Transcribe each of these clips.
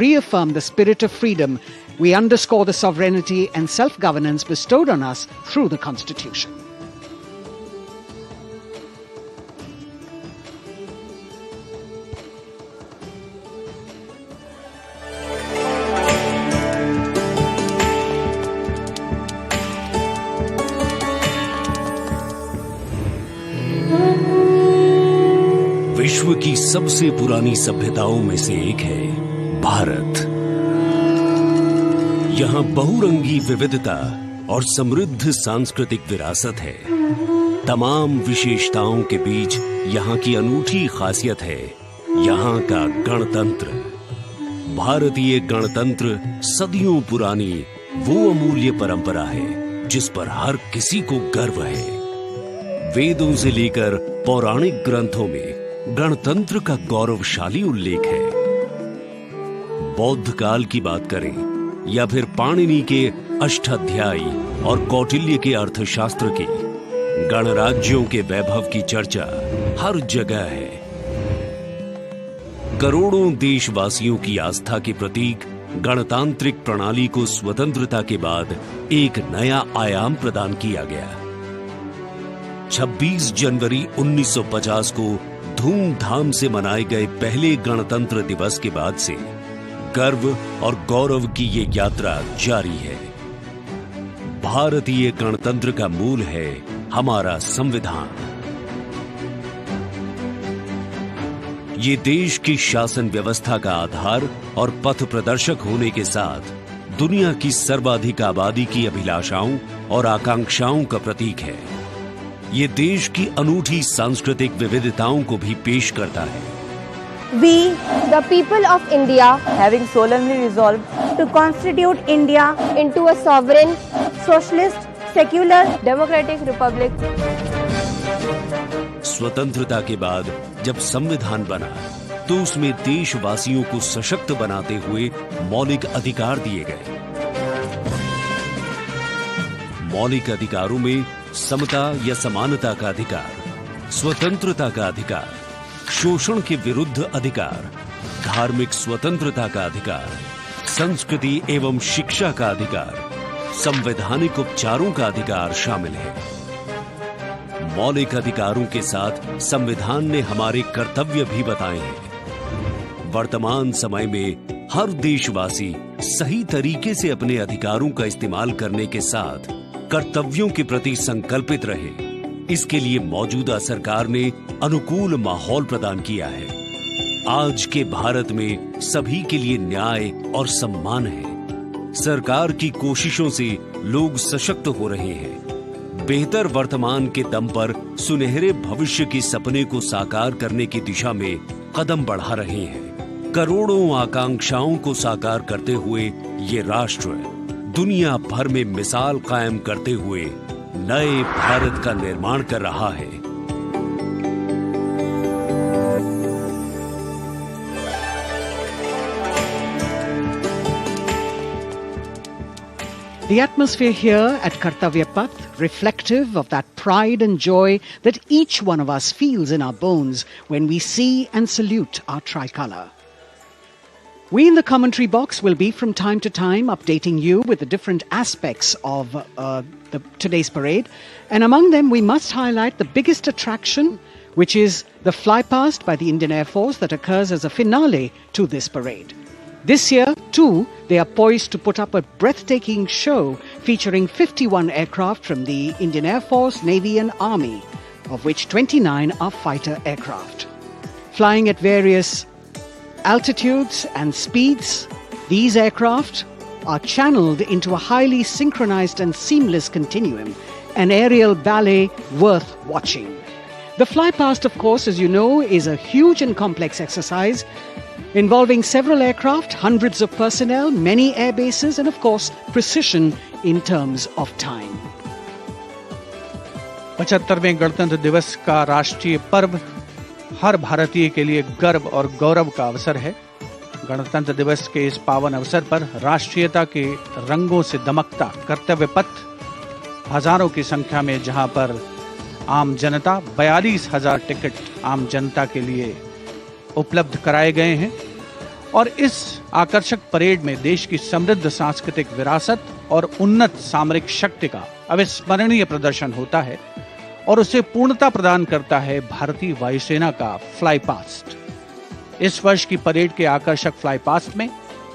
reaffirm the spirit of freedom, we underscore the sovereignty and self-governance bestowed on us through the Constitution. विश्व की सबसे पुरानी सभ्यताओं में से एक है भारत। यहाँ बहुरंगी विविधता और समृद्ध सांस्कृतिक विरासत है। तमाम विशेषताओं के बीच यहाँ की अनूठी खासियत है यहाँ का गणतंत्र। भारतीय गणतंत्र सदियों पुरानी वो अमूल्य परंपरा है जिस पर हर किसी को गर्व है। वेदों से लेकर पौराणिक ग्रंथों में गणतंत्र का गौरवशाली उल्लेख है। बौद्ध काल की बात करें या फिर पाणिनि के अष्टाध्यायी और कौटिल्य के अर्थशास्त्र की, गणराज्यों के वैभव की चर्चा हर जगह है। करोड़ों देशवासियों की आस्था के प्रतीक गणतांत्रिक प्रणाली को स्वतंत्रता के बाद एक नया आयाम प्रदान किया गया। 26 जनवरी 1950 को धूमधाम से मनाए गए पहले गणतंत्र दिवस के बाद से गर्व और गौरव की ये यात्रा जारी है। भारतीय गणतंत्र का मूल है हमारा संविधान। ये देश की शासन व्यवस्था का आधार और पथ प्रदर्शक होने के साथ दुनिया की सर्वाधिक आबादी की अभिलाषाओं और आकांक्षाओं का प्रतीक है। ये देश की अनूठी सांस्कृतिक विविधताओं को भी पेश करता है। We, the people of India, having solemnly resolved to constitute India into a sovereign, socialist, secular, democratic republic. स्वतंत्रता के बाद जब संविधान बना तो उसमें देशवासियों को सशक्त बनाते हुए मौलिक अधिकार दिए गए। मौलिक अधिकारों में समता या समानता का अधिकार, स्वतंत्रता का अधिकार, शोषण के विरुद्ध अधिकार, धार्मिक स्वतंत्रता का अधिकार, संस्कृति एवं शिक्षा का अधिकार, संवैधानिक उपचारों का अधिकार शामिल है। मौलिक अधिकारों के साथ संविधान ने हमारे कर्तव्य भी बताए हैं। वर्तमान समय में हर देशवासी सही तरीके से अपने अधिकारों का इस्तेमाल करने के साथ कर्तव्यों के प्रति संकल्पित रहे, इसके लिए मौजूदा सरकार ने अनुकूल माहौल प्रदान किया है। आज के भारत में सभी के लिए न्याय और सम्मान है। सरकार की कोशिशों से लोग सशक्त हो रहे हैं। बेहतर वर्तमान के दम पर सुनहरे भविष्य के सपने को साकार करने की दिशा में कदम बढ़ा रहे हैं। करोड़ों आकांक्षाओं को साकार करते हुए ये राष्ट्र दुनिया भर में मिसाल कायम करते हुए नए भारत का निर्माण कर रहा है। The atmosphere here at Kartavya Path, reflective of that pride and joy that each one of us feels in our bones when we see and salute our tricolour. We in the commentary box will be from time to time updating you with the different aspects of today's parade. And among them, we must highlight the biggest attraction, which is the flypast by the Indian Air Force that occurs as a finale to this parade. This year, too, they are poised to put up a breathtaking show featuring 51 aircraft from the Indian Air Force, Navy and Army, of which 29 are fighter aircraft. Flying at various altitudes and speeds, these aircraft are channeled into a highly synchronized and seamless continuum, an aerial ballet worth watching. The flypast, of course, as you know, is a huge and complex exercise involving several aircraft, hundreds of personnel, many air bases, and of course, precision in terms of time. 75वें गणतंत्र दिवस का राष्ट्रीय पर्व हर भारतीय के लिए गर्व और गौरव का अवसर है। गणतंत्र दिवस के इस पावन अवसर पर राष्ट्रीयता के रंगों से दमकता कर्तव्य पथ हजारों की संख्या में, जहां पर आम जनता 42,000 टिकट आम जनता के लिए उपलब्ध कराए गए हैं और इस आकर्षक परेड में देश की समृद्ध सांस्कृतिक विरासत और उन्नत सामरिक शक्ति का अविस्मरणीय प्रदर्शन होता है और उसे पूर्णता प्रदान करता है भारतीय वायुसेना का फ्लाई पास्ट। इस वर्ष की परेड के आकर्षक फ्लाई पास्ट में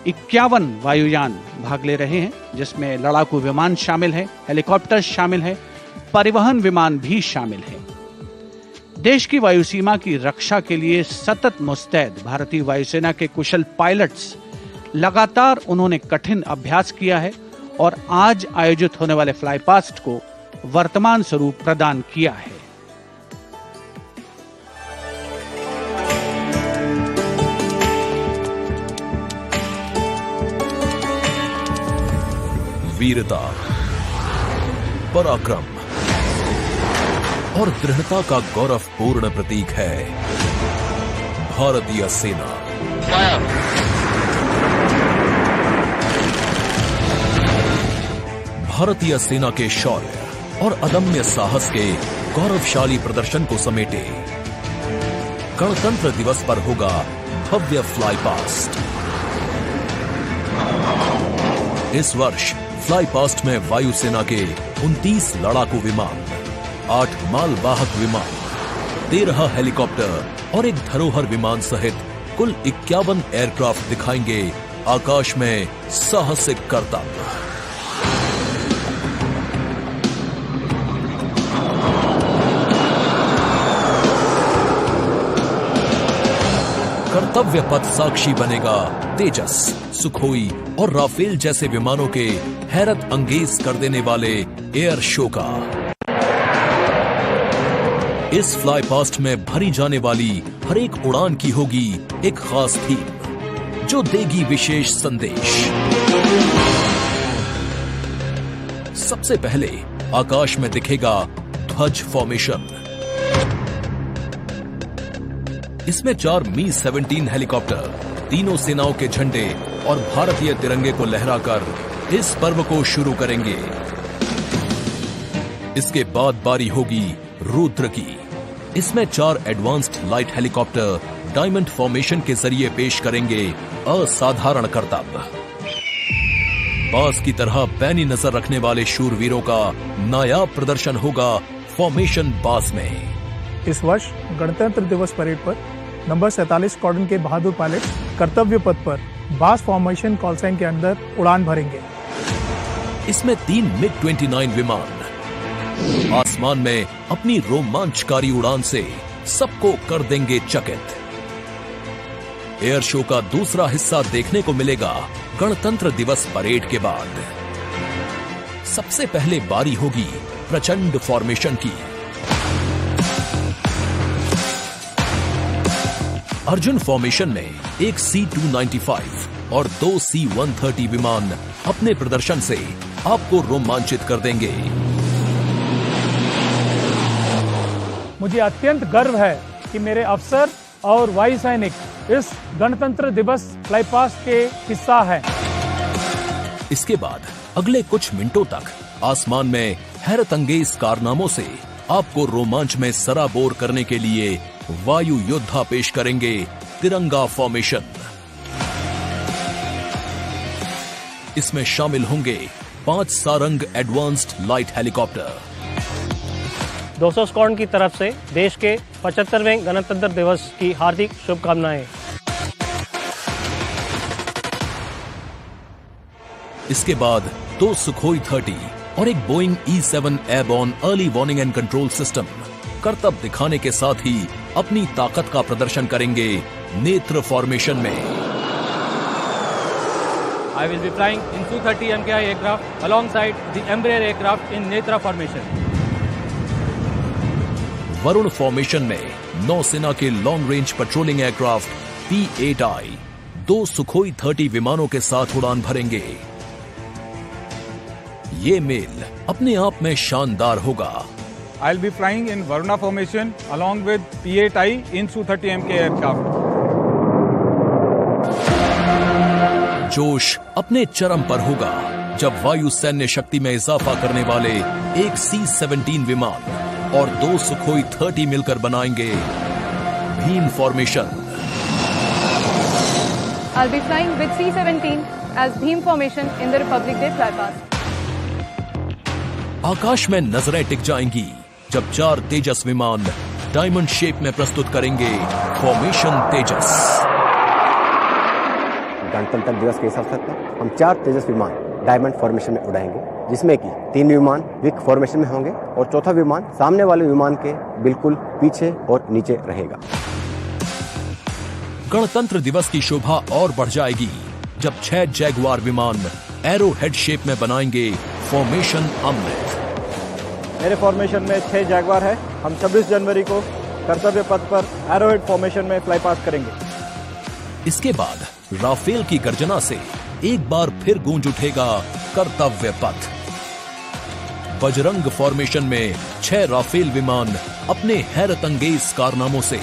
51 वायुयान भाग ले रहे हैं, जिसमें लड़ाकू विमान शामिल है, हेलीकॉप्टर शामिल है, परिवहन विमान भी शामिल है। देश की वायु सीमा की रक्षा के लिए सतत मुस्तैद भारतीय वायुसेना के कुशल पायलट्स लगातार उन्होंने कठिन अभ्यास किया है और आज आयोजित होने वाले फ्लाई पास्ट को वर्तमान स्वरूप प्रदान किया है। वीरता, पराक्रम और दृढ़ता का गौरवपूर्ण प्रतीक है भारतीय सेना। भारतीय सेना के शौर्य और अदम्य साहस के गौरवशाली प्रदर्शन को समेटे गणतंत्र दिवस पर होगा भव्य फ्लाई पास्ट। इस वर्ष फ्लाई पास्ट में वायुसेना के 29 लड़ाकू विमान, 8 मालवाहक विमान, 13 हेलीकॉप्टर और एक धरोहर विमान सहित कुल 51 एयरक्राफ्ट दिखाएंगे आकाश में साहसिक करतब। कर्तव्य पथ साक्षी बनेगा तेजस, सुखोई और राफेल जैसे विमानों के हैरत अंगेज कर देने वाले एयर शो का। इस फ्लाई पास्ट में भरी जाने वाली हर एक उड़ान की होगी एक खास थीम जो देगी विशेष संदेश। सबसे पहले आकाश में दिखेगा ध्वज फॉर्मेशन। इसमें 4 मी-17 हेलीकॉप्टर तीनों सेनाओं के झंडे और भारतीय तिरंगे को लहराकर इस पर्व को शुरू करेंगे। इसके बाद बारी होगी रुद्र की। इसमें 4 advanced light helicopter diamond formation के जरिए पेश करेंगे असाधारण करतब। बाज की तरह पैनी नजर रखने वाले शूरवीरों का नायाब प्रदर्शन होगा फॉर्मेशन बाज में। इस वर्ष गणतंत्र दिवस परेड पर नंबर 47 स्क्वाड्रन के बहादुर पायलट कर्तव्य पथ पर बास फॉर्मेशन कॉल साइन के अंदर उड़ान भरेंगे। इसमें 3 मिग-29 विमान आसमान में अपनी रोमांचकारी उड़ान से सबको कर देंगे चकित। एयर शो का दूसरा हिस्सा देखने को मिलेगा गणतंत्र दिवस परेड के बाद। सबसे पहले बारी होगी प्रचंड फॉर्मेशन की। अर्जुन फॉर्मेशन में एक C-295 और 2 C-130 विमान अपने प्रदर्शन से आपको रोमांचित कर देंगे। मुझे अत्यंत गर्व है कि मेरे अफसर और वायु सैनिक इस गणतंत्र दिवस फ्लाई पास्ट के हिस्सा है। इसके बाद अगले कुछ मिनटों तक आसमान में हैरत अंगेज कारनामों से आपको रोमांच में सराबोर करने के लिए वायु योद्धा पेश करेंगे तिरंगा फॉर्मेशन। इसमें शामिल होंगे 5 Sarang advanced light helicopter. 200 squadron की तरफ से देश के 75वें गणतंत्र दिवस की हार्दिक शुभकामनाएं। इसके बाद 2 सुखोई 30 और एक Boeing E-7 airborne early warning and control system करतब दिखाने के साथ ही अपनी ताकत का प्रदर्शन करेंगे नेत्र फॉर्मेशन में। I will be flying in Su-30 MKI aircraft alongside the Embraer aircraft in Netra formation. Varun formation में नौसेना के long range patrolling aircraft P-8I 2 Sukhoi 30 विमानों के साथ उड़ान भरेंगे। ये मेल अपने आप में शानदार होगा। I'll be flying in Varuna formation along with P-8I in Su-30 MK aircraft. जोश अपने चरम पर होगा जब वायु सैन्य शक्ति में इजाफा करने वाले एक C-17 विमान और 2 सुखोई 30 मिलकर बनाएंगे Bhim formation. I'll be flying with C-17 as Beam formation in the Republic Day flypast. आकाश में नजरें टिक जाएंगी जब 4 तेजस विमान डायमंड शेप में प्रस्तुत करेंगे फॉर्मेशन तेजस। गणतंत्र दिवस के इस अवसर पर हम 4 तेजस विमान डायमंड फॉर्मेशन में उड़ाएंगे, जिसमें कि 3 विमान विक फॉर्मेशन में होंगे और चौथा विमान सामने वाले विमान के बिल्कुल पीछे और नीचे रहेगा। गणतंत्र दिवस की शोभा और बढ़ जाएगी जब 6 जैगुआर विमान एरो हेड शेप में बनाएंगे फॉर्मेशन अमृत। मेरे फॉर्मेशन में 6 जैगुआर है। हम 26 जनवरी को कर्तव्य पथ पर एरो हेड फॉर्मेशन में फ्लाई पास्ट करेंगे। इसके बाद राफेल की गर्जना से एक बार फिर गूंज उठेगा कर्तव्य पथ। बजरंग फॉर्मेशन में 6 राफेल विमान अपने हैरतअंगेज कारनामों से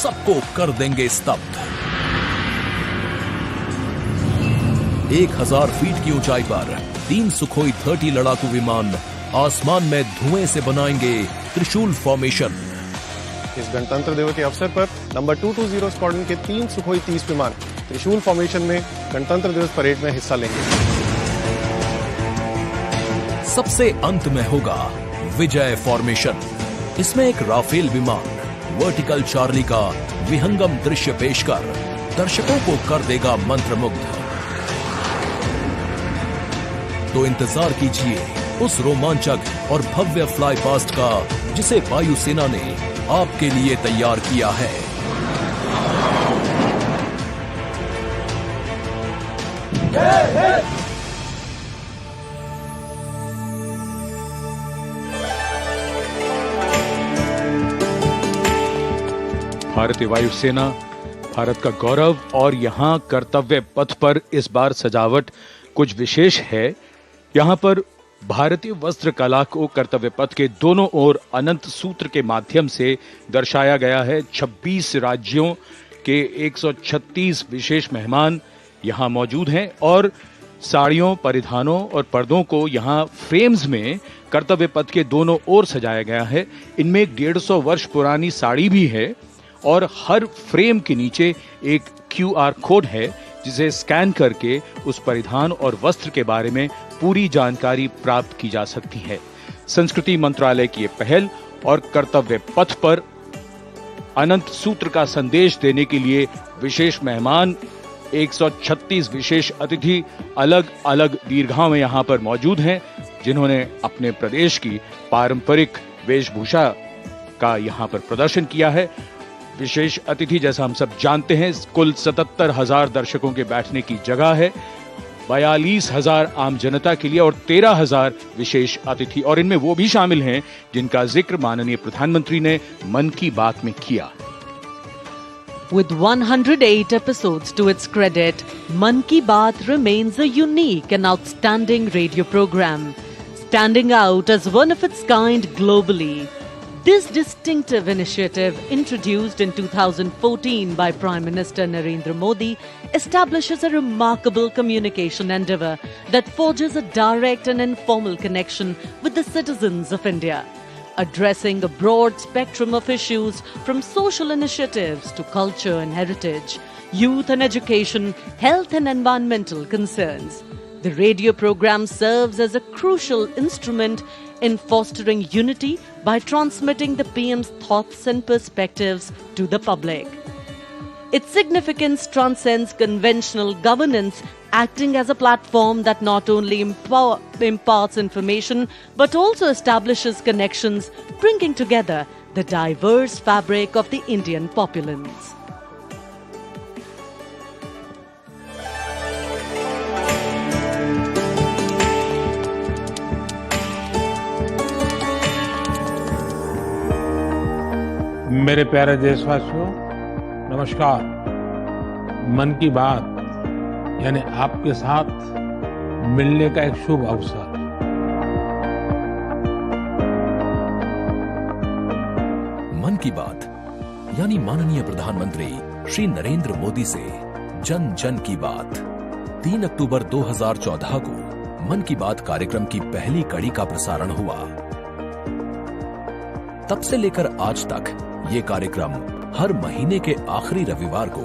सबको कर देंगे स्तब्ध। 1000 फीट की ऊंचाई पर 3 सुखोई 30 लड़ाकू विमान आसमान में धुएं से बनाएंगे त्रिशूल फॉर्मेशन। इस गणतंत्र दिवस के अवसर पर नंबर 220 स्क्वाड्रन के 3 सुखोई 30 विमान त्रिशूल फॉर्मेशन में गणतंत्र दिवस परेड में हिस्सा लेंगे। सबसे अंत में होगा विजय फॉर्मेशन। इसमें एक राफेल विमान वर्टिकल चार्ली का विहंगम दृश्य पेश कर दर्शकों को कर देगा मंत्रमुग्ध। तो इंतजार कीजिए उस रोमांचक और भव्य फ्लाई पास्ट का जिसे वायुसेना ने आपके लिए तैयार किया है। भारतीय वायुसेना भारत का गौरव, और यहाँ कर्तव्य पथ पर इस बार सजावट कुछ विशेष है। यहाँ पर भारतीय वस्त्र कला को कर्तव्य पथ के दोनों ओर अनंत सूत्र के माध्यम से दर्शाया गया है। 26 राज्यों के 136 विशेष मेहमान यहाँ मौजूद हैं और साड़ियों, परिधानों और पर्दों को यहाँ फ्रेम्स में कर्तव्य पथ के दोनों ओर सजाया गया है। इनमें एक 150 वर्ष पुरानी साड़ी भी है और हर फ्रेम के नीचे एक QR कोड है जिसे स्कैन करके उस परिधान और वस्त्र के बारे में पूरी जानकारी प्राप्त की जा सकती है। संस्कृति मंत्रालय की ये पहल और कर्तव्य पथ पर अनंत सूत्र का संदेश देने के लिए विशेष मेहमान 136 विशेष अतिथि अलग अलग दीर्घाओं में यहाँ पर मौजूद हैं, जिन्होंने अपने प्रदेश की पारंपरिक वेशभूषा का यहाँ पर प्रदर्शन किया है। विशेष अतिथि, जैसा हम सब जानते हैं, कुल 77,000 दर्शकों के बैठने की जगह है, 42,000 आम जनता के लिए और 13,000 विशेष अतिथि, और इनमें वो भी शामिल हैं जिनका जिक्र माननीय प्रधानमंत्री ने मन की बात में किया। With 108 episodes to its credit, Mann Ki Baat remains a unique and outstanding radio program, standing out as one of its kind globally. This distinctive initiative, introduced in 2014 by Prime Minister Narendra Modi, establishes a remarkable communication endeavour that forges a direct and informal connection with the citizens of India, addressing a broad spectrum of issues from social initiatives to culture and heritage, youth and education, health and environmental concerns. The radio program serves as a crucial instrument in fostering unity by transmitting the PM's thoughts and perspectives to the public. Its significance transcends conventional governance, acting as a platform that not only imparts information but also establishes connections, bringing together the diverse fabric of the Indian populace. मेरे प्यारे देशवासियों, नमस्कार। मन की बात यानी आपके साथ मिलने का एक शुभ अवसर। मन की बात यानी माननीय प्रधानमंत्री श्री नरेंद्र मोदी से जन जन की बात। 3 अक्टूबर 2014 को मन की बात कार्यक्रम की पहली कड़ी का प्रसारण हुआ। तब से लेकर आज तक ये कार्यक्रम हर महीने के आखिरी रविवार को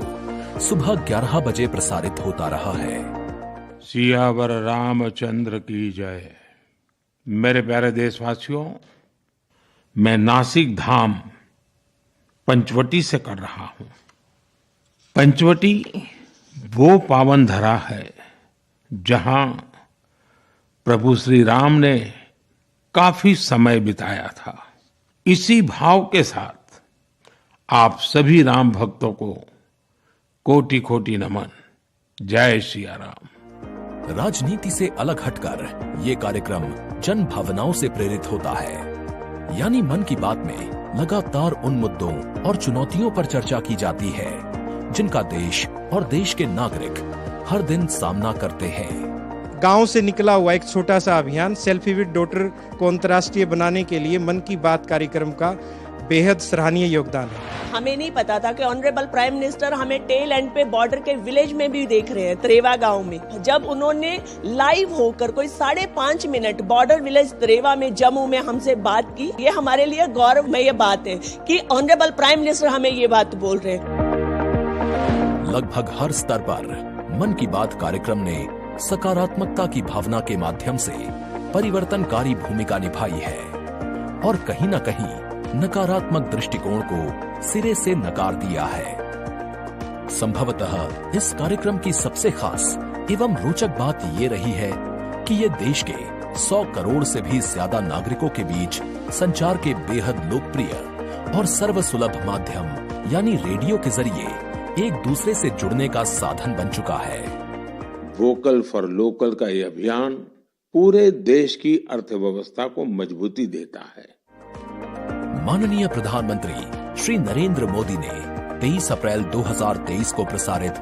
सुबह 11 बजे प्रसारित होता रहा है। सियावर रामचंद्र की जय। मेरे प्यारे देशवासियों, मैं नासिक धाम पंचवटी से कर रहा हूं। पंचवटी वो पावन धरा है जहां प्रभु श्री राम ने काफी समय बिताया था। इसी भाव के साथ आप सभी राम भक्तों को कोटि कोटि नमन। जय सिया राम। राजनीति से अलग हटकर ये कार्यक्रम जन भावनाओं से प्रेरित होता है। यानी मन की बात में लगातार उन मुद्दों और चुनौतियों पर चर्चा की जाती है जिनका देश और देश के नागरिक हर दिन सामना करते हैं। गांव से निकला हुआ एक छोटा सा अभियान सेल्फी विद डॉटर को अंतर्राष्ट्रीय बनाने के लिए मन की बात कार्यक्रम का बेहद सराहनीय योगदान है। हमें नहीं पता था कि ऑनरेबल प्राइम मिनिस्टर हमें टेल एंड पे बॉर्डर के विलेज में भी देख रहे हैं, त्रेवा गांव में। जब उन्होंने लाइव होकर कोई 5.5 मिनट बॉर्डर विलेज त्रेवा में जम्मू में हमसे बात की, ये हमारे लिए गौरवमय बात है कि ऑनरेबल प्राइम मिनिस्टर हमें ये बात बोल रहे हैं। लगभग हर स्तर पर मन की बात कार्यक्रम ने सकारात्मकता की भावना के माध्यम से परिवर्तनकारी भूमिका निभाई है और कहीं न कहीं नकारात्मक दृष्टिकोण को सिरे से नकार दिया है। संभवतः इस कार्यक्रम की सबसे खास एवं रोचक बात ये रही है कि ये देश के 100 करोड़ से भी ज्यादा नागरिकों के बीच संचार के बेहद लोकप्रिय और सर्वसुलभ माध्यम यानी रेडियो के जरिए एक दूसरे से जुड़ने का साधन बन चुका है। वोकल फॉर लोकल का ये अभियान पूरे देश की अर्थव्यवस्था को मजबूती देता है। माननीय प्रधानमंत्री श्री नरेंद्र मोदी ने 23 अप्रैल 2023 को प्रसारित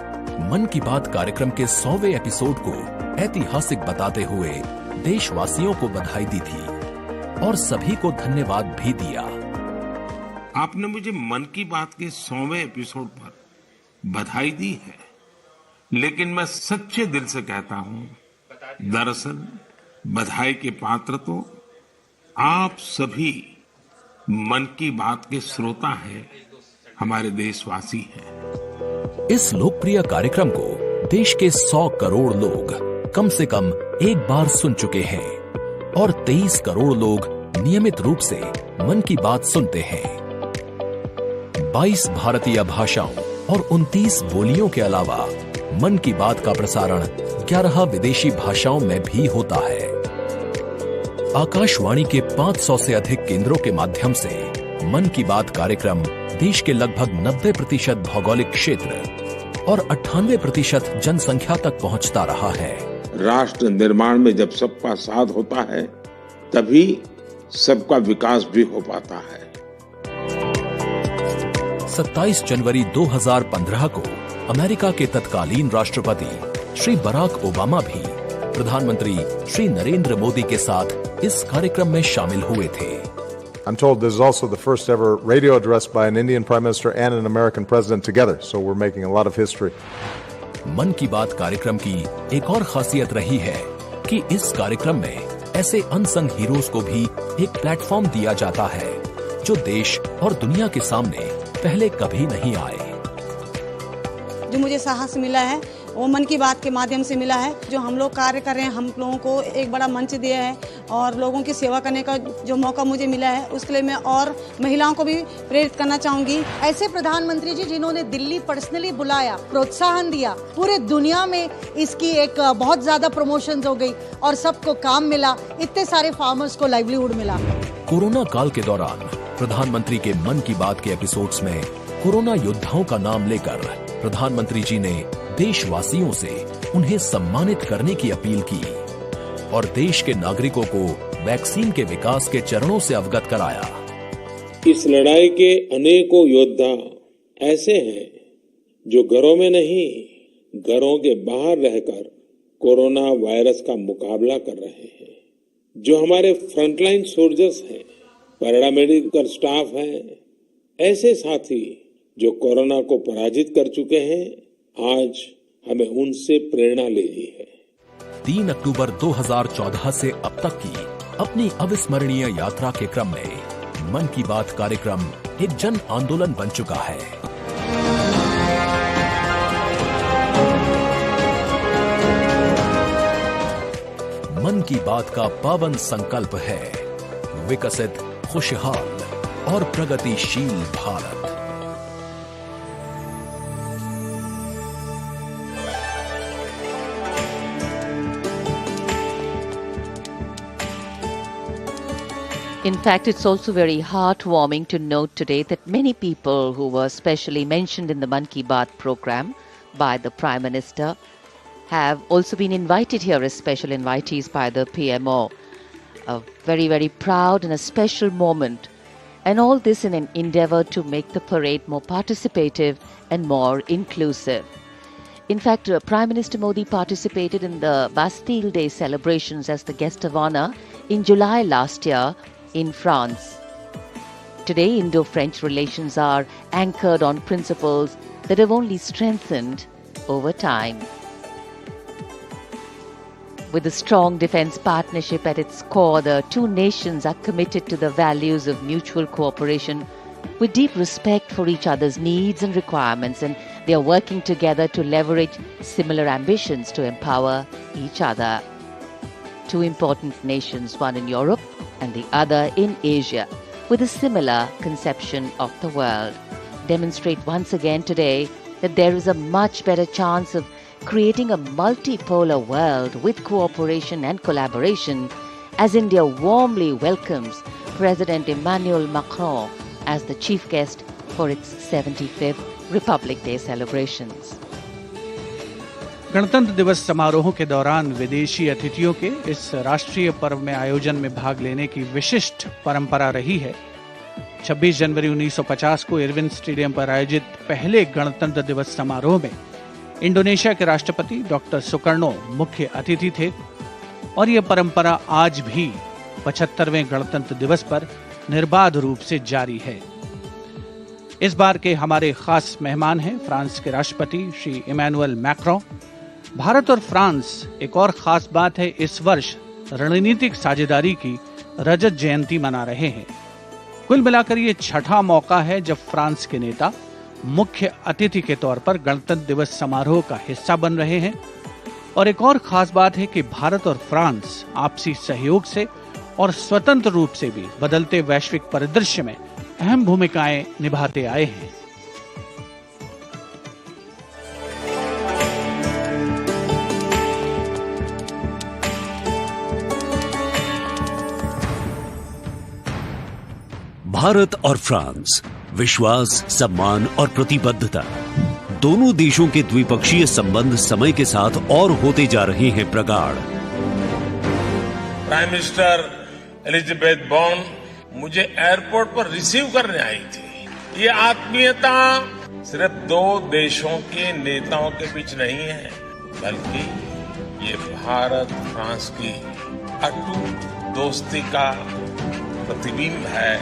मन की बात कार्यक्रम के 100वें एपिसोड को ऐतिहासिक बताते हुए देशवासियों को बधाई दी थी और सभी को धन्यवाद भी दिया। आपने मुझे मन की बात के 100वें एपिसोड पर बधाई दी है, लेकिन मैं सच्चे दिल से कहता हूं, दरअसल बधाई के पात्र तो आप सभी मन की बात के श्रोता हैं, हमारे देशवासी हैं। इस लोकप्रिय कार्यक्रम को देश के 100 करोड़ लोग कम से कम एक बार सुन चुके हैं और 23 करोड़ लोग नियमित रूप से मन की बात सुनते हैं। 22 भारतीय भाषाओं और 29 बोलियों के अलावा मन की बात का प्रसारण 11 विदेशी भाषाओं में भी होता है। आकाशवाणी के 500 से अधिक केंद्रों के माध्यम से मन की बात कार्यक्रम देश के लगभग 90% भौगोलिक क्षेत्र और 98% जनसंख्या तक पहुंचता रहा है। राष्ट्र निर्माण में जब सबका साथ होता है, तभी सबका विकास भी हो पाता है। 27 जनवरी 2015 को अमेरिका के तत्कालीन राष्ट्रपति श्री बराक ओबामा भी प्रधानमंत्री श्री नरेंद्र मोदी के साथ इस कार्यक्रम में शामिल हुए थे। I'm told this is also the first ever radio address by an Indian Prime Minister and an American President together, so we're making a lot of history. मन की बात कार्यक्रम की एक और खासियत रही है कि इस कार्यक्रम में ऐसे अनसंग हीरोज को भी एक प्लेटफॉर्म दिया जाता है जो देश और दुनिया के सामने पहले कभी नहीं आए। जो मुझे साहस मिला है वो मन की बात के माध्यम से मिला है। जो हम लोग कार्य कर रहे हैं, हम लोगों को एक बड़ा मंच दिया है और लोगों की सेवा करने का जो मौका मुझे मिला है, उसके लिए मैं और महिलाओं को भी प्रेरित करना चाहूंगी। ऐसे प्रधानमंत्री जी जिन्होंने दिल्ली पर्सनली बुलाया, प्रोत्साहन दिया, पूरे दुनिया में इसकी एक बहुत ज्यादा प्रमोशन हो गई और सबको काम मिला, इतने सारे फार्मर्स को लाइवलीहुड मिला। कोरोना काल के दौरान प्रधानमंत्री के मन की बात के एपिसोड्स में कोरोना योद्धाओं का नाम लेकर प्रधानमंत्री जी ने देशवासियों से उन्हें सम्मानित करने की अपील की और देश के नागरिकों को वैक्सीन के विकास के चरणों से अवगत कराया। इस लड़ाई के अनेकों योद्धा ऐसे हैं जो घरों में नहीं, घरों के बाहर रहकर कोरोना वायरस का मुकाबला कर रहे हैं। जो हमारे फ्रंटलाइन सोल्जर्स हैं, पैरामेडिकल स्टाफ हैं, ऐसे साथी जो कोरोना को पराजित कर चुके हैं, आज हमें उनसे प्रेरणा लेनी है। 3 अक्टूबर 2014 से अब तक की अपनी अविस्मरणीय यात्रा के क्रम में मन की बात कार्यक्रम एक जन आंदोलन बन चुका है। की बात का पावन संकल्प है विकसित, खुशहाल और प्रगतिशील Bharat. In fact, it's also very heartwarming to note today that many people who were specially mentioned in the Mann Ki Baat program by the Prime Minister have also been invited here as special invitees by the PMO. A very, very proud and a special moment. And all this in an endeavor to make the parade more participative and more inclusive. In fact, Prime Minister Modi participated in the Bastille Day celebrations as the guest of honor in July last year in France. Today, Indo-French relations are anchored on principles that have only strengthened over time. With a strong defense partnership at its core, the two nations are committed to the values of mutual cooperation with deep respect for each other's needs and requirements, and they are working together to leverage similar ambitions to empower each other. Two important nations, one in Europe and the other in Asia, with a similar conception of the world, demonstrate once again today that there is a much better chance of creating a multipolar world with cooperation and collaboration as India warmly welcomes President Emmanuel Macron as the chief guest for its 75th Republic Day celebrations. गणतंत्र दिवस समारोहों के दौरान विदेशी अतिथियों के इस राष्ट्रीय पर्व में आयोजन में भाग लेने की विशिष्ट परंपरा रही है। 26 जनवरी 1950 को इरविन स्टेडियम पर आयोजित पहले गणतंत्र दिवस समारोह में इंडोनेशिया के राष्ट्रपति डॉक्टर सुकर्णो मुख्य अतिथि थे और यह परंपरा आज भी 75वें गणतंत्र दिवस पर निर्बाध रूप से जारी है। इस बार के हमारे खास मेहमान हैं फ्रांस के राष्ट्रपति श्री इमैनुअल मैक्रों। भारत और फ्रांस, एक और खास बात है, इस वर्ष रणनीतिक साझेदारी की रजत जयंती मना रहे हैं। कुल मिलाकर ये छठा मौका है जब फ्रांस के नेता मुख्य अतिथि के तौर पर गणतंत्र दिवस समारोह का हिस्सा बन रहे हैं। और एक और खास बात है कि भारत और फ्रांस आपसी सहयोग से और स्वतंत्र रूप से भी बदलते वैश्विक परिदृश्य में अहम भूमिकाएं निभाते आए हैं। भारत और फ्रांस, विश्वास, सम्मान और प्रतिबद्धता, दोनों देशों के द्विपक्षीय संबंध समय के साथ और होते जा रहे हैं प्रगाढ़। प्राइम मिनिस्टर एलिजाबेथ बॉर्न मुझे एयरपोर्ट पर रिसीव करने आई थी। ये आत्मीयता सिर्फ दो देशों के नेताओं के बीच नहीं है, बल्कि ये भारत फ्रांस की अटूट दोस्ती का प्रतिबिंब है।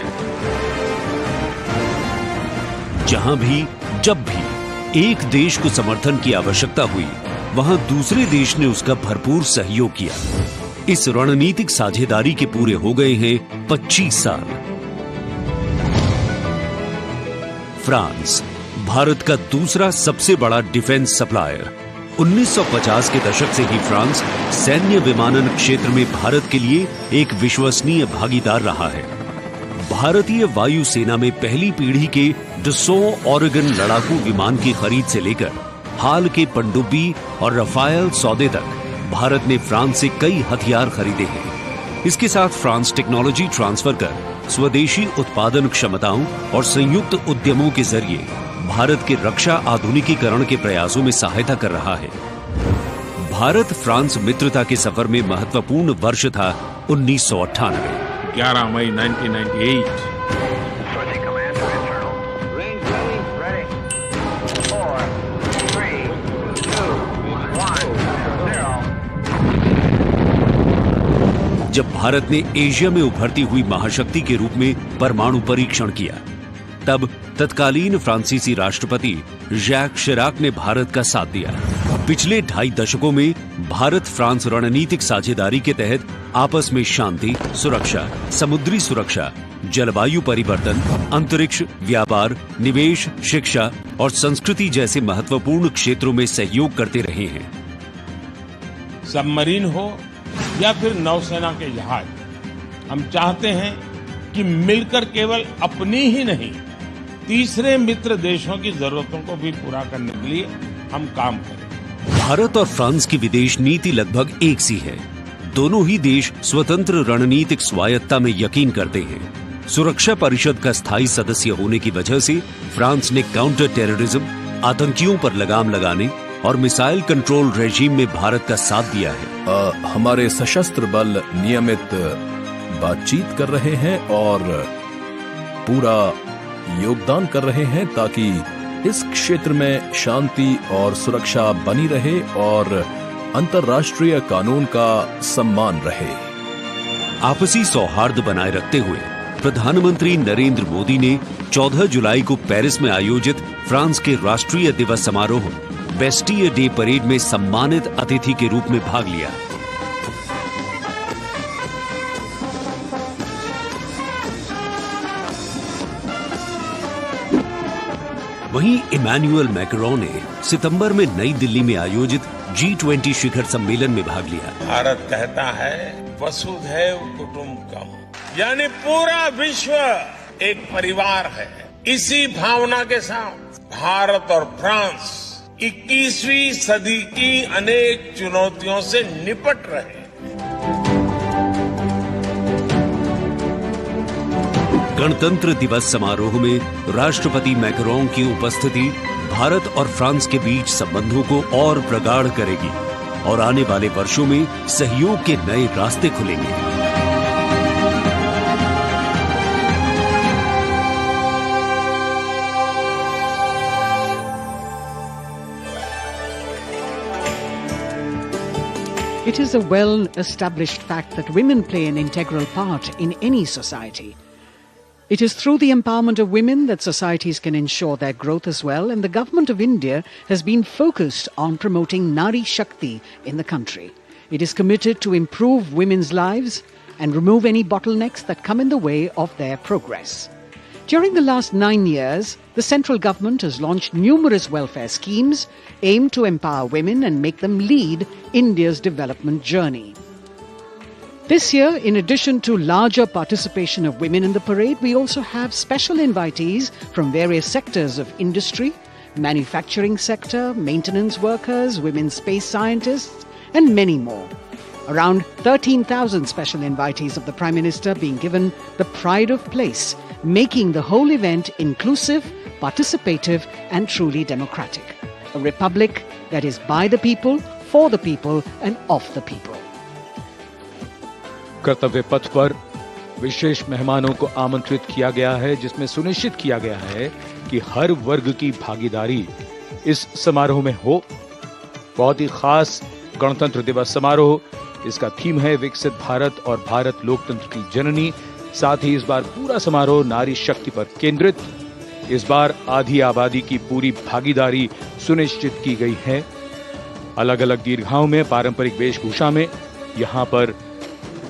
जहां भी, जब भी एक देश को समर्थन की आवश्यकता हुई, वहां दूसरे देश ने उसका भरपूर सहयोग किया। इस रणनीतिक साझेदारी के पूरे हो गए हैं 25 साल। फ्रांस, भारत का दूसरा सबसे बड़ा डिफेंस सप्लायर। 1950 के दशक से ही फ्रांस सैन्य विमानन क्षेत्र में भारत के लिए एक विश्वसनीय भागीदार रहा है। भारतीय वायुसेना में पहली पीढ़ी के डसॉ ओरेगन लड़ाकू विमान की खरीद से लेकर हाल के पनडुब्बी और रफायल सौदे तक भारत ने फ्रांस से कई हथियार खरीदे हैं। इसके साथ फ्रांस टेक्नोलॉजी ट्रांसफर कर स्वदेशी उत्पादन क्षमताओं और संयुक्त उद्यमों के जरिए भारत के रक्षा आधुनिकीकरण के प्रयासों में सहायता कर रहा है। भारत फ्रांस मित्रता के सफर में महत्वपूर्ण वर्ष था 1998। 11 मई 1998। जब भारत ने एशिया में उभरती हुई महाशक्ति के रूप में परमाणु परीक्षण किया, तब तत्कालीन फ्रांसीसी राष्ट्रपति जैक शिराक ने भारत का साथ दिया। पिछले 2.5 दशकों में भारत फ्रांस रणनीतिक साझेदारी के तहत आपस में शांति, सुरक्षा, समुद्री सुरक्षा, जलवायु परिवर्तन, अंतरिक्ष, व्यापार, निवेश, शिक्षा और संस्कृति जैसे महत्वपूर्ण क्षेत्रों में सहयोग करते रहे हैं। सबमरीन हो, या फिर नौसेना के जहाज, हम चाहते हैं कि मिलकर केवल अपनी ही नहीं, तीसरे मित्र देशों की जरूरतों को भी पूरा करने के लिए हम काम करें। भारत और फ्रांस की विदेश नीति लगभग एक सी है। दोनों ही देश स्वतंत्र रणनीतिक स्वायत्ता में यकीन करते हैं। सुरक्षा परिषद का स्थायी सदस्य होने की वजह से फ्रांस ने काउंटर टेररिज्म, आतंकियों पर लगाम लगाने और मिसाइल कंट्रोल रेजीम में भारत का साथ दिया है। हमारे सशस्त्र बल नियमित बातचीत कर रहे हैं और पूरा योगदान कर रहे हैं ताकि इस क्षेत्र में शांति और सुरक्षा बनी रहे और अंतर्राष्ट्रीय कानून का सम्मान रहे। आपसी सौहार्द बनाए रखते हुए प्रधानमंत्री नरेंद्र मोदी ने 14 जुलाई को पेरिस में आयोजित फ्रांस के राष्ट्रीय दिवस समारोह बेस्टियर डे परेड में सम्मानित अतिथि के रूप में भाग लिया। वहीं इमैनुअल मैक्रोन ने सितंबर में नई दिल्ली में आयोजित G20 शिखर सम्मेलन में भाग लिया। भारत कहता है वसुधैव कुटुंबकम, यानी पूरा विश्व एक परिवार है। इसी भावना के साथ भारत और फ्रांस 21वीं सदी की अनेक चुनौतियों से निपट रहे हैं। गणतंत्र दिवस समारोह में राष्ट्रपति मैक्रोन की उपस्थिति भारत और फ्रांस के बीच संबंधों को और प्रगाढ़ करेगी और आने वाले वर्षों में सहयोग के नए रास्ते खुलेंगे। It is a well-established fact that women play an integral part in any society. It is through the empowerment of women that societies can ensure their growth as well, and the Government of India has been focused on promoting Nari Shakti in the country. It is committed to improve women's lives and remove any bottlenecks that come in the way of their progress. During the last 9 years, the central government has launched numerous welfare schemes aimed to empower women and make them lead India's development journey. This year, in addition to larger participation of women in the parade, we also have special invitees from various sectors of industry, manufacturing sector, maintenance workers, women space scientists, and many more. Around 13,000 special invitees of the Prime Minister being given the pride of place, making the whole event inclusive, participative, and truly democratic. A republic that is by the people, for the people, and of the people. कर्तव्य पथ पर विशेष मेहमानों को आमंत्रित किया गया है, जिसमें सुनिश्चित किया गया है कि हर वर्ग की भागीदारी इस समारोह में हो। बहुत ही खास गणतंत्र दिवस समारोह, इसका थीम है विकसित भारत और भारत लोकतंत्र की जननी। साथ ही इस बार पूरा समारोह नारी शक्ति पर केंद्रित। इस बार आधी आबादी की पूरी भागीदारी सुनिश्चित की गई है। अलग अलग दीर्घाओं में पारंपरिक वेशभूषा में यहाँ पर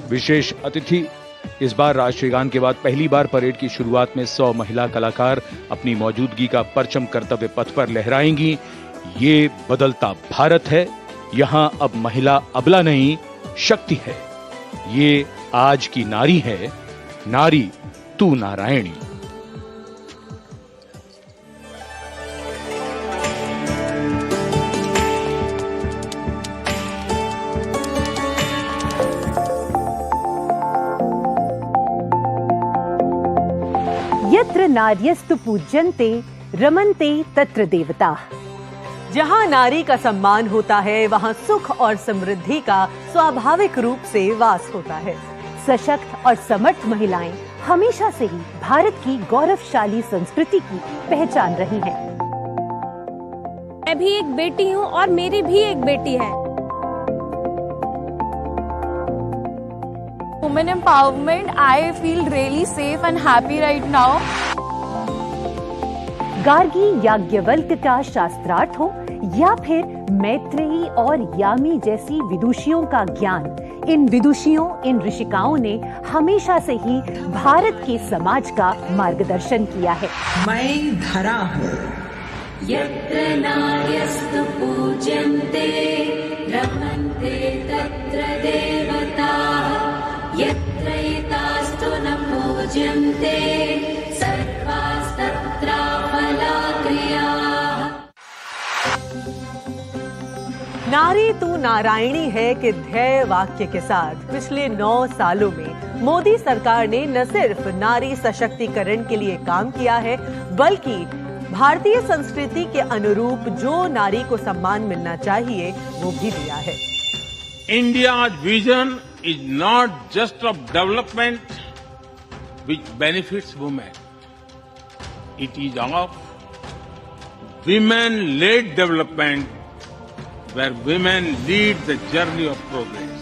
विशेष अतिथि। इस बार राष्ट्रीय गान के बाद पहली बार परेड की शुरुआत में 100 महिला कलाकार अपनी मौजूदगी का परचम कर्तव्य पथ पर लहराएंगी। ये बदलता भारत है, यहाँ अब महिला अबला नहीं शक्ति है। ये आज की नारी है, नारी तू नारायणी। यत्र नार्यस्तु पूज्यन्ते रमन्ते तत्र देवताः। जहां नारी का सम्मान होता है, वहां सुख और समृद्धि का स्वाभाविक रूप से वास होता है। सशक्त और समर्थ महिलाएं हमेशा से ही भारत की गौरवशाली संस्कृति की पहचान रही हैं। मैं भी एक बेटी हूं और मेरी भी एक बेटी है। Women empowerment, I feel really safe and happy right now. Gargi Yajnavalkya का शास्त्रार्थ हो या फिर मैत्रेयी और यामी जैसी विदुषियों का ज्ञान, इन विदुषियों, इन ऋषिकाओं ने हमेशा से ही भारत के समाज का मार्गदर्शन किया है। मैं धरा हूँ। यत्र नार्यस्तु पूज्यन्ते रमन्ते तत्र देवता। भजन्ते सर्वास्तत्र फलाक्रियाः। नारी तू नारायणी है के ध्येय वाक्य के साथ पिछले 9 सालों में मोदी सरकार ने न सिर्फ नारी सशक्तिकरण के लिए काम किया है, बल्कि भारतीय संस्कृति के अनुरूप जो नारी को सम्मान मिलना चाहिए वो भी दिया है। India's vision is not just of development which benefits women. It is of women-led development where women lead the journey of progress.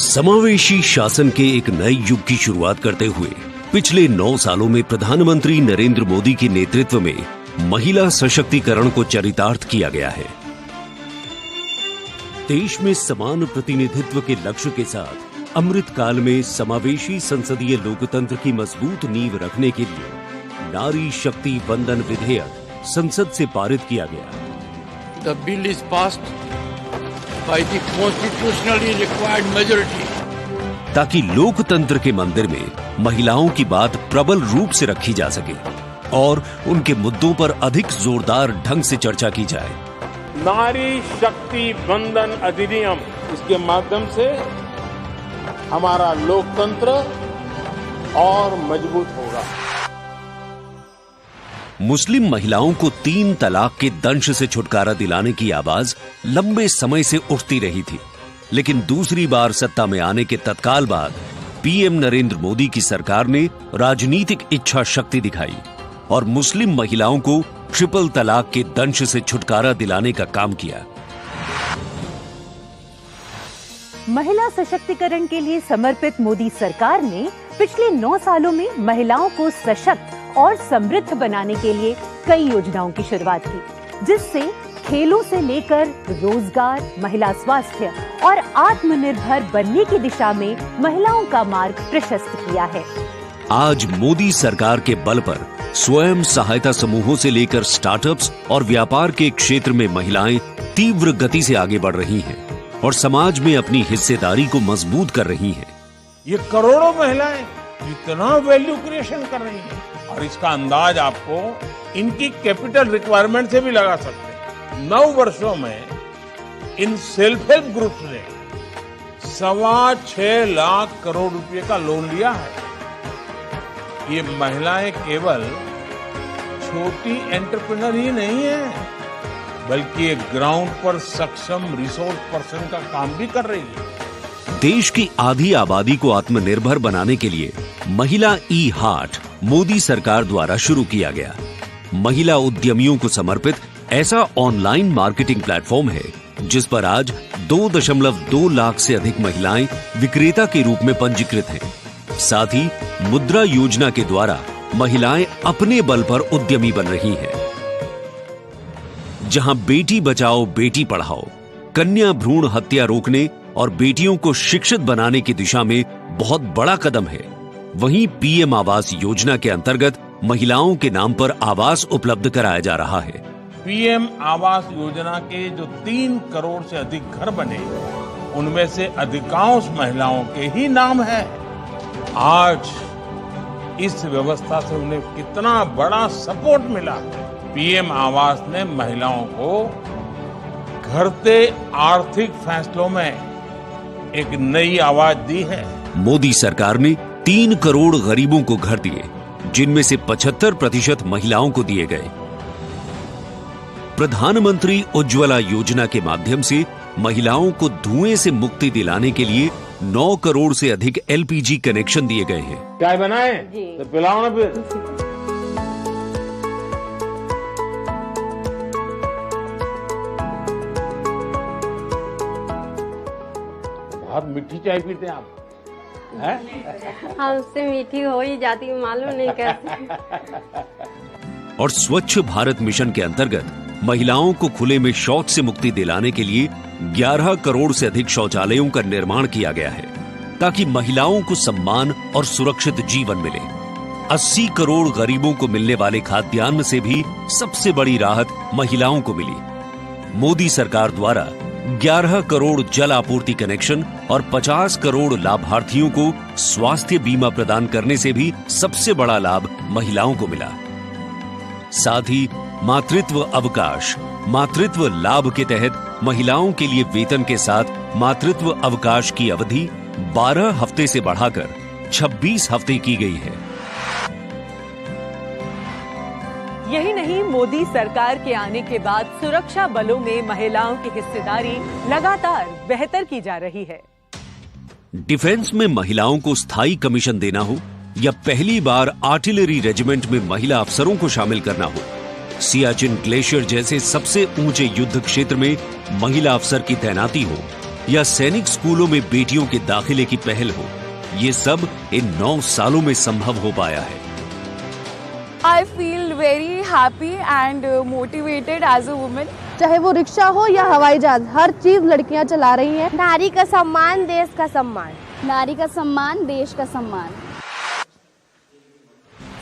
समावेशी शासन के एक नए युग की शुरुआत करते हुए पिछले 9 सालों में प्रधानमंत्री नरेंद्र मोदी के नेतृत्व में महिला सशक्तिकरण को चरितार्थ किया गया है। देश में समान प्रतिनिधित्व के लक्ष्य के साथ अमृत काल में समावेशी संसदीय लोकतंत्र की मजबूत नींव रखने के लिए नारी शक्ति वंदन विधेयक संसद से पारित किया गया। The bill is passed by the constitutionally required majority. ताकि लोकतंत्र के मंदिर में महिलाओं की बात प्रबल रूप से रखी जा सके और उनके मुद्दों पर अधिक जोरदार ढंग से चर्चा की जाए। नारी शक्ति वंदन अधिनियम, इसके माध्यम से हमारा लोकतंत्र और मजबूत होगा। मुस्लिम महिलाओं को 3 तलाक के दंश से छुटकारा दिलाने की आवाज लंबे समय से उठती रही थी, लेकिन दूसरी बार सत्ता में आने के तत्काल बाद पीएम नरेंद्र मोदी की सरकार ने राजनीतिक इच्छा शक्ति दिखाई और मुस्लिम महिलाओं को ट्रिपल तलाक के दंश से छुटकारा दिलाने का काम किया। महिला सशक्तिकरण के लिए समर्पित मोदी सरकार ने पिछले 9 सालों में महिलाओं को सशक्त और समृद्ध बनाने के लिए कई योजनाओं की शुरुआत की, जिससे खेलों से लेकर रोजगार, महिला स्वास्थ्य और आत्मनिर्भर बनने की दिशा में महिलाओं का मार्ग प्रशस्त किया है। आज मोदी सरकार के बल पर स्वयं सहायता समूहों से लेकर स्टार्टअप्स और व्यापार के क्षेत्र में महिलाएं तीव्र गति से आगे बढ़ रही हैं और समाज में अपनी हिस्सेदारी को मजबूत कर रही हैं। ये करोड़ों महिलाएं कितना वैल्यू क्रिएशन कर रही हैं और इसका अंदाज आपको इनकी कैपिटल रिक्वायरमेंट से भी लगा सकते हैं। 9 वर्षों में इन सेल्फ हेल्प ग्रुप्स ने 6.25 लाख करोड़ रुपए का लोन लिया है। ये महिलाएं केवल छोटी एंटरप्रेन्योर ही नहीं है, बल्कि एक ग्राउंड पर सक्षम रिसोर्स पर्सन का काम भी कर रही है। देश की आधी आबादी को आत्मनिर्भर बनाने के लिए महिला ई हाट मोदी सरकार द्वारा शुरू किया गया। महिला उद्यमियों को समर्पित ऐसा ऑनलाइन मार्केटिंग प्लेटफॉर्म है जिस पर आज 2.2 लाख से अधिक महिलाएं विक्रेता के रूप में पंजीकृत हैं। साथ ही मुद्रा योजना के द्वारा महिलाएं अपने बल पर उद्यमी बन रही हैं। जहां बेटी बचाओ बेटी पढ़ाओ, कन्या भ्रूण हत्या रोकने और बेटियों को शिक्षित बनाने की दिशा में बहुत बड़ा कदम है, वहीं पीएम आवास योजना के अंतर्गत महिलाओं के नाम पर आवास उपलब्ध कराया जा रहा है। पीएम आवास योजना के जो 3 करोड़ से अधिक घर बने, उनमें से अधिकांश महिलाओं के ही नाम है। आज इस व्यवस्था से उन्हें कितना बड़ा सपोर्ट मिला। पीएम आवास ने महिलाओं को घटते आर्थिक फैसलों में एक नई आवाज दी है। मोदी सरकार ने 3 करोड़ गरीबों को घर दिए, जिनमें से 75% महिलाओं को दिए गए। प्रधानमंत्री उज्ज्वला योजना के माध्यम से महिलाओं को धुएं से मुक्ति दिलाने के लिए 9 करोड़ से अधिक एलपीजी कनेक्शन दिए गए हैं। चाय बनाए तो पिलाओ ना फिर। बहुत मीठी चाय पीते हैं आप, हैं? हमसे मीठी हो ही जाती, मालूम नहीं कैसे। और स्वच्छ भारत मिशन के अंतर्गत महिलाओं को खुले में शौच से मुक्ति दिलाने के लिए 11 करोड़ से अधिक शौचालयों का निर्माण किया गया है, ताकि महिलाओं को सम्मान और सुरक्षित जीवन मिले। 80 करोड़ गरीबों को मिलने वाले खाद्यान्न से भी सबसे बड़ी राहत महिलाओं को मिली। मोदी सरकार द्वारा 11 करोड़ जल आपूर्ति कनेक्शन और 50 करोड़ लाभार्थियों को स्वास्थ्य बीमा प्रदान करने से भी सबसे बड़ा लाभ महिलाओं को मिला। साथ ही मातृत्व अवकाश, मातृत्व लाभ के तहत महिलाओं के लिए वेतन के साथ मातृत्व अवकाश की अवधि 12 हफ्ते से बढ़ाकर 26 हफ्ते की गई है। यही नहीं, मोदी सरकार के आने के बाद सुरक्षा बलों में महिलाओं की हिस्सेदारी लगातार बेहतर की जा रही है। डिफेंस में महिलाओं को स्थायी कमीशन देना हो या पहली बार आर्टिलरी रेजिमेंट में महिला अफसरों को शामिल करना हो, सियाचिन ग्लेशियर जैसे सबसे ऊंचे युद्ध क्षेत्र में महिला अफसर की तैनाती हो या सैनिक स्कूलों में बेटियों के दाखिले की पहल हो, ये सब इन 9 सालों में संभव हो पाया है। I feel very happy and motivated as a woman. चाहे वो रिक्शा हो या हवाई जहाज, हर चीज लड़कियां चला रही हैं। नारी का सम्मान, देश का सम्मान। नारी का सम्मान, देश का सम्मान।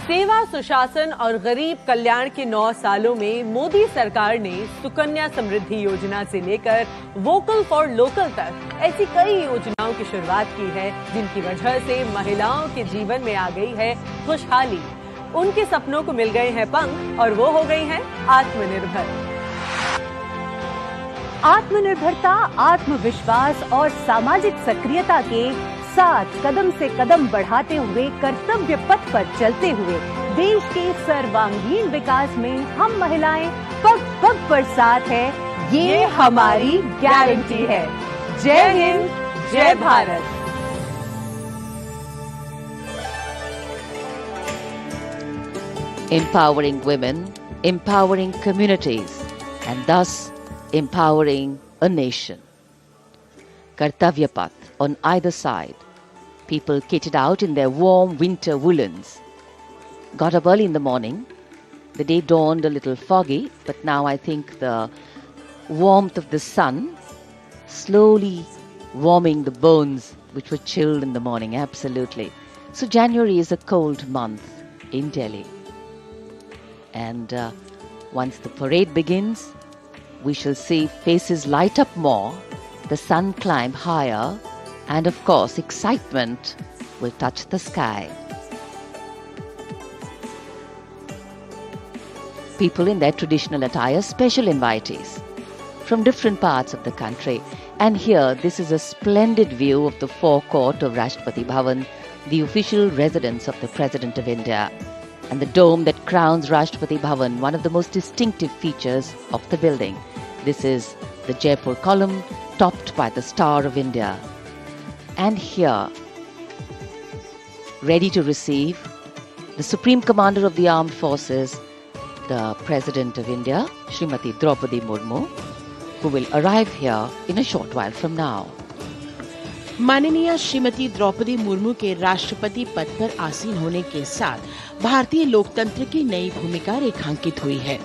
सेवा, सुशासन और गरीब कल्याण के 9 सालों में मोदी सरकार ने सुकन्या समृद्धि योजना से लेकर वोकल फॉर लोकल तक ऐसी कई योजनाओं की शुरुआत की है, जिनकी वजह से महिलाओं के जीवन में आ गई है खुशहाली। उनके सपनों को मिल गए हैं पंख और वो हो गई हैं आत्मनिर्भर। आत्मनिर्भरता, आत्मविश्वास और सामाजिक सक्रियता के साथ कदम से कदम बढ़ाते हुए कर्तव्य पथ पर चलते हुए देश के सर्वांगीण विकास में हम महिलाएं पग पग पर साथ है, ये हमारी गारंटी है। जय हिंद, जय Bharat. Empowering women, empowering communities, and thus empowering a nation. Kartavya Path on either side. People kitted out in their warm winter woolens. Got up early in the morning. The day dawned a little foggy, but now I think the warmth of the sun slowly warming the bones which were chilled in the morning, absolutely. So January is a cold month in Delhi. And once the parade begins, we shall see faces light up more, the sun climb higher, and of course excitement will touch the sky. People in their traditional attire, special invitees from different parts of the country. And here, this is a splendid view of the forecourt of Rashtrapati Bhavan, the official residence of the President of India. And the dome that crowns Rashtrapati Bhavan, one of the most distinctive features of the building. This is the Jaipur column, topped by the Star of India. And here, ready to receive the Supreme Commander of the Armed Forces, the President of India, Srimati Draupadi Murmu, who will arrive here in a short while from now. माननीय श्रीमती द्रौपदी मुर्मू के राष्ट्रपति पद पर आसीन होने के साथ भारतीय लोकतंत्र की नई भूमिका रेखांकित हुई है।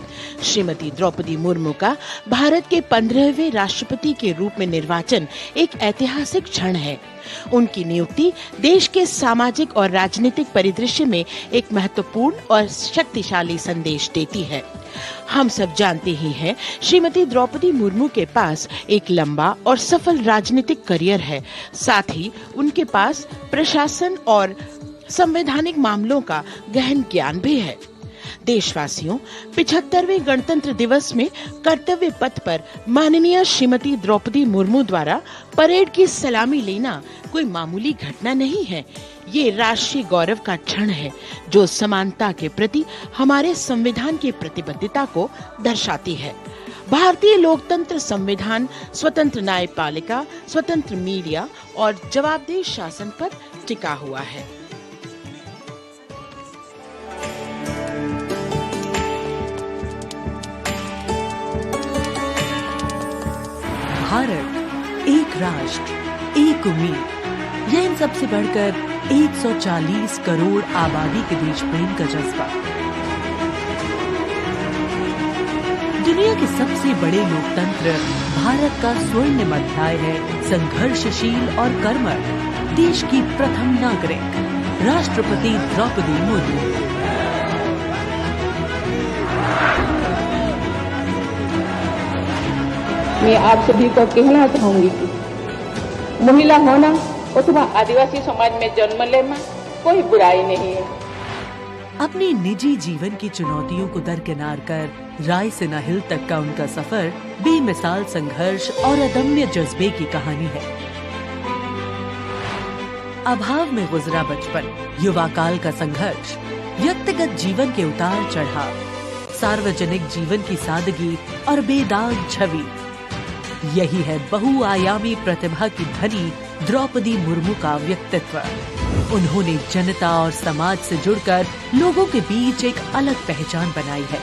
श्रीमती द्रौपदी मुर्मू का भारत के 15वें राष्ट्रपति के रूप में निर्वाचन एक ऐतिहासिक क्षण है। उनकी नियुक्ति देश के सामाजिक और राजनीतिक परिदृश्य में एक महत्वपूर्ण और शक्तिशाली संदेश देती है। हम सब जानते ही हैं, श्रीमती द्रौपदी मुर्मू के पास एक लंबा और सफल राजनीतिक करियर है। साथ ही उनके पास प्रशासन और संवैधानिक मामलों का गहन ज्ञान भी है। देशवासियों, 75वें गणतंत्र दिवस में कर्तव्य पथ पर माननीय श्रीमती द्रौपदी मुर्मू द्वारा परेड की सलामी लेना कोई मामूली घटना नहीं है। ये राष्ट्रीय गौरव का क्षण है, जो समानता के प्रति हमारे संविधान की प्रतिबद्धता को दर्शाती है। भारतीय लोकतंत्र संविधान स्वतंत्र न्यायपालिका, स्वतंत्र मीडिया और जवाबदेह शासन पर टिका हुआ है। भारत, एक राष्ट्र, एक उम्मीद, यह इन सबसे बढ़कर 140 करोड़ आबादी के देश प्रेम का जज्बा। दुनिया के सबसे बड़े लोकतंत्र भारत का स्वर्णिम अध्याय है संघर्षशील और कर्मठ देश की प्रथम नागरिक राष्ट्रपति द्रौपदी मुर्मू। मैं आप सभी को कहना चाहूंगी कि महिला होना अथवा आदिवासी समाज में जन्म लेना कोई बुराई नहीं है। अपने निजी जीवन की चुनौतियों को दरकिनार कर रायसीना हिल तक का उनका सफर बेमिसाल संघर्ष और अदम्य जज्बे की कहानी है। अभाव में गुजरा बचपन, युवा काल का संघर्ष, व्यक्तिगत जीवन के उतार चढ़ाव, सार्वजनिक जीवन की सादगी और बेदाग छवि, यही है बहुआयामी प्रतिभा की धनी द्रौपदी मुर्मू का व्यक्तित्व। उन्होंने जनता और समाज से जुड़कर लोगों के बीच एक अलग पहचान बनाई है।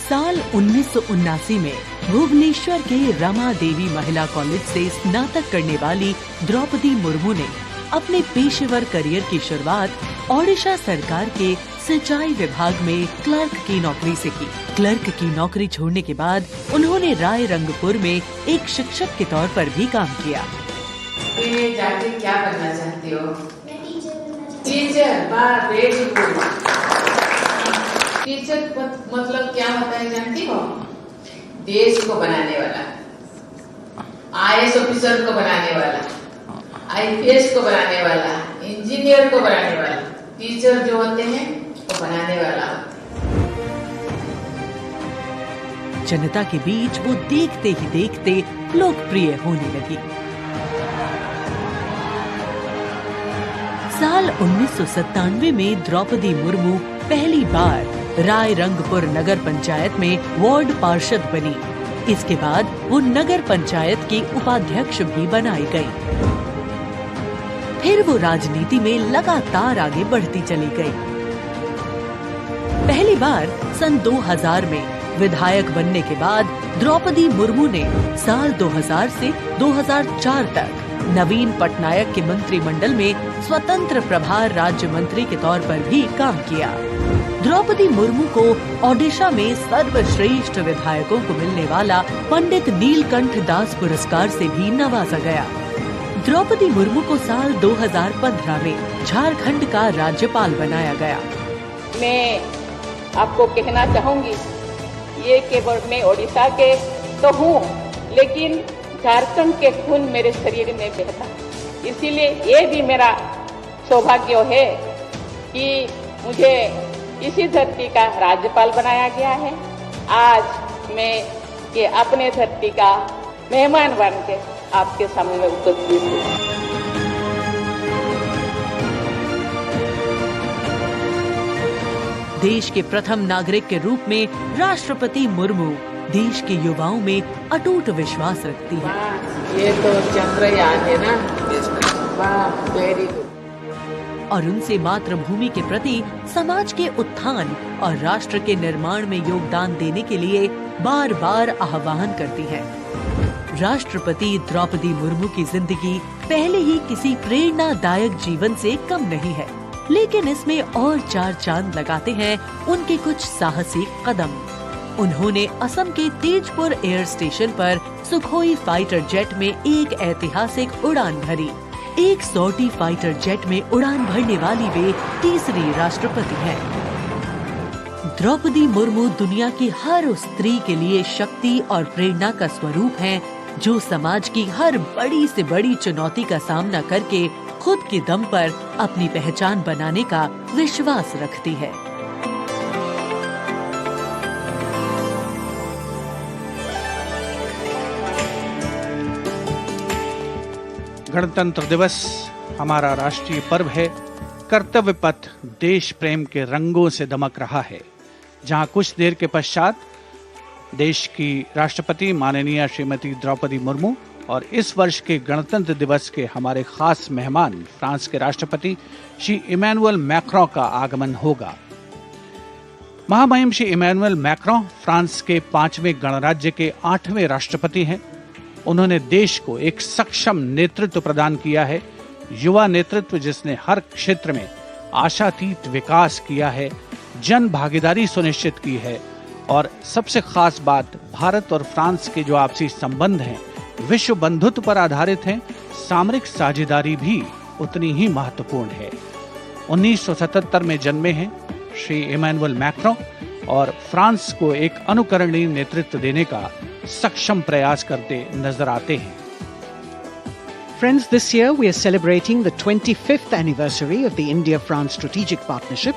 साल 1979 में भुवनेश्वर के रमा देवी महिला कॉलेज से स्नातक करने वाली द्रौपदी मुर्मू ने अपने पेशेवर करियर की शुरुआत ओडिशा सरकार के सिंचाई विभाग में क्लर्क की नौकरी से की। क्लर्क की नौकरी छोड़ने के बाद उन्होंने राय रंगपुर में एक शिक्षक के तौर पर भी काम किया। जाके क्या बनना चाहती हो? टीचर। वाह, वेरी गुड। टीचर मतलब क्या होता है जानती हो? देश को बनाने वाला, IAS ऑफिसर को बनाने वाला, IPS को बनाने वाला, इंजीनियर को बनाने वाला। टीचर जो होते हैं वो बनाने वाला। जनता के बीच वो देखते ही देखते लोकप्रिय होने लगी। साल 1997 में द्रौपदी मुर्मू पहली बार राय रंगपुर नगर पंचायत में वार्ड पार्षद बनी। इसके बाद वो नगर पंचायत की उपाध्यक्ष भी बनाई गई। फिर वो राजनीति में लगातार आगे बढ़ती चली गई। पहली बार सन 2000 में विधायक बनने के बाद द्रौपदी मुर्मू ने साल 2000 से 2004 तक नवीन पटनायक के मंत्रिमंडल में स्वतंत्र प्रभार राज्य मंत्री के तौर पर भी काम किया। द्रौपदी मुर्मू को ओडिशा में सर्वश्रेष्ठ विधायकों को मिलने वाला पंडित नीलकंठ दास पुरस्कार से भी नवाजा गया। द्रौपदी मुर्मू को साल 2015 में झारखंड का राज्यपाल बनाया गया। मैं आपको कहना चाहूंगी, ये केवल मैं ओडिशा के तो हूँ, लेकिन झारखंड के खून मेरे शरीर में बहता, इसीलिए ये भी मेरा सौभाग्य है कि मुझे इसी धरती का राज्यपाल बनाया गया है। आज मैं ये अपने धरती का मेहमान बन के आपके सामने उपस्थित हूँ। देश के प्रथम नागरिक के रूप में राष्ट्रपति मुर्मू देश के युवाओं में अटूट विश्वास रखती है। ये तो चंद्रयान है ना? वाह, वेरी गुड। और उनसे मातृभूमि के प्रति समाज के उत्थान और राष्ट्र के निर्माण में योगदान देने के लिए बार बार आह्वान करती है। राष्ट्रपति द्रौपदी मुर्मू की जिंदगी पहले ही किसी प्रेरणादायक जीवन से कम नहीं है, लेकिन इसमें और चार चांद लगाते हैं उनके कुछ साहसी कदम। उन्होंने असम के तेजपुर एयर स्टेशन पर सुखोई फाइटर जेट में एक ऐतिहासिक उड़ान भरी। एक सॉर्टी फाइटर जेट में उड़ान भरने वाली वे तीसरी राष्ट्रपति हैं। द्रौपदी मुर्मू दुनिया की हर उस स्त्री के लिए शक्ति और प्रेरणा का स्वरूप हैं, जो समाज की हर बड़ी से बड़ी चुनौती का सामना करके खुद के दम पर अपनी पहचान बनाने का विश्वास रखती है। गणतंत्र दिवस हमारा राष्ट्रीय पर्व है। कर्तव्य पथ देश प्रेम के रंगों से दमक रहा है, जहां कुछ देर के पश्चात देश की राष्ट्रपति माननीय श्रीमती द्रौपदी मुर्मू और इस वर्ष के गणतंत्र दिवस के हमारे खास मेहमान फ्रांस के राष्ट्रपति श्री इमैनुअल मैक्रों का आगमन होगा। महामहिम श्री इमैनुअल मैक्रों फ्रांस के 5वें गणराज्य के 8वें राष्ट्रपति हैं। उन्होंने देश को एक सक्षम नेतृत्व प्रदान किया है, युवा नेतृत्व जिसने हर क्षेत्र में आशातीत विकास किया है, जन भागीदारी सुनिश्चित की है और सबसे खास बात, भारत और फ्रांस के जो आपसी संबंध हैं विश्व बंधुत्व पर आधारित हैं। सामरिक साझेदारी भी उतनी ही महत्वपूर्ण है। 1977 में जन्मे हैं श्री इमैनुअल मैक्रों और फ्रांस को एक अनुकरणीय नेतृत्व देने का सक्षम प्रयास करते नजर आते हैं। Friends, this year we are celebrating the 25th anniversary of the India-France strategic partnership.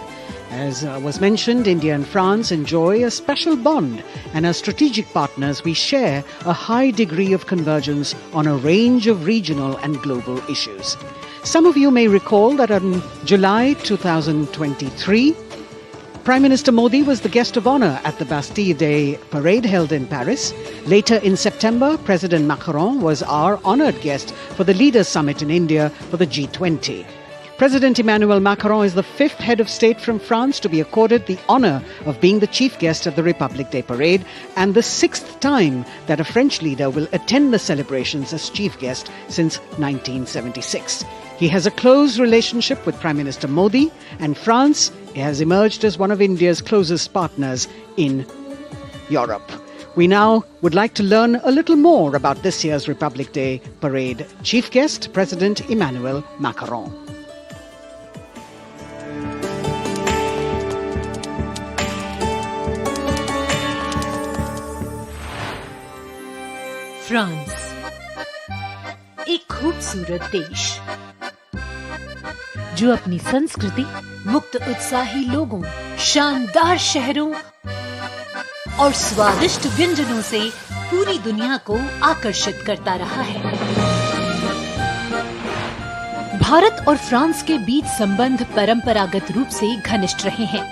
As was mentioned, India and France enjoy a special bond, and as strategic partners we share a high degree of convergence on a range of regional and global issues. Some of you may recall that in July 2023, Prime Minister Modi was the guest of honour at the Bastille Day parade held in Paris. Later in September, President Macron was our honoured guest for the Leaders' Summit in India for the G20. President Emmanuel Macron is the fifth head of state from France to be accorded the honour of being the chief guest at the Republic Day parade, and the sixth time that a French leader will attend the celebrations as chief guest since 1976. He has a close relationship with Prime Minister Modi, and France has emerged as one of India's closest partners in Europe. We now would like to learn a little more about this year's Republic Day parade. Chief guest, President Emmanuel Macron. France, एक खूबसूरत देश जो अपनी संस्कृति, मुक्त उत्साही लोगों, शानदार शहरों और स्वादिष्ट व्यंजनों से पूरी दुनिया को आकर्षित करता रहा है। भारत और फ्रांस के बीच संबंध परंपरागत रूप से घनिष्ठ रहे हैं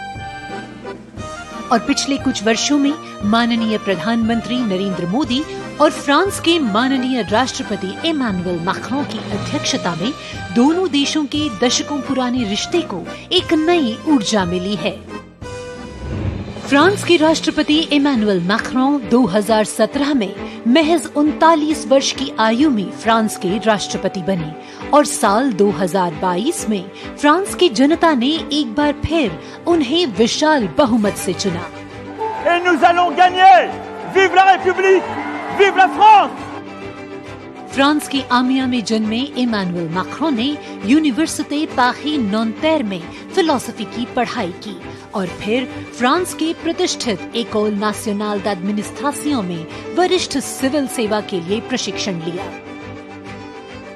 और पिछले कुछ वर्षों में माननीय प्रधानमंत्री नरेंद्र मोदी और फ्रांस के माननीय राष्ट्रपति इमैनुअल मैक्रों की अध्यक्षता में दोनों देशों के दशकों पुराने रिश्ते को एक नई ऊर्जा मिली है। फ्रांस के राष्ट्रपति इमैनुअल मैक्रों 2017 में महज 39 वर्ष की आयु में फ्रांस के राष्ट्रपति बने और साल 2022 में फ्रांस की जनता ने एक बार फिर उन्हें विशाल बहुमत से चुना। Et nous allons gagner! Vive la République! Vive la France! France के आमिया में जन्मे इमैनुअल मैक्रों ने यूनिवर्सिटी पारी नॉन्टेर में फिलॉसफी की पढ़ाई की और फिर फ्रांस के प्रतिष्ठित एकोल नाशनल d'administration में वरिष्ठ सिविल सेवा के लिए प्रशिक्षण लिया।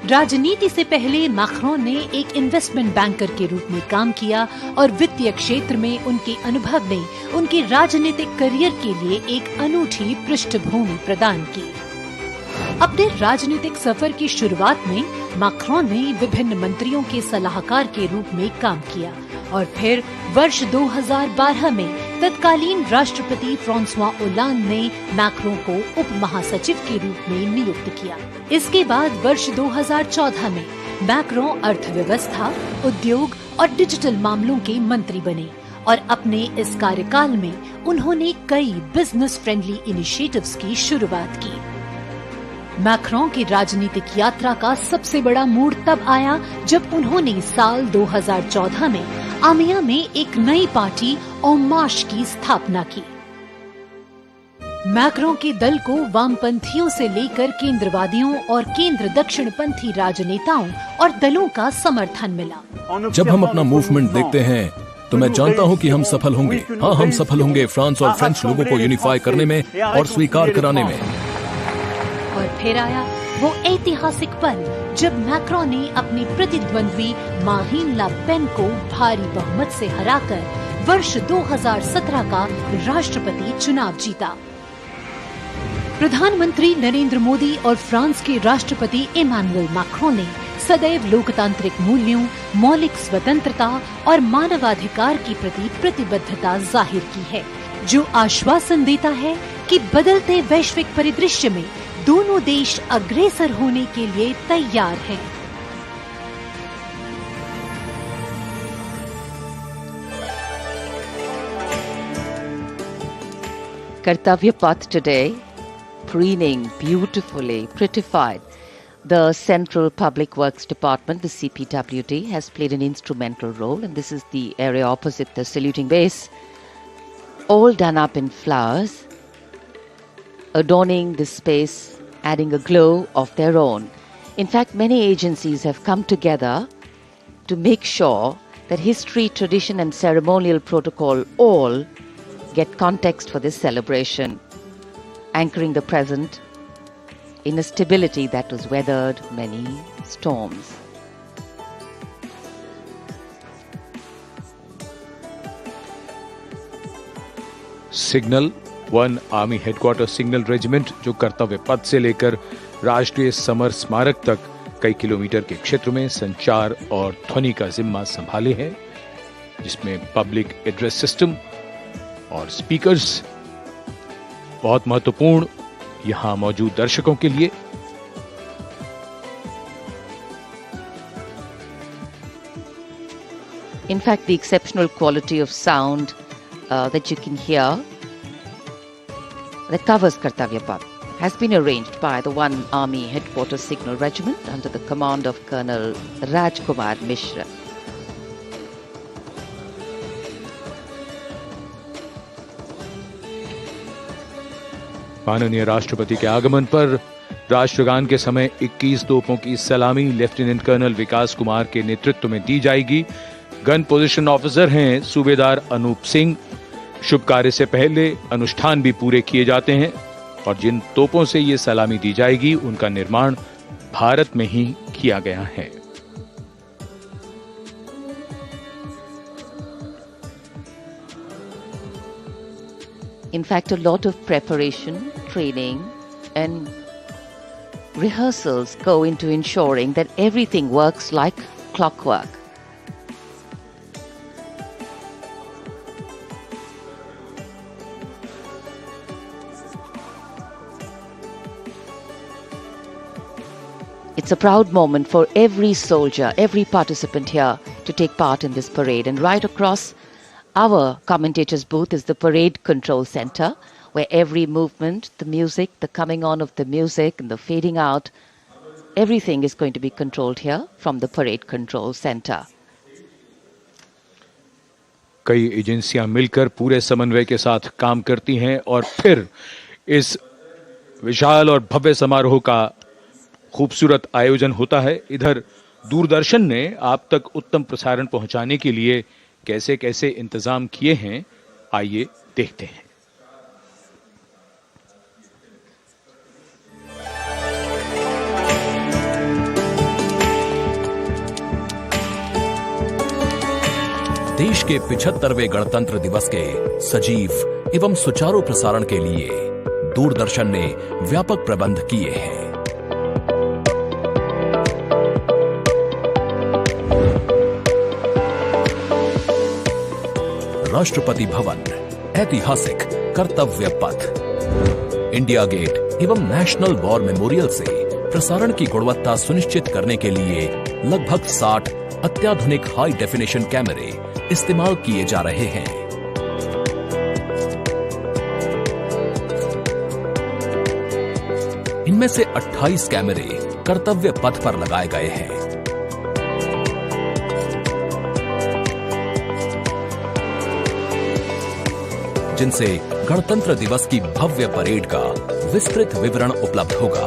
राजनीति से पहले मैक्रों ने एक इन्वेस्टमेंट बैंकर के रूप में काम किया और वित्तीय क्षेत्र में उनके अनुभव ने उनके राजनीतिक करियर के लिए एक अनूठी पृष्ठभूमि प्रदान की। अपने राजनीतिक सफर की शुरुआत में मैक्रों ने विभिन्न मंत्रियों के सलाहकार के रूप में काम किया और फिर वर्ष 2012 में तत्कालीन राष्ट्रपति फ्रांसवा ओलांद ने मैक्रों को उप महासचिव के रूप में नियुक्त किया। इसके बाद वर्ष 2014 में मैक्रों अर्थव्यवस्था, उद्योग और डिजिटल मामलों के मंत्री बने और अपने इस कार्यकाल में उन्होंने कई बिजनेस फ्रेंडली इनिशिएटिव्स की शुरुआत की। मैक्रों की राजनीतिक यात्रा का सबसे बड़ा मोड़ तब आया जब उन्होंने साल 2014 में आमिया में एक नई पार्टी En Marche की स्थापना की। मैक्रों के दल को वामपंथियों से लेकर केंद्रवादियों और केंद्र दक्षिणपंथी राजनेताओं और दलों का समर्थन मिला। जब हम अपना मूवमेंट देखते हैं तो मैं जानता हूं कि हम सफल होंगे। हाँ, हम सफल होंगे फ्रांस और फ्रेंच लोगों को यूनिफाई करने में और स्वीकार कराने में। और फिर आया वो ऐतिहासिक पल जब मैक्रों ने अपने प्रतिद्वंद्वी मारीन ला पेन को भारी बहुमत से हराकर वर्ष 2017 का राष्ट्रपति चुनाव जीता। प्रधानमंत्री नरेंद्र मोदी और फ्रांस के राष्ट्रपति इमैनुअल मैक्रों ने सदैव लोकतांत्रिक मूल्यों, मौलिक स्वतंत्रता और मानवाधिकार के प्रति प्रतिबद्धता जाहिर की है, जो आश्वासन देता है कि बदलते वैश्विक परिदृश्य में दोनों देश अग्रसर होने के लिए तैयार हैं। Kartavya Path today, preening beautifully, prettified. The Central Public Works Department, the CPWD, has played an instrumental role, and this is the area opposite the saluting base, all done up in flowers, adorning this space, adding a glow of their own. In fact, many agencies have come together to make sure that history, tradition and ceremonial protocol all get context for this celebration. anchoring the present in a stability that was weathered many storms. Signal 1 army headquarter signal regiment जो कर्तव्य पथ से लेकर राष्ट्रीय summer स्मारक तक कई kilometre के क्षेत्र में संचार और ध्वनि का जिम्मा संभाले हैं, जिसमें पब्लिक एड्रेस सिस्टम और स्पीकर्स बहुत महत्वपूर्ण यहां मौजूद दर्शकों के लिए। In fact, the exceptional quality of sound that you can hear that covers Kartavya Path has been arranged by the 1 Army Headquarters Signal Regiment under the command of Colonel Rajkumar Mishra. माननीय राष्ट्रपति के आगमन पर राष्ट्रगान के समय 21 तोपों की सलामी लेफ्टिनेंट कर्नल विकास कुमार के नेतृत्व में दी जाएगी। गन पोजीशन ऑफिसर हैं सूबेदार अनूप सिंह। शुभ कार्य से पहले अनुष्ठान भी पूरे किए जाते हैं और जिन तोपों से ये सलामी दी जाएगी उनका निर्माण भारत में ही किया गया है। In fact, a lot of preparation, training, and rehearsals go into ensuring that everything works like clockwork. It's a proud moment for every soldier, every participant here to take part in this parade. And right across our commentator's booth is the Parade Control Center, where every movement, the music, the coming on of the music and the fading out, everything is going to be controlled here from the Parade Control Center. कई एजेंसियां मिलकर पूरे समन्वय के साथ काम करती हैं और फिर इस विशाल और भव्य समारोह का खूबसूरत आयोजन होता है। इधर दूरदर्शन ने आप तक उत्तम प्रसारण पहुंचाने के लिए कैसे कैसे इंतजाम किए हैं, आइए देखते हैं। देश के 75वें गणतंत्र दिवस के सजीव एवं सुचारू प्रसारण के लिए दूरदर्शन ने व्यापक प्रबंध किए हैं। राष्ट्रपति भवन, ऐतिहासिक कर्तव्य पथ, इंडिया गेट एवं नेशनल वॉर मेमोरियल से प्रसारण की गुणवत्ता सुनिश्चित करने के लिए लगभग 60 अत्याधुनिक हाई डेफिनेशन कैमरे इस्तेमाल किए जा रहे हैं। इनमें से 28 कैमरे कर्तव्य पथ पर लगाए गए हैं। जिनसे गणतंत्र दिवस की भव्य परेड का विस्तृत विवरण उपलब्ध होगा।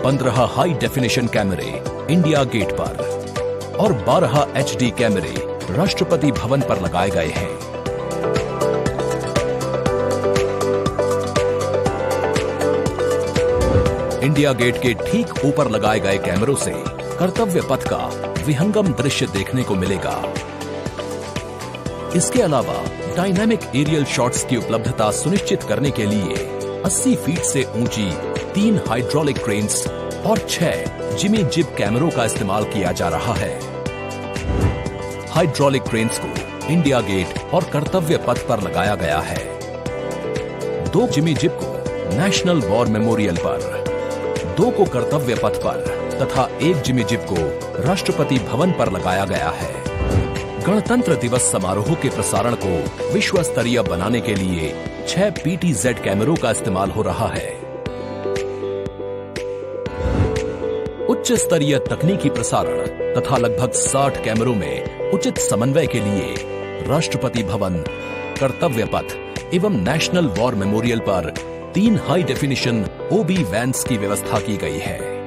15 हाई डेफिनेशन कैमरे इंडिया गेट पर और 12 HD कैमरे राष्ट्रपति भवन पर लगाए गए हैं। इंडिया गेट के ठीक ऊपर लगाए गए कैमरों से कर्तव्य पथ का विहंगम दृश्य देखने को मिलेगा। इसके अलावा डायनामिक एरियल शॉट्स की उपलब्धता सुनिश्चित करने के लिए 80 फीट से ऊंची 3 हाइड्रोलिक क्रेन्स और 6 जिमी जिब कैमरों का इस्तेमाल किया जा रहा है। हाइड्रोलिक क्रेन्स को इंडिया गेट और कर्तव्य पथ पर लगाया गया है। 2 जिमी जिब को नेशनल वॉर मेमोरियल पर, 2 को कर्तव्य पथ पर तथा 1 जिमी जिब को राष्ट्रपति भवन पर लगाया गया है। गणतंत्र दिवस समारोह के प्रसारण को विश्व स्तरीय बनाने के लिए 6 PTZ कैमरों का इस्तेमाल हो रहा है। उच्च स्तरीय तकनीकी प्रसारण तथा लगभग 60 कैमरों में उचित समन्वय के लिए राष्ट्रपति भवन, कर्तव्य पथ एवं नेशनल वॉर मेमोरियल पर 3 हाई डेफिनेशन OB वैन्स की व्यवस्था की गई है।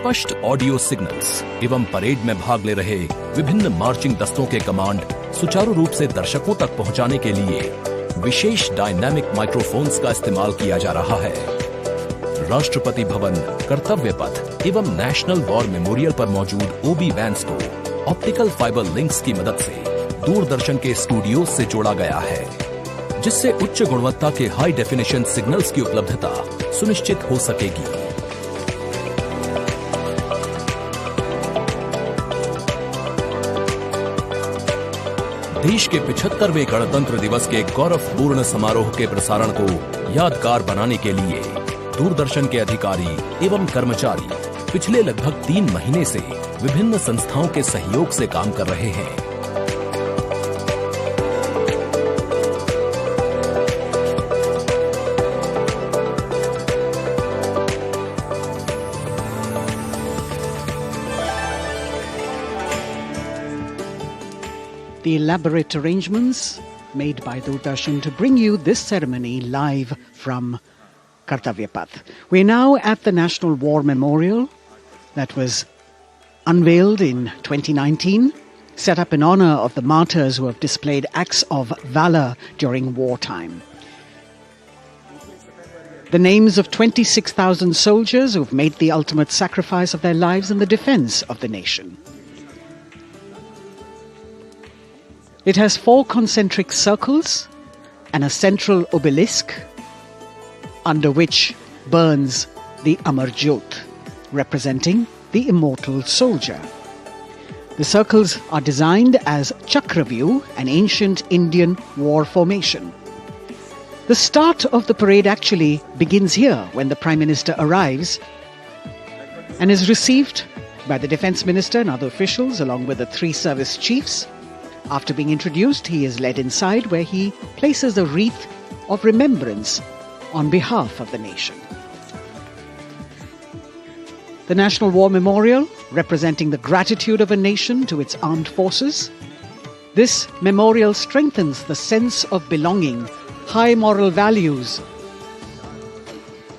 स्पष्ट ऑडियो सिग्नल्स एवं परेड में भाग ले रहे विभिन्न मार्चिंग दस्तों के कमांड सुचारू रूप से दर्शकों तक पहुंचाने के लिए विशेष डायनामिक माइक्रोफोन्स का इस्तेमाल किया जा रहा है। राष्ट्रपति भवन, कर्तव्य पथ एवं नेशनल वॉर मेमोरियल पर मौजूद ओबी वैन्स को ऑप्टिकल फाइबर लिंक्स की मदद से दूरदर्शन के स्टूडियो से जोड़ा गया है, जिससे उच्च गुणवत्ता के हाई डेफिनेशन सिग्नल्स की उपलब्धता सुनिश्चित हो सकेगी। देश के 75वें गणतंत्र दिवस के गौरवपूर्ण समारोह के प्रसारण को यादगार बनाने के लिए दूरदर्शन के अधिकारी एवं कर्मचारी पिछले लगभग 3 महीने से विभिन्न संस्थाओं के सहयोग से काम कर रहे हैं। The elaborate arrangements made by Doordarshan to bring you this ceremony live from Kartavya Path. We're now at the National War Memorial that was unveiled in 2019, set up in honor of the martyrs who have displayed acts of valor during wartime. The names of 26,000 soldiers who've made the ultimate sacrifice of their lives in the defense of the nation. It has 4 concentric circles and a central obelisk under which burns the Amar Jyot, representing the immortal soldier. The circles are designed as Chakravyu, an ancient Indian war formation. The start of the parade actually begins here when the Prime Minister arrives and is received by the Defence Minister and other officials along with the 3 service chiefs. After being introduced, he is led inside where he places a wreath of remembrance on behalf of the nation. The National War Memorial, representing the gratitude of a nation to its armed forces. This memorial strengthens the sense of belonging, high moral values,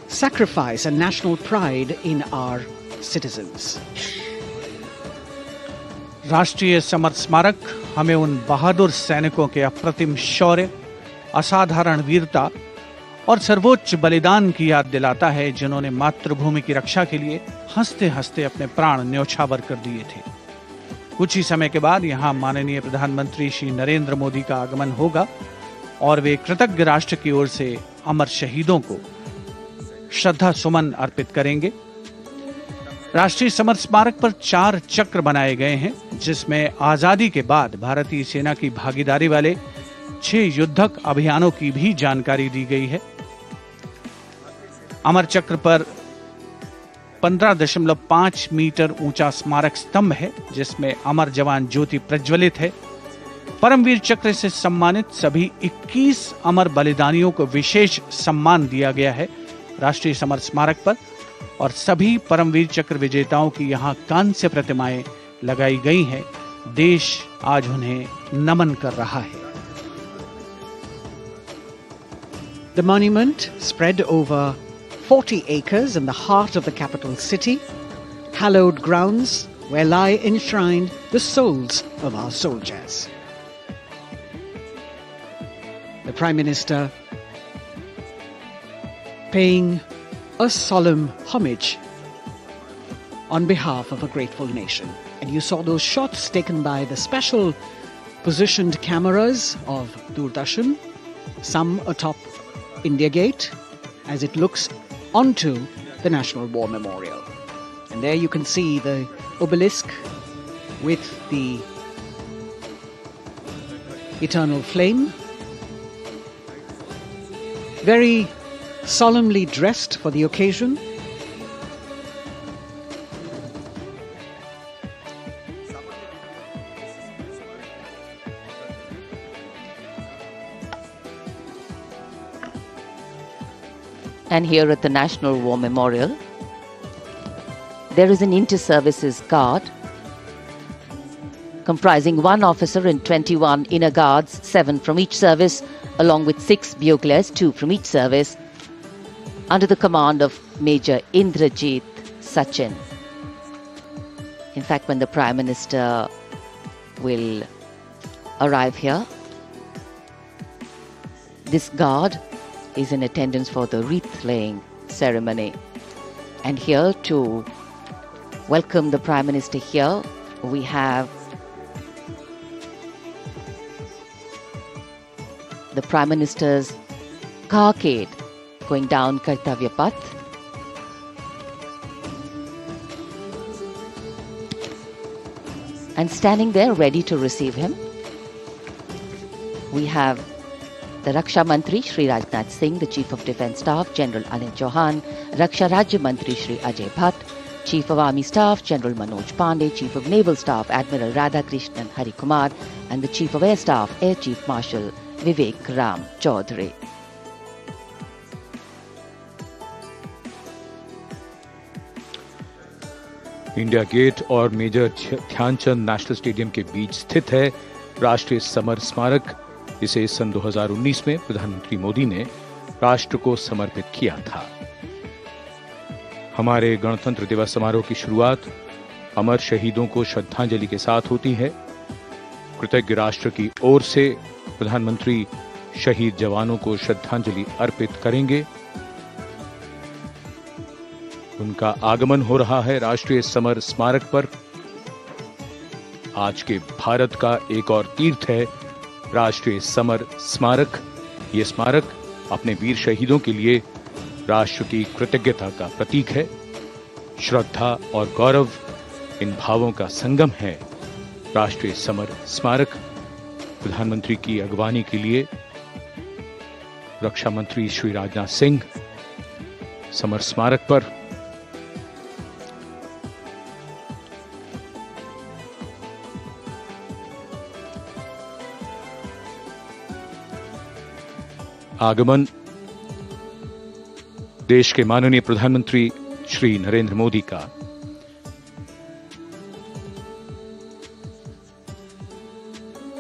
sacrifice and national pride in our citizens. राष्ट्रीय summer स्मारक हमें उन बहादुर सैनिकों के अप्रतिम शौर्य, असाधारण वीरता और सर्वोच्च बलिदान की याद दिलाता है, जिन्होंने मातृभूमि की रक्षा के लिए हंसते हंसते अपने प्राण न्योछावर कर दिए थे। कुछ ही समय के बाद यहाँ माननीय प्रधानमंत्री श्री नरेंद्र मोदी का आगमन होगा और वे कृतज्ञ राष्ट्र की ओर से अमर शहीदों को श्रद्धा सुमन अर्पित करेंगे। राष्ट्रीय समर स्मारक पर 4 चक्र बनाए गए हैं, जिसमें आजादी के बाद भारतीय सेना की भागीदारी वाले 6 युद्धक अभियानों की भी जानकारी दी गई है। अमर चक्र पर 15.5 मीटर ऊंचा स्मारक स्तंभ है, जिसमें अमर जवान ज्योति प्रज्वलित है। परमवीर चक्र से सम्मानित सभी 21 अमर बलिदानियों को विशेष सम्मान दिया गया है राष्ट्रीय समर स्मारक पर, और सभी परमवीर चक्र विजेताओं की यहाँ कांस्य प्रतिमाएं लगाई गई हैं। देश आज उन्हें नमन कर रहा है। The monument, spread over 40 acres in the heart of the capital city, hallowed grounds where lie enshrined the souls of our soldiers. The Prime Minister paying a solemn homage on behalf of a grateful nation. And you saw those shots taken by the special positioned cameras of Doordarshan, some atop India Gate, as it looks onto the National War Memorial. And there you can see the obelisk with the eternal flame, very solemnly dressed for the occasion. And here at the National War Memorial, there is an inter-services guard comprising 1 officer and 21 inner guards, 7 from each service, along with 6 buglers, 2 from each service, under the command of Major Indrajit Sachin. In fact, when the Prime Minister will arrive here, this guard is in attendance for the wreath-laying ceremony. And here to welcome the Prime Minister here, we have the Prime Minister's carcade going down Kartavya Path. And standing there ready to receive him, we have the Raksha Mantri Shri Rajnath Singh, the Chief of Defence Staff General Anil Chauhan, Raksha Rajya Mantri Shri Ajay Bhatt, Chief of Army Staff General Manoj Pandey, Chief of Naval Staff Admiral Radhakrishnan Hari Kumar, and the Chief of Air Staff Air Chief Marshal Vivek Ram Chaudhary. India gate और major Dhyanchand national stadium के बीच स्थित है राष्ट्रीय summer स्मारक। इसे सन 2019 में प्रधानमंत्री मोदी ने राष्ट्र को समर्पित किया था। हमारे गणतंत्र दिवस समारोह की शुरुआत अमर शहीदों को श्रद्धांजलि के साथ होती है। कृतज्ञ राष्ट्र की ओर से प्रधानमंत्री शहीद जवानों को श्रद्धांजलि अर्पित करेंगे। उनका आगमन हो रहा है राष्ट्रीय समर स्मारक पर। आज के भारत का एक और तीर्थ है राष्ट्रीय समर स्मारक। ये स्मारक अपने वीर शहीदों के लिए राष्ट्र की कृतज्ञता का प्रतीक है। श्रद्धा और गौरव, इन भावों का संगम है राष्ट्रीय समर स्मारक। प्रधानमंत्री की अगवानी के लिए रक्षा मंत्री श्री राजनाथ सिंह समर स्मारक पर आगमन देश के माननीय प्रधानमंत्री श्री नरेंद्र मोदी का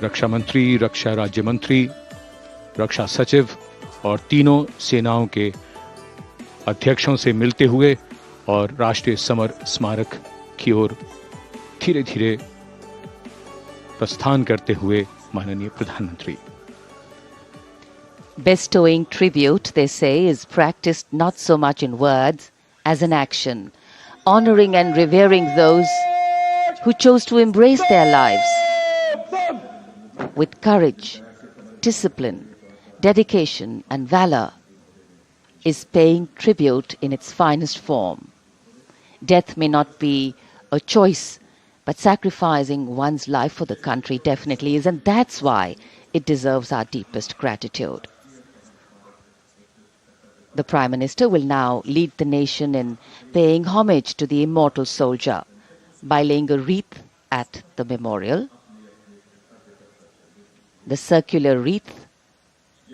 रक्षा मंत्री, रक्षा राज्य मंत्री, रक्षा सचिव और तीनों सेनाओं के अध्यक्षों से मिलते हुए और राष्ट्रीय समर स्मारक की ओर धीरे धीरे प्रस्थान करते हुए माननीय प्रधानमंत्री। Bestowing tribute, they say, is practiced not so much in words as in action, honoring and revering those who chose to embrace their lives with courage, discipline, dedication and valor is paying tribute in its finest form. Death may not be a choice, but sacrificing one's life for the country definitely is, and that's why it deserves our deepest gratitude. The Prime Minister will now lead the nation in paying homage to the immortal soldier by laying a wreath at the memorial. The circular wreath,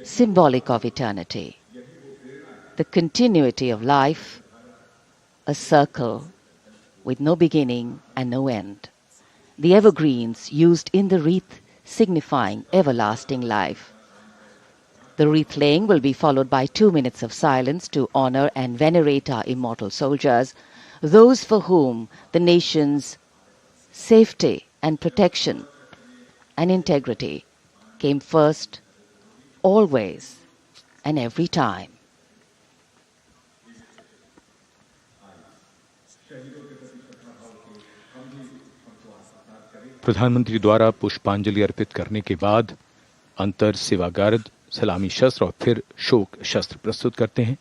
symbolic of eternity, the continuity of life, a circle with no beginning and no end. The evergreens used in the wreath signifying everlasting life. The wreath laying will be followed by 2 minutes of silence to honor and venerate our immortal soldiers, those for whom the nation's safety and protection and integrity came first, always and every time. प्रधानमंत्री द्वारा पुष्पांजलि अर्पित करने के बाद अंतर सेवा guard सलामी शस्त्र और फिर शोक शस्त्र प्रस्तुत करते हैं।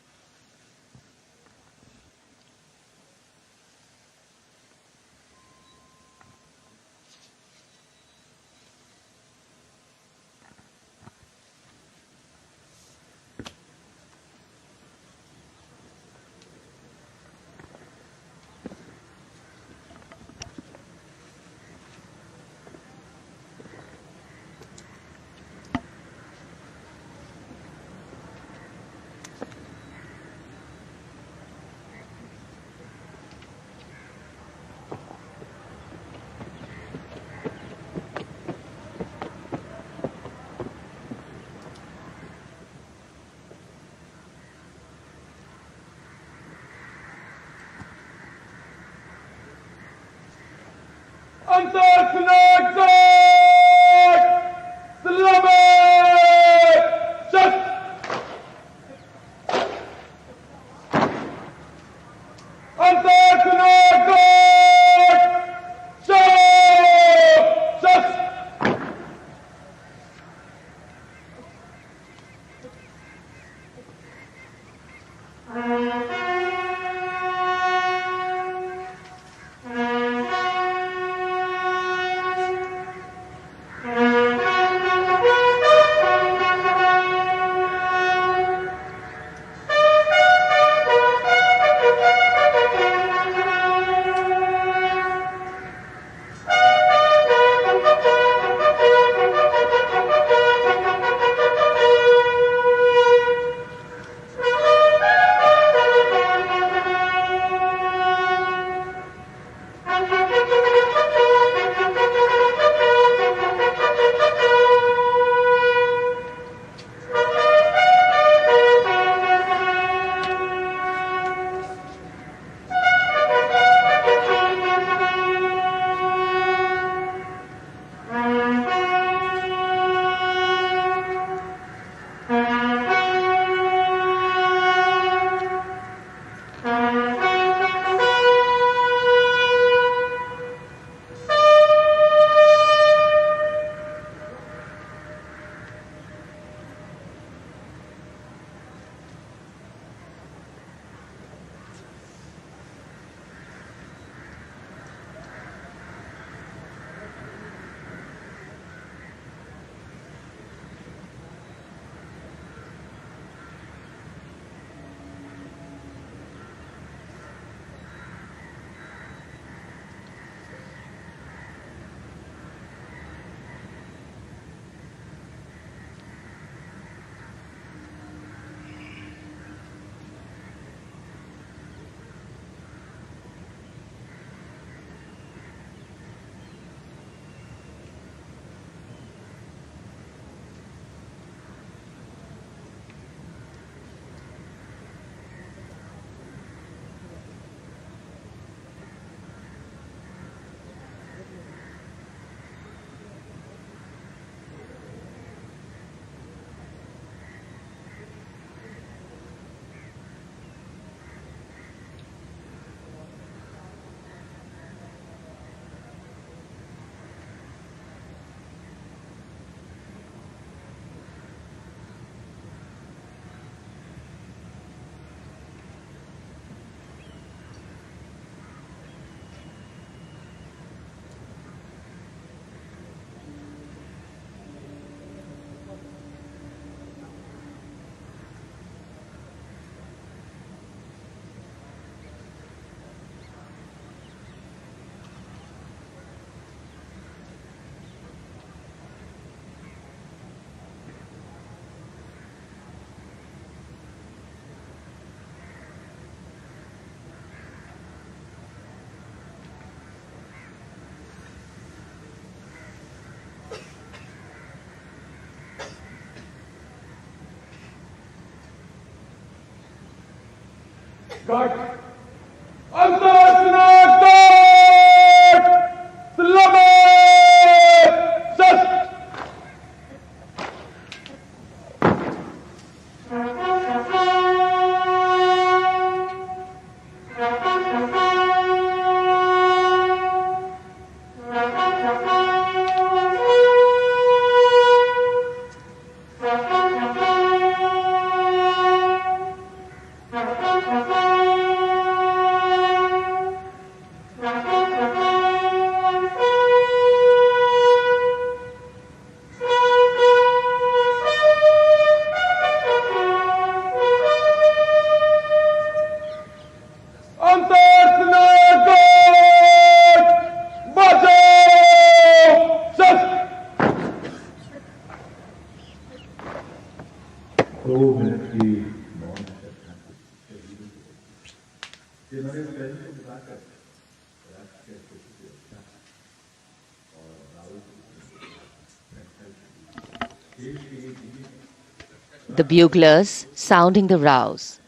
The buglers sounding the rouse,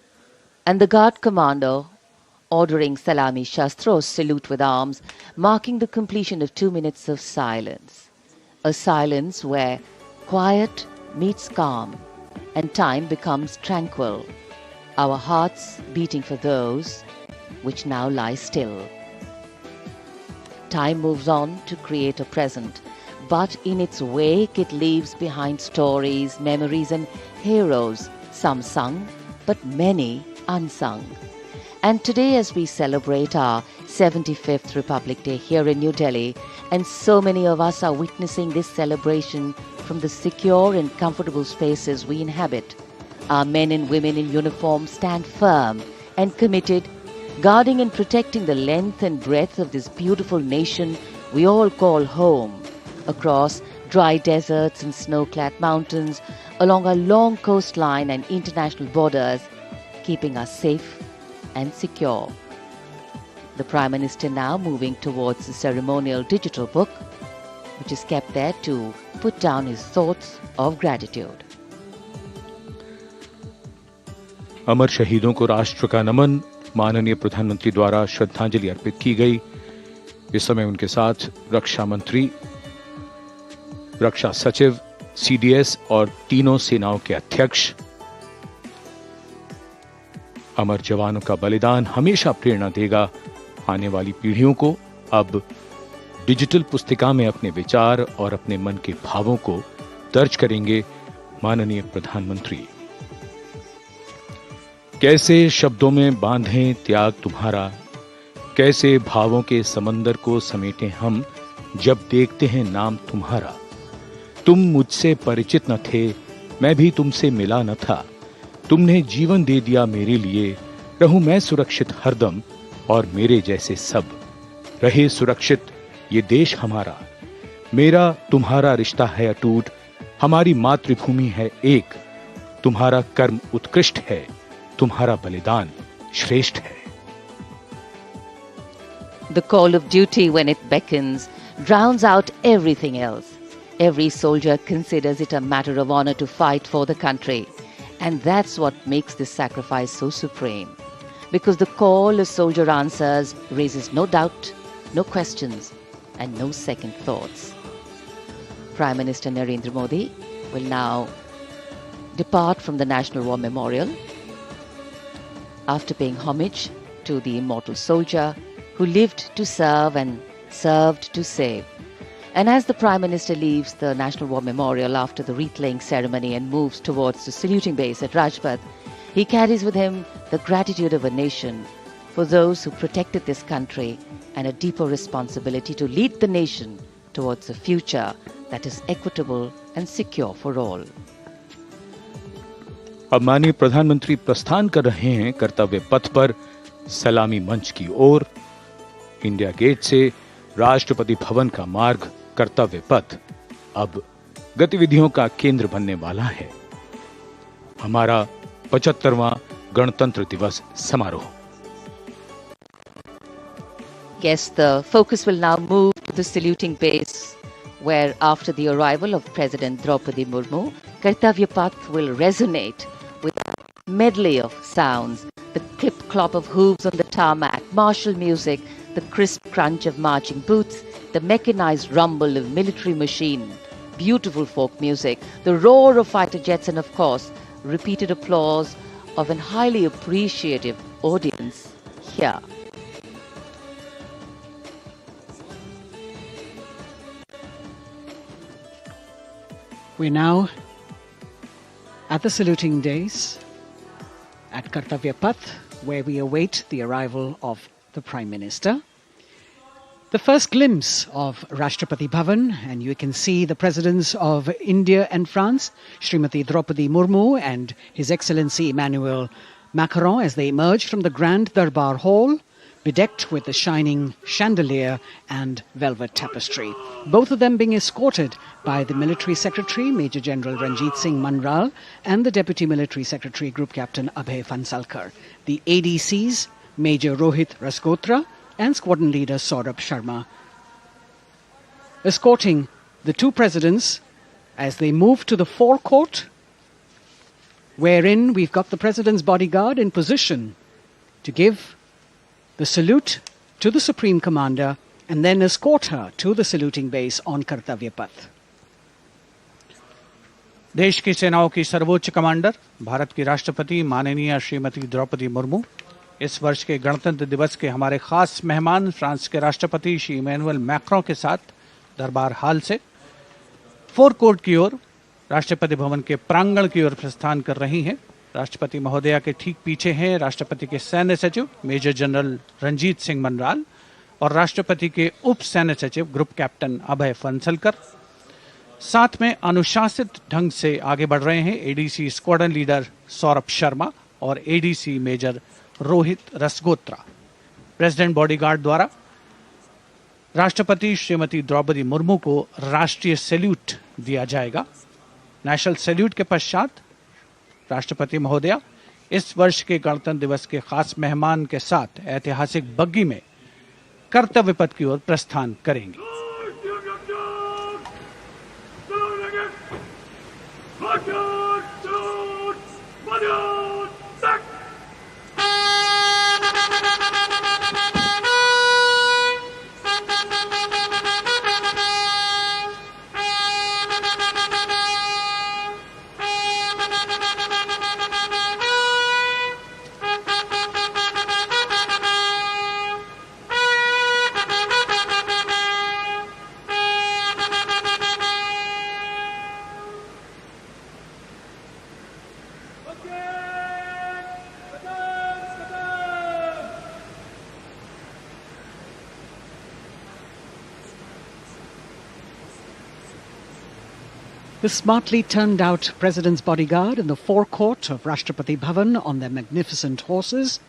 and the guard commander ordering Salami Shastros salute with arms, marking the completion of 2 minutes of silence. A silence where quiet meets calm and time becomes tranquil, our hearts beating for those which now lie still. Time moves on to create a present, but in its wake it leaves behind stories, memories and heroes, some sung, but many unsung. And today, as we celebrate our 75th Republic Day here in New Delhi, and so many of us are witnessing this celebration from the secure and comfortable spaces we inhabit, our men and women in uniform stand firm and committed, guarding and protecting the length and breadth of this beautiful nation we all call home, across dry deserts and snow-clad mountains, along our long coastline and international borders, keeping us safe and secure. The Prime Minister now moving towards the ceremonial digital book, which is kept there to put down his thoughts of gratitude. अमर शहीदों को राष्ट्र का नमन, माननीय प्रधानमंत्री द्वारा श्रद्धांजलि अर्पित की गई। इस समय उनके साथ रक्षा मंत्री, रक्षा सचिव, सीडीएस और तीनों सेनाओं के अध्यक्ष। अमर जवानों का बलिदान हमेशा प्रेरणा देगा आने वाली पीढ़ियों को। अब डिजिटल पुस्तिका में अपने विचार और अपने मन के भावों को दर्ज करेंगे माननीय प्रधानमंत्री। कैसे शब्दों में बांधें त्याग तुम्हारा, कैसे भावों के समंदर को समेटें हम, जब देखते हैं नाम तुम्हारा। तुम मुझसे परिचित न थे, मैं भी तुमसे मिला न था, तुमने जीवन दे दिया मेरे लिए, रहूं मैं सुरक्षित हरदम और मेरे जैसे सब रहे सुरक्षित ये देश हमारा। मेरा तुम्हारा रिश्ता है अटूट, हमारी मातृभूमि है एक, तुम्हारा कर्म उत्कृष्ट है, तुम्हारा बलिदान श्रेष्ठ है। The call of duty, when it beckons, drowns out everything else. Every soldier considers it a matter of honor to fight for the country. And that's what makes this sacrifice so supreme. Because the call a soldier answers raises no doubt, no questions, and no second thoughts. Prime Minister Narendra Modi will now depart from the National War Memorial after paying homage to the immortal soldier who lived to serve and served to save. And as the Prime Minister leaves the National War Memorial after the wreath-laying ceremony and moves towards the saluting base at Rajpath, he carries with him the gratitude of a nation for those who protected this country and a deeper responsibility to lead the nation towards a future that is equitable and secure for all. अब माननीय प्रधानमंत्री प्रस्थान कर रहे हैं कर्तव्य पथ पर सलामी मंच की ओर। इंडिया गेट से राष्ट्रपति भवन का मार्ग कर्तव्य पथ अब गतिविधियों का केंद्र बनने वाला है। हमारा 75वां गणतंत्र दिवस समारोह। Yes, the focus will now move to the saluting base, where after the arrival of President Draupadi Murmu, Kartavya Path will resonate with a medley of sounds, the clip-clop of hooves on the tarmac, martial music, the crisp crunch of marching boots, the mechanized rumble of military machine, beautiful folk music, the roar of fighter jets, and of course, repeated applause of an highly appreciative audience here. We're now at the saluting days at Kartavya Path, where we await the arrival of the Prime Minister. The first glimpse of Rashtrapati Bhavan, and you can see the presidents of India and France, Srimati Draupadi Murmu and His Excellency Emmanuel Macron, as they emerge from the Grand Darbar Hall, bedecked with the shining chandelier and velvet tapestry. Both of them being escorted by the Military Secretary, Major General Ranjit Singh Manral, and the Deputy Military Secretary, Group Captain Abhay Fansalkar. The ADCs, Major Rohit Rasgotra and Squadron Leader Saurabh Sharma, escorting the two presidents as they move to the forecourt, wherein we've got the President's bodyguard in position to give the salute to the Supreme Commander and then escort her to the saluting base on Kartavya Path. देश की सेनाओं की सर्वोच्च commander Bharat की राष्ट्रपति माननीय श्रीमती द्रौपदी मुर्मू इस वर्ष के गणतंत्र दिवस के हमारे खास मेहमान फ्रांस के राष्ट्रपति श्री इमैनुअल मैक्रों के साथ दरबार हाल से फोर कोर्ट की ओर राष्ट्रपति भवन के प्रांगण की ओर प्रस्थान कर रही हैं। राष्ट्रपति महोदया के ठीक पीछे हैं राष्ट्रपति के सैन्य सचिव मेजर जनरल रंजीत सिंह मनराल और राष्ट्रपति के उप सैन्य सचिव ग्रुप कैप्टन अभय फंसलकर। साथ में अनुशासित ढंग से आगे बढ़ रहे हैं ADC squadron leader Saurabh Sharma और ADC major Rohit Rasgotra. President bodyguard द्वारा राष्ट्रपति श्रीमती द्रौपदी मुर्मू को राष्ट्रीय सैल्यूट दिया जाएगा। नेशनल सैल्यूट के पश्चात राष्ट्रपति महोदया इस वर्ष के गणतंत्र दिवस के खास मेहमान के साथ ऐतिहासिक बग्गी में कर्तव्य पथ की ओर प्रस्थान करेंगे। The smartly turned out President's bodyguard in the forecourt of Rashtrapati Bhavan on their magnificent horses,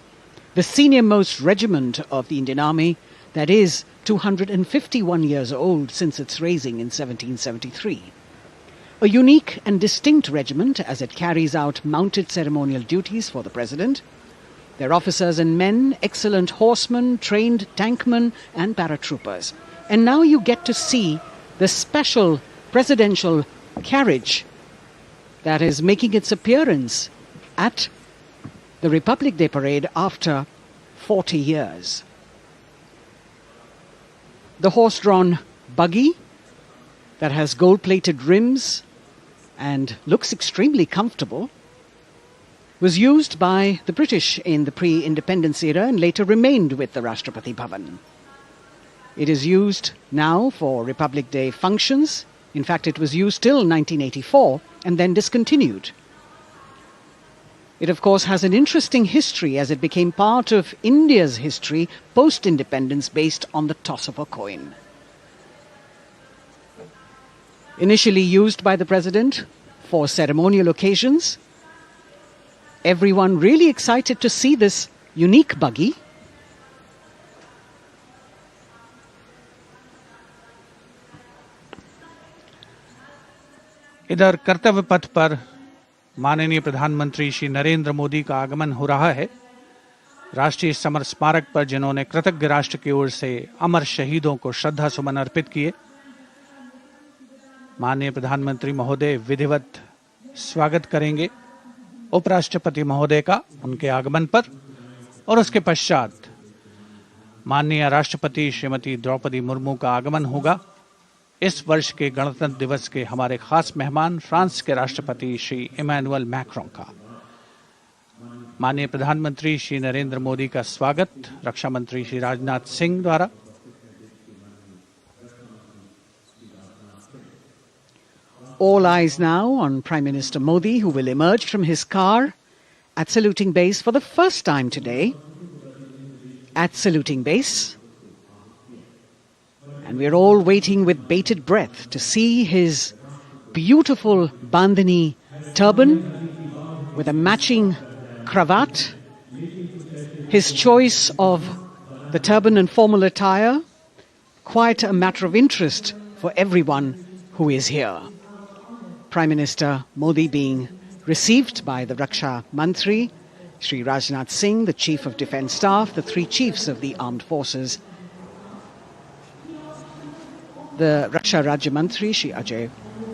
the senior-most regiment of the Indian Army, that is 251 years old since its raising in 1773. A unique and distinct regiment as it carries out mounted ceremonial duties for the President. Their officers and men, excellent horsemen, trained tankmen and paratroopers. And now you get to see the special presidential carriage that is making its appearance at the Republic Day Parade after 40 years. The horse-drawn buggy that has gold-plated rims and looks extremely comfortable was used by the British in the pre-independence era and later remained with the Rashtrapati Bhavan. It is used now for Republic Day functions. In fact, it was used till 1984 and then discontinued. It, of course, has an interesting history as it became part of India's history post-independence based on the toss of a coin. Initially used by the President for ceremonial occasions, everyone really excited to see this unique buggy. इधर कर्तव्य पथ पर माननीय प्रधानमंत्री श्री नरेंद्र मोदी का आगमन हो रहा है। राष्ट्रीय समर स्मारक पर जिन्होंने कृतज्ञ राष्ट्र की ओर से अमर शहीदों को श्रद्धा सुमन अर्पित किए, माननीय प्रधानमंत्री महोदय विधिवत स्वागत करेंगे उपराष्ट्रपति महोदय का उनके आगमन पर और उसके पश्चात माननीय राष्ट्रपति श्रीमती द्रौपदी मुर्मू का आगमन होगा। इस वर्ष के गणतंत्र दिवस के हमारे खास मेहमान फ्रांस के राष्ट्रपति श्री इमैनुअल मैक्रों का। माननीय प्रधानमंत्री श्री नरेंद्र मोदी का स्वागत रक्षा मंत्री श्री राजनाथ सिंह द्वारा। All eyes now on Prime Minister Modi, who will emerge from his car at saluting base for the first time today. At saluting base. And we're all waiting with bated breath to see his beautiful bandhani turban with a matching cravat. His choice of the turban and formal attire, quite a matter of interest for everyone who is here. Prime Minister Modi being received by the Raksha Mantri, Shri Rajnath Singh, the Chief of Defence Staff, the three chiefs of the armed forces, the Raksha Rajya Mantri, Shri Ajay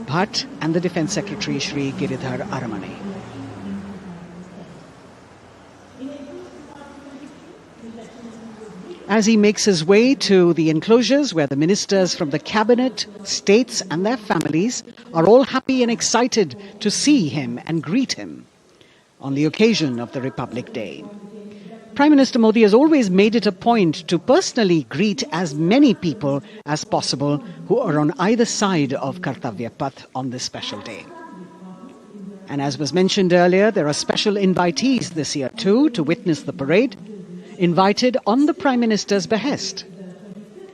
Bhatt, and the Defence Secretary, Shri Giridhar Aramane. as he makes his way to the enclosures where the ministers from the cabinet, states and their families are all happy and excited to see him and greet him on the occasion of the Republic Day. Prime Minister Modi has always made it a point to personally greet as many people as possible who are on either side of Kartavya Path on this special day. And as was mentioned earlier, there are special invitees this year too to witness the parade, invited on the Prime Minister's behest.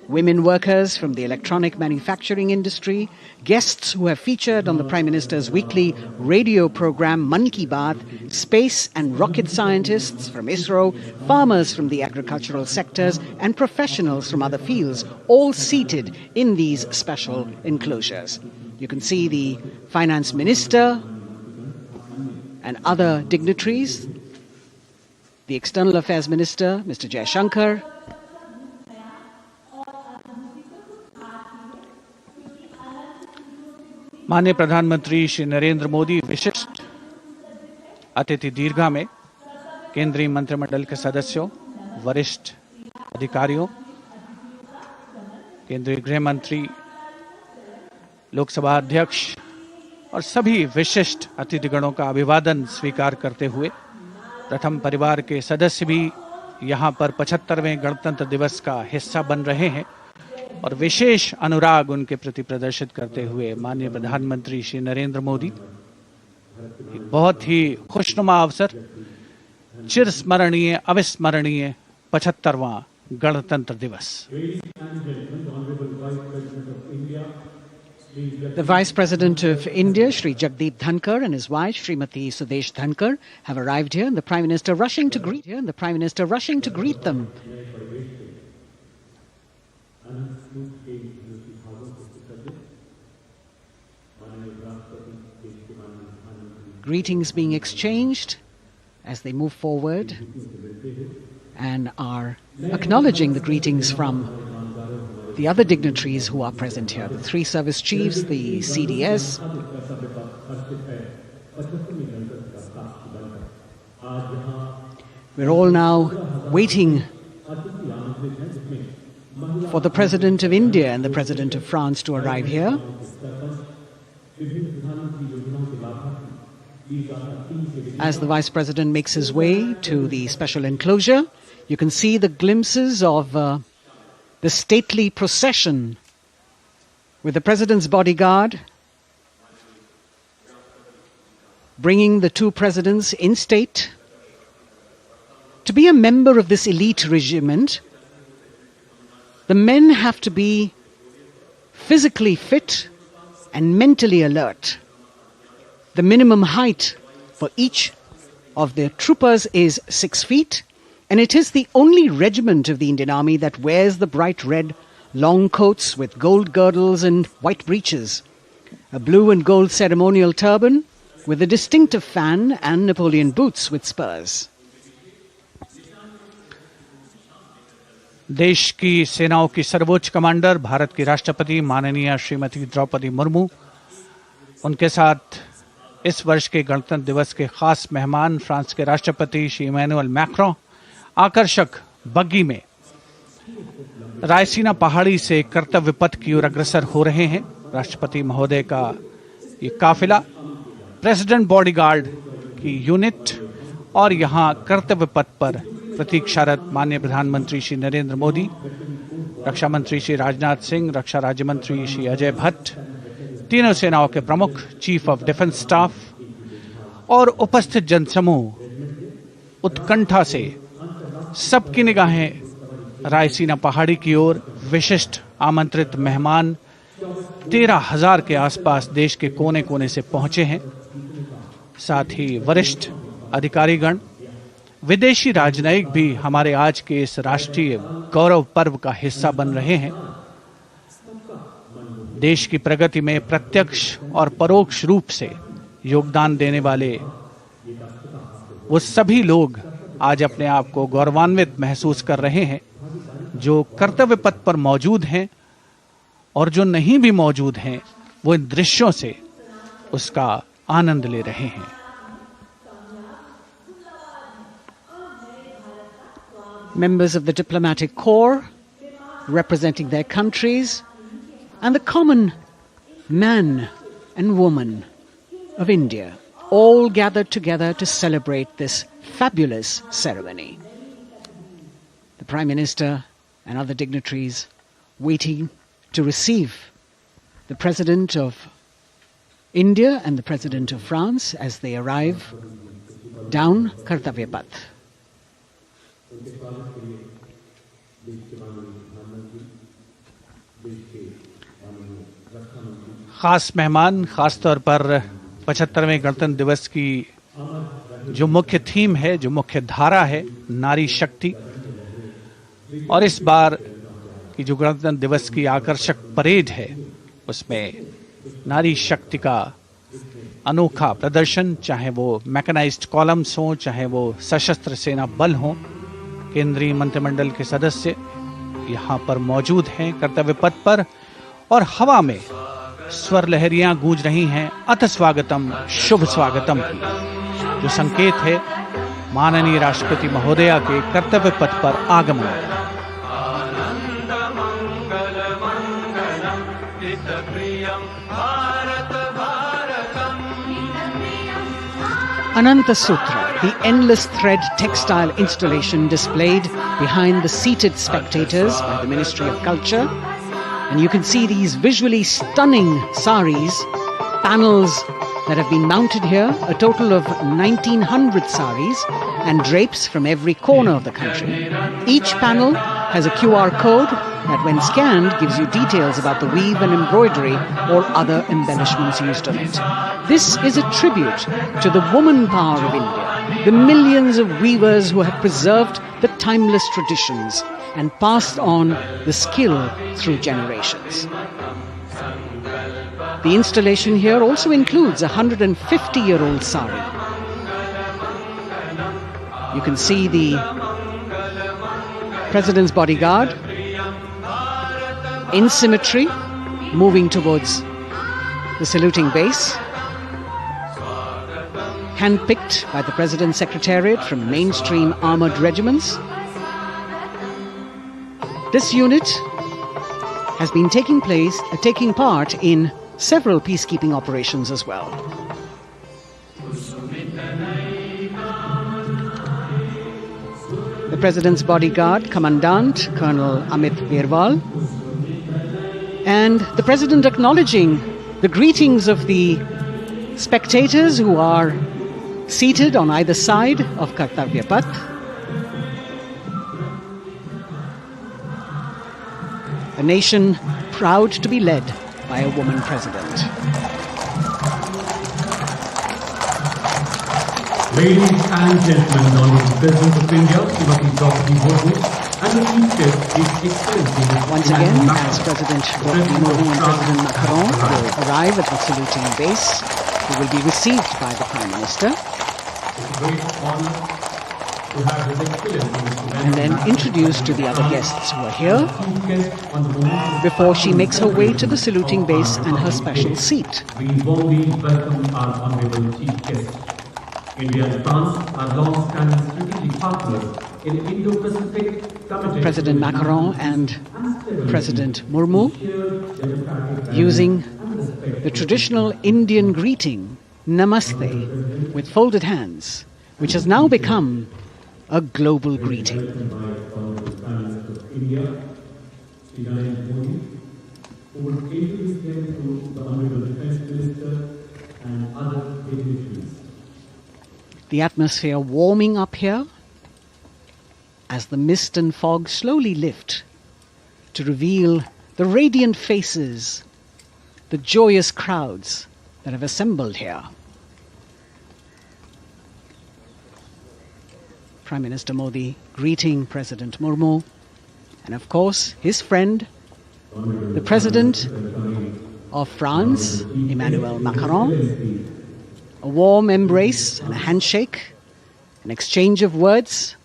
Women workers from the electronic manufacturing industry, guests who have featured on the Prime Minister's weekly radio program Mann Ki Baat, space and rocket scientists from ISRO, farmers from the agricultural sectors and professionals from other fields, all seated in these special enclosures. You can see the Finance Minister and other dignitaries, the External Affairs Minister, Mr. Jaishankar, माननीय प्रधानमंत्री श्री नरेंद्र मोदी विशिष्ट अतिथि दीर्घा में केंद्रीय मंत्रिमंडल के सदस्यों, वरिष्ठ अधिकारियों, केंद्रीय गृह मंत्री, लोकसभा अध्यक्ष और सभी विशिष्ट अतिथिगणों का अभिवादन स्वीकार करते हुए प्रथम परिवार के सदस्य भी यहां पर 75वें गणतंत्र दिवस का हिस्सा बन रहे हैं और विशेष अनुराग उनके प्रति प्रदर्शित करते हुए माननीय प्रधानमंत्री श्री नरेंद्र मोदी एक बहुत ही खुशनुमा अवसर, चिरस्मरणीय अविस्मरणीय 75वां गणतंत्र दिवस। The Vice President of India, Shri Jagdeep Dhankar, and his wife, Srimati Sudesh Dhankar, have arrived here, and the Prime Minister rushing to greet them. Greetings being exchanged as they move forward and are acknowledging the greetings from the other dignitaries who are present here, the three service chiefs, the CDS. We're all now waiting for the President of India and the President of France to arrive here. As the Vice President makes his way to the special enclosure, you can see the glimpses of the stately procession with the President's bodyguard bringing the two presidents in state. To be a member of this elite regiment, the men have to be physically fit and mentally alert. The minimum height for each of the troopers is 6 feet, and it is the only regiment of the Indian Army that wears the bright red long coats with gold girdles and white breeches, a blue and gold ceremonial turban with a distinctive fan and Napoleon boots with spurs. देश की सेनाओं की सर्वोच्च commander Bharat की राष्ट्रपति माननीय श्रीमती द्रौपदी मुर्मू, उनके साथ इस वर्ष के गणतंत्र दिवस के खास मेहमान फ्रांस के राष्ट्रपति श्री इमैनुअल मैक्रों आकर्षक बग्गी में रायसीना पहाड़ी से कर्तव्य पथ की ओर अग्रसर हो रहे हैं। राष्ट्रपति महोदय का ये काफिला प्रेसिडेंट बॉडीगार्ड की यूनिट और यहाँ कर्तव्य पथ पर प्रतीक्षारत माननीय प्रधानमंत्री श्री नरेंद्र मोदी, रक्षा मंत्री श्री राजनाथ सिंह, रक्षा राज्य मंत्री श्री अजय भट्ट, तीनों सेनाओं के प्रमुख, चीफ ऑफ डिफेंस स्टाफ और उपस्थित जनसमूह उत्कंठा से सबकी निगाहें रायसीना पहाड़ी की ओर। विशिष्ट आमंत्रित मेहमान 13,000 के आसपास देश के कोने कोने से पहुंचे हैं। साथ ही वरिष्ठ अधिकारीगण, विदेशी राजनयिक भी हमारे आज के इस राष्ट्रीय गौरव पर्व का हिस्सा बन रहे हैं। देश की प्रगति में प्रत्यक्ष और परोक्ष रूप से योगदान देने वाले वो सभी लोग आज अपने आप को गौरवान्वित महसूस कर रहे हैं, जो कर्तव्य पथ पर मौजूद हैं और जो नहीं भी मौजूद हैं, वो इन दृश्यों से उसका आनंद ले रहे हैं। members of the diplomatic corps representing their countries, and the common man and woman of India, all gathered together to celebrate this fabulous ceremony. The Prime Minister and other dignitaries waiting to receive the President of India and the President of France as they arrive down Kartavya Path. खास मेहमान, खास तौर पर 75वें गणतंत्र दिवस की जो मुख्य थीम है, जो मुख्य धारा है, नारी शक्ति, और इस बार की जो गणतंत्र दिवस की आकर्षक परेड है उसमें नारी शक्ति का अनोखा प्रदर्शन, चाहे वो मैकेनाइज्ड कॉलम्स हों, चाहे वो सशस्त्र सेना बल हों, केंद्रीय मंत्रिमंडल के सदस्य यहाँ पर मौजूद हैं कर्तव्य पथ पर, और हवा में स्वर लहरियां गूंज रही हैं अथ स्वागतम, शुभ स्वागतम की, जो संकेत है माननीय राष्ट्रपति महोदया के कर्तव्य पथ पर आगमन। Ananta Sutra, the endless thread textile installation displayed behind the seated spectators by the Ministry of Culture. And you can see these visually stunning saris, panels that have been mounted here, a total of 1900 saris and drapes from every corner of the country. Each panel has a QR code that when scanned gives you details about the weave and embroidery or other embellishments used on it. This is a tribute to the woman power of India, the millions of weavers who have preserved the timeless traditions and passed on the skill through generations. The installation here also includes a 150-year-old sari. You can see the President's bodyguard in symmetry moving towards the saluting base, handpicked by the President's Secretariat from mainstream armoured regiments. This unit has been taking part in several peacekeeping operations as well. The President's bodyguard, Commandant Colonel Amit Birwal, and the President acknowledging the greetings of the spectators who are seated on either side of Kartavya Path. A nation proud to be led by a woman president. Ladies and gentlemen, honorable President of India, Srimati Draupadi Murmu, and the Chief Guest is Excellency. Once again, as President Draupadi Murmu and President Macron will arrive at the saluting base, who will be received by the Prime Minister. It's a great honor to have His Excellency and then introduced to the other guests who are here before she makes her way to the saluting base and her special seat. We warmly welcome our honorable Chief Guest. India and France are long-standing strategic partners in Indo-Pacific committed. President Macron and President Murmu using the traditional Indian greeting, Namaste, with folded hands, which has now become a global greeting. The atmosphere warming up here as the mist and fog slowly lift to reveal the radiant faces, the joyous crowds that have assembled here. Prime Minister Modi greeting President Murmu, and of course his friend, the President of France, Emmanuel Macron. A warm embrace and a handshake, an exchange of words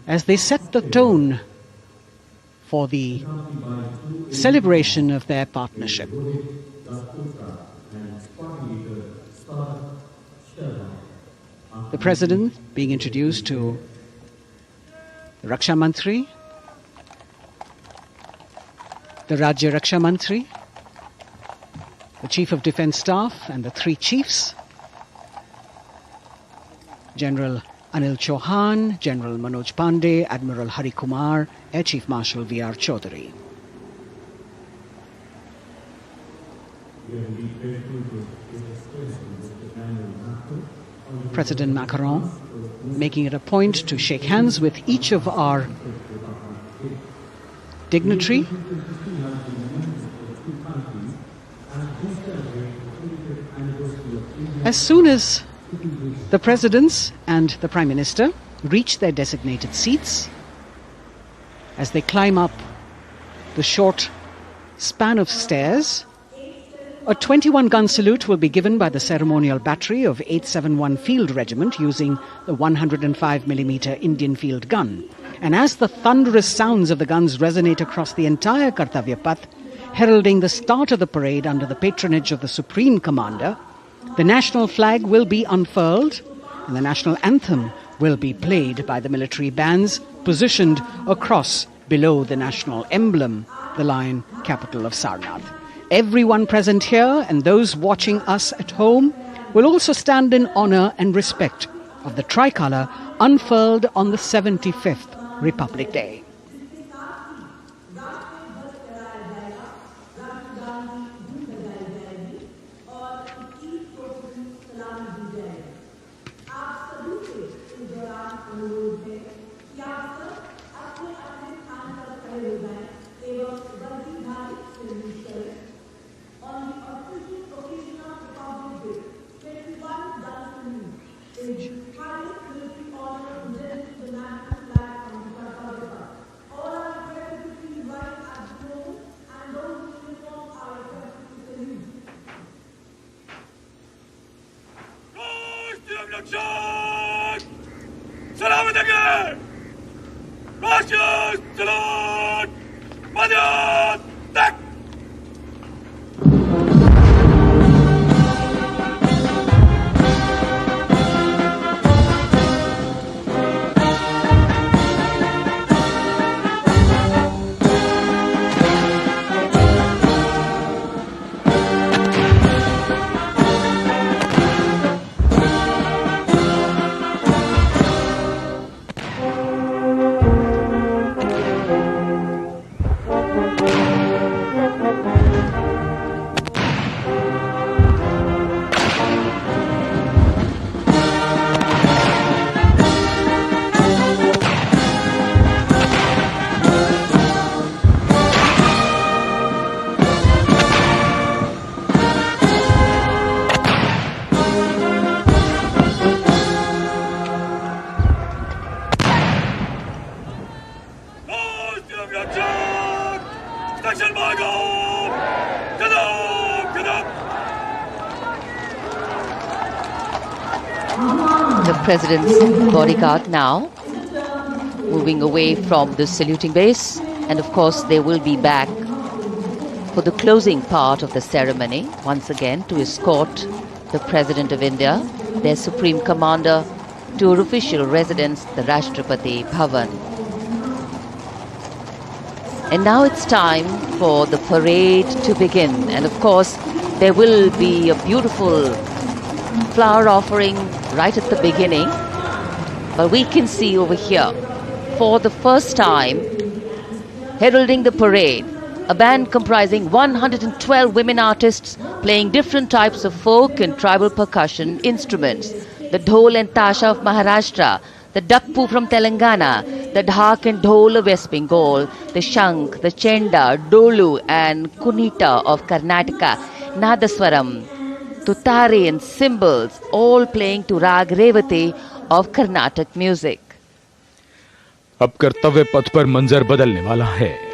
as they set the tone for the celebration of their partnership. the President being introduced to the Raksha Mantri, the Rajya Raksha Mantri, the Chief of Defence Staff and the three chiefs, General Anil Chauhan, General Manoj Pandey, Admiral Hari Kumar, Air Chief Marshal V.R. Chaudhary. President Macron making it a point to shake hands with each of our dignitary. As soon as the presidents and the Prime Minister reach their designated seats, as they climb up the short span of stairs, a 21-gun salute will be given by the ceremonial battery of 871 Field Regiment using the 105mm Indian field gun. And as the thunderous sounds of the guns resonate across the entire Kartavya Path, heralding the start of the parade under the patronage of the Supreme Commander, the national flag will be unfurled and the national anthem will be played by the military bands positioned across below the national emblem, the lion capital of Sarnath. Everyone present here and those watching us at home will also stand in honour and respect of the tricolour unfurled on the 75th Republic Day. The President's bodyguard now moving away from the saluting base, and of course they will be back for the closing part of the ceremony once again to escort the President of India, their Supreme Commander, to her official residence, the Rashtrapati Bhavan. And now it's time for the parade to begin, and of course there will be a beautiful flower offering right at the beginning. But we can see over here, for the first time, heralding the parade, a band comprising 112 women artists playing different types of folk and tribal percussion instruments. The dhol and tasha of Maharashtra, the dakpu from Telangana, the dhak and dhol of West Bengal, the shank, the chenda, dolu and kunita of Karnataka, nadaswaram, tutari and cymbals, all playing to Rag Revati of Carnatic music. अब कर्तव्य पथ पर मंजर बदलने वाला है।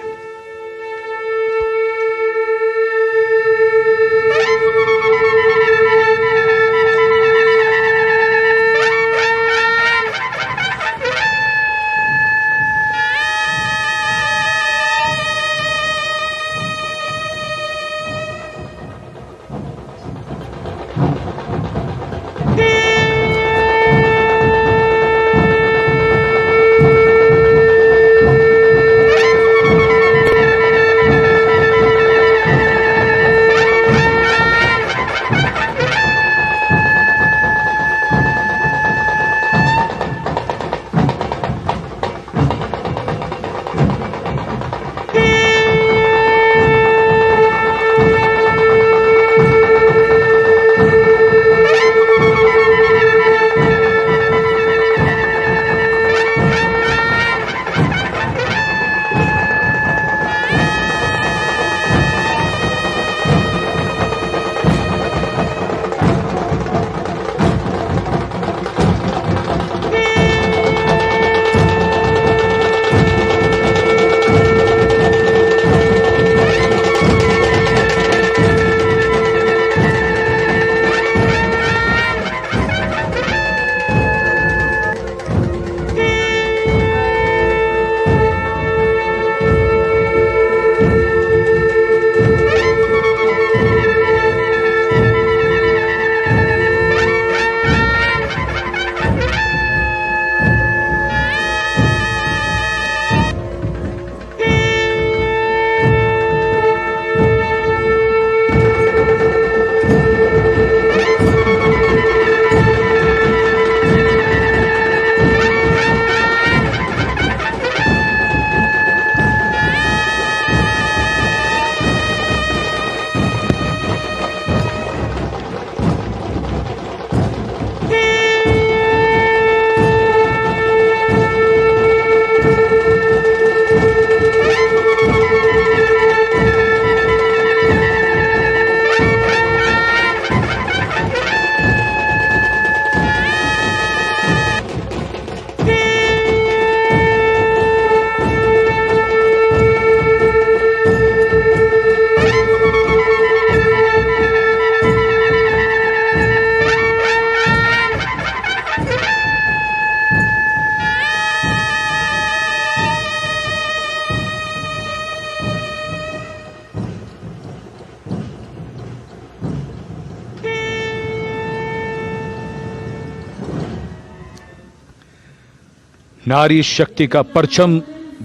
नारी शक्ति का परचम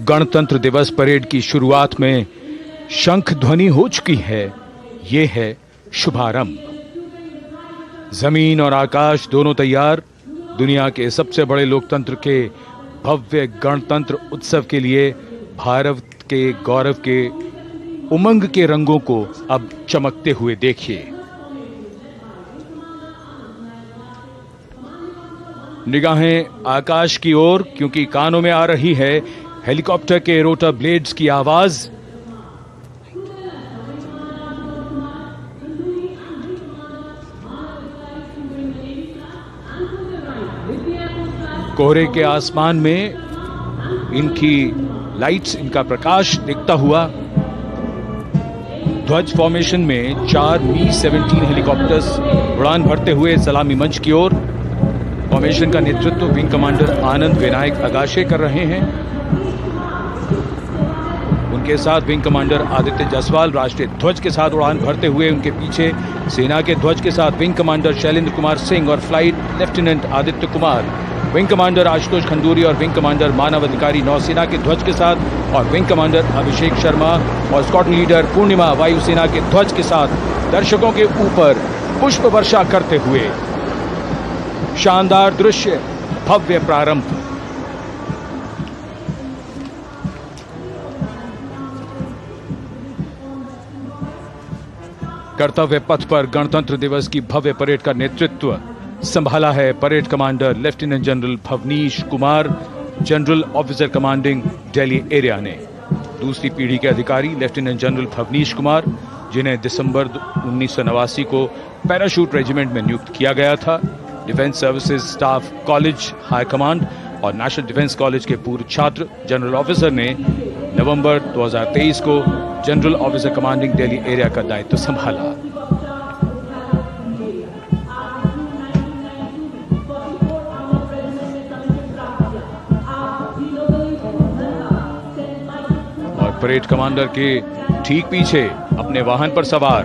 गणतंत्र दिवस परेड की शुरुआत में शंख ध्वनि हो चुकी है। ये है शुभारंभ। जमीन और आकाश दोनों तैयार। दुनिया के सबसे बड़े लोकतंत्र के भव्य गणतंत्र उत्सव के लिए भारत के गौरव के उमंग के रंगों को अब चमकते हुए देखिए। निगाहें आकाश की ओर, क्योंकि कानों में आ रही है हेलीकॉप्टर के रोटर ब्लेड्स की आवाज। कोहरे के आसमान में इनकी लाइट्स, इनका प्रकाश दिखता हुआ ध्वज फॉर्मेशन में 4 Mi-17 हेलीकॉप्टर्स उड़ान भरते हुए सलामी मंच की ओर। फॉर्मेशन का नेतृत्व विंग कमांडर आनंद विनायक अगाशे कर रहे हैं। उनके साथ विंग कमांडर आदित्य जायसवाल राष्ट्रीय ध्वज के साथ उड़ान भरते हुए, उनके पीछे सेना के ध्वज के साथ विंग कमांडर शैलेंद्र कुमार सिंह और flight lieutenant Aditya Kumar, wing commander Ashutosh Khanduri और विंग कमांडर मानव अधिकारी नौसेना के ध्वज के साथ, और विंग कमांडर अभिषेक शर्मा और स्क्वाड्रन लीडर पूर्णिमा वायुसेना के ध्वज के साथ दर्शकों के ऊपर पुष्प वर्षा करते हुए। शानदार दृश्य, भव्य प्रारंभ। कर्तव्य पथ पर गणतंत्र दिवस की भव्य परेड का नेतृत्व संभाला है parade commander lieutenant general Bhavnish Kumar, general officer commanding Delhi area ने। दूसरी पीढ़ी के अधिकारी लेफ्टिनेंट जनरल भवनीश कुमार, जिन्हें दिसंबर 1989 को पैराशूट रेजिमेंट में नियुक्त किया गया था। Defence services staff college high command और नेशनल डिफेंस कॉलेज के पूर्व छात्र जनरल ऑफिसर ने नवंबर 2023 को general officer commanding Delhi area का दायित्व संभाला। और परेड कमांडर के ठीक पीछे अपने वाहन पर सवार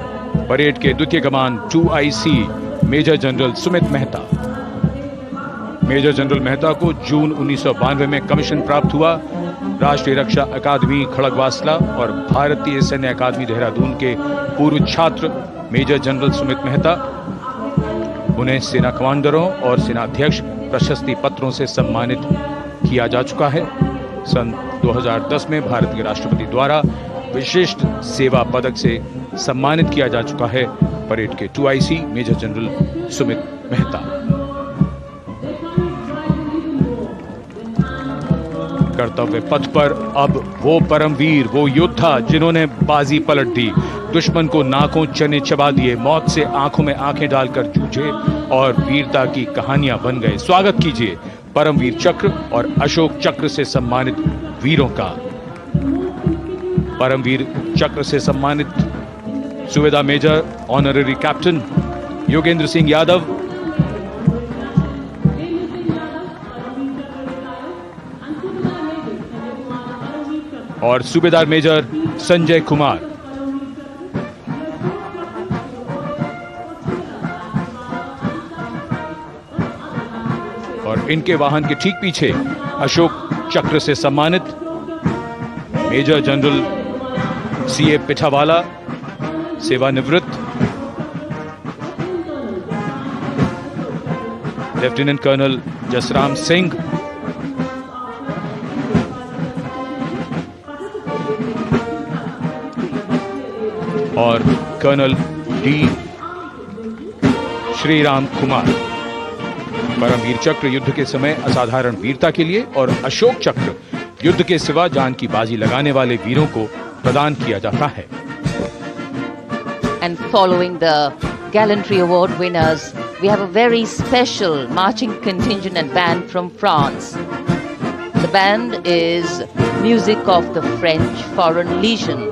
परेड के द्वितीय कमान 2IC major general Sumit Mehta. Major general Mehta को जून 1992 में कमीशन प्राप्त हुआ। राष्ट्रीय रक्षा अकादमी खड़गवासला और भारतीय सैन्य अकादमी देहरादून के पूर्व छात्र मेजर जनरल सुमित मेहता। उन्हें सेना कमांडरों और सेनाध्यक्ष प्रशस्ति पत्रों से सम्मानित किया जा चुका है। सन 2010 में भारत के राष्ट्रपति द्वारा विशिष्ट सेवा पदक से सम्मानित किया जा चुका है परेड के 2IC major general Sumit Mehta. कर्तव्य पथ पर अब वो परमवीर, वो योद्धा जिन्होंने बाजी पलट दी, दुश्मन को नाकों चने चबा दिए, मौत से आंखों में आंखें डालकर जूझे और वीरता की कहानियां बन गए। स्वागत कीजिए परमवीर चक्र और अशोक चक्र से सम्मानित वीरों का। परमवीर चक्र से सम्मानित सूबेदार major honorary captain Yogendra Singh Yadav, और सूबेदार मेजर संजय कुमार। और इनके वाहन के ठीक पीछे अशोक चक्र से सम्मानित मेजर जनरल CA पिठावाला, सेवानिवृत्त, लेफ्टिनेंट कर्नल जसराम सिंह, और कर्नल D श्रीराम कुमार। परमवीर चक्र युद्ध के समय असाधारण वीरता के लिए और अशोक चक्र युद्ध के सिवा जान की बाजी लगाने वाले वीरों को प्रदान किया जाता है। And following the gallantry award winners, we have a very special marching contingent and band from France. The band is music of the French Foreign Legion.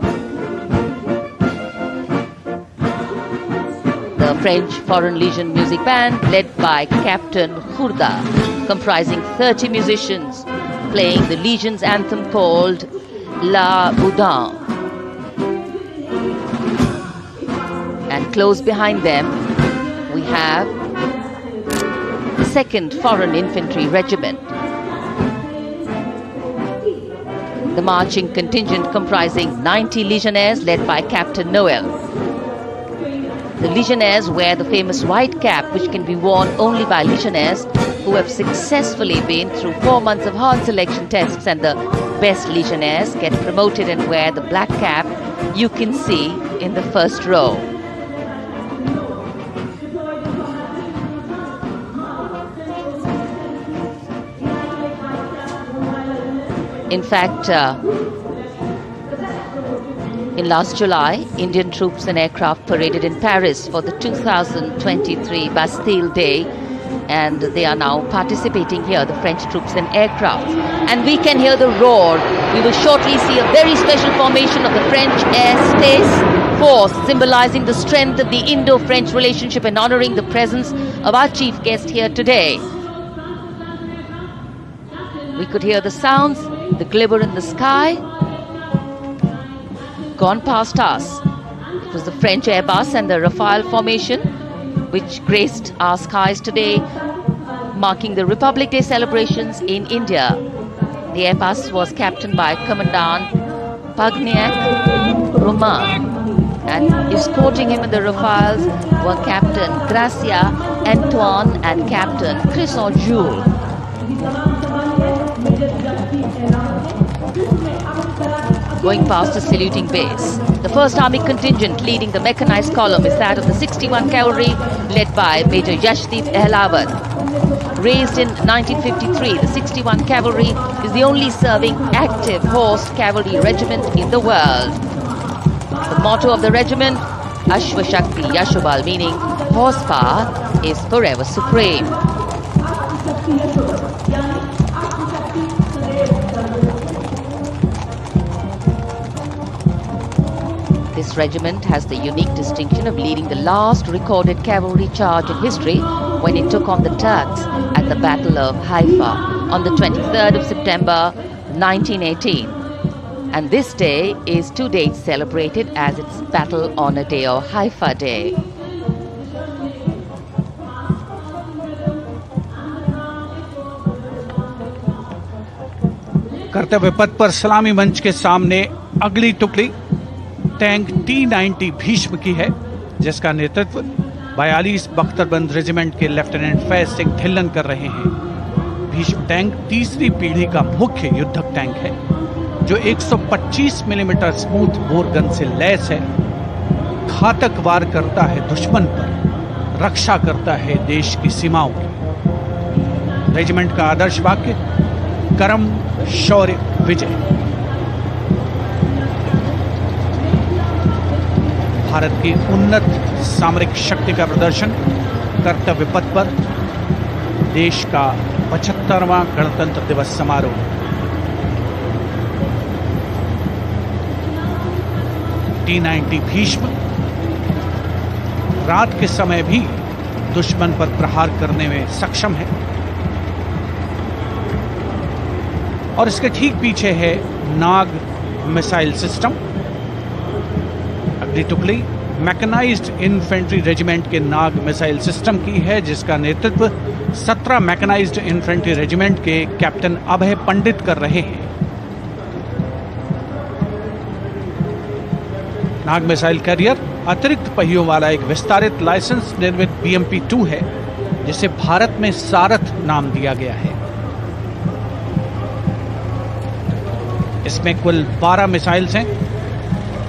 The French Foreign Legion music band led by Captain Khurda, comprising 30 musicians, playing the Legion's anthem called La Boudin. And close behind them, we have the 2nd Foreign Infantry Regiment. The marching contingent comprising 90 legionnaires led by Captain Noel. The legionnaires wear the famous white cap, which can be worn only by legionnaires who have successfully been through 4 months of hard selection tests, and the best legionnaires get promoted and wear the black cap you can see in the first row. In fact, in last July, Indian troops and aircraft paraded in Paris for the 2023 Bastille Day, and they are now participating here, the French troops and aircraft. And we can hear the roar. We will shortly see a very special formation of the French Air Space Force, symbolizing the strength of the Indo-French relationship and honoring the presence of our chief guest here today. We could hear the sounds, the glimmer in the sky, gone past us. It was the French Airbus and the Rafale formation which graced our skies today, marking the Republic Day celebrations in India. The Airbus was captained by Commandant Pagniak Roman, and escorting him in the Rafales were Captain Gracia Antoine and Captain Crisson Jules. Going past the saluting base, the 1st Army contingent leading the mechanized column is that of the 61 Cavalry, led by Major Yashdeep Ehlawat. Raised in 1953, the 61 Cavalry is the only serving active horse cavalry regiment in the world. The motto of the regiment, Ashwa Shakti Yashobal, meaning horsepower is forever supreme. This regiment has the unique distinction of leading the last recorded cavalry charge in history when it took on the Turks at the Battle of Haifa on the 23rd of September 1918. And this day is 2 days celebrated as its Battle Honor Day or Haifa Day. कर्तव्य पथ पर सलामी मंच के सामने अगली टुकड़ी tank T-90 Bhishma की है, जिसका नेतृत्व 42 बख्तरबंद रेजिमेंट के लेफ्टिनेंट फैज सिंह ढिल्लन कर रहे हैं। भीष्म टैंक तीसरी पीढ़ी का मुख्य युद्धक टैंक है, जो 125 मिलीमीटर स्मूथ बोर गन से लैस है, घातक वार करता है दुश्मन पर, रक्षा करता है देश की सीमाओं की। रेजिमेंट का आदर्श वाक्य कर्म शौर्य विजय। भारत की उन्नत सामरिक शक्ति का प्रदर्शन कर्तव्य पथ पर देश का 75वां गणतंत्र दिवस समारोह। T-90 भीष्म रात के समय भी दुश्मन पर प्रहार करने में सक्षम है, और इसके ठीक पीछे है नाग मिसाइल सिस्टम। अगली टुकड़ी मैकेनाइज्ड इन्फेंट्री रेजिमेंट के नाग मिसाइल सिस्टम की है, जिसका नेतृत्व 17 मैकेनाइज्ड इन्फेंट्री रेजिमेंट के कैप्टन अभय पंडित कर रहे हैं। नाग मिसाइल कैरियर अतिरिक्त पहियों वाला एक विस्तारित लाइसेंस निर्मित BMP-2 है, जिसे भारत में सारथ नाम दिया गया है। इसमें कुल 12 मिसाइल्स हैं,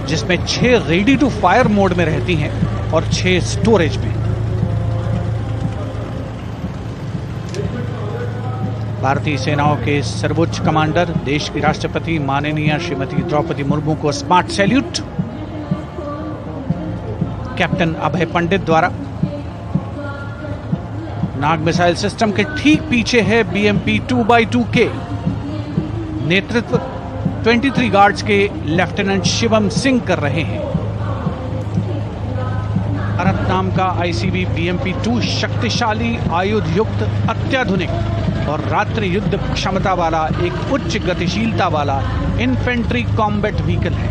जिसमें 6 रेडी टू फायर मोड में रहती हैं और 6 स्टोरेज में। भारतीय सेनाओं के सर्वोच्च कमांडर देश की राष्ट्रपति माननीय श्रीमती द्रौपदी मुर्मू को स्मार्ट सैल्यूट कैप्टन अभय पंडित द्वारा। नाग मिसाइल सिस्टम के ठीक पीछे है BMP-2x2K। नेतृत्व 23 गार्ड्स के लेफ्टिनेंट शिवम सिंह कर रहे हैं। भारत नाम का ICB BMP-2 शक्तिशाली आयुध युक्त अत्याधुनिक और रात्रि युद्ध क्षमता वाला एक उच्च गतिशीलता वाला इन्फेंट्री कॉम्बैट व्हीकल है।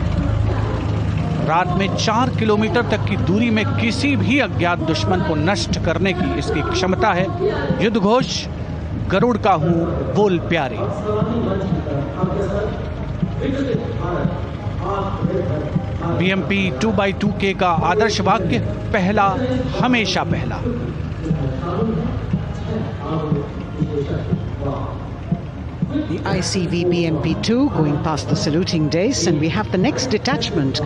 रात में 4 किलोमीटर तक की दूरी में किसी भी अज्ञात दुश्मन को नष्ट करने की इसकी क्षमता है। युद्ध घोष गरुड़ का हूं बोल प्यारे। BMP 2x2K का आदर्श वाक्य पहला हमेशा पहला। The ICV BMP-2 going past the saluting days, and we have the next detachment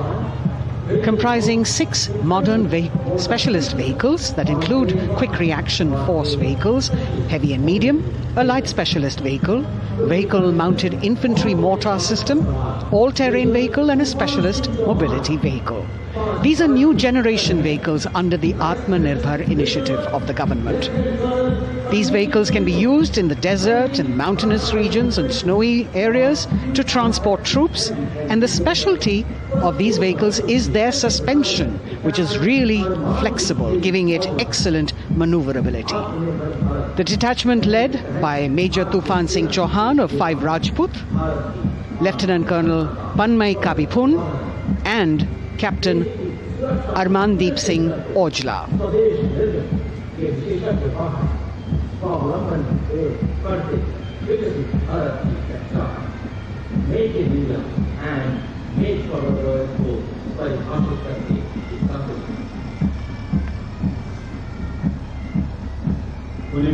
comprising 6 modern specialist vehicles that include quick reaction force vehicles, heavy and medium, a light specialist vehicle mounted infantry mortar system, all-terrain vehicle and a specialist mobility vehicle. These are new generation vehicles under the Atmanirbhar initiative of the government. These vehicles can be used in the desert and mountainous regions and snowy areas to transport troops, and the specialty of these vehicles is their suspension, which is really flexible, giving it excellent maneuverability. The detachment led by Major Tufan Singh Chauhan of 5 Rajput, Lieutenant Colonel Panmay Kabipun and Captain Armandeep Singh Ojla.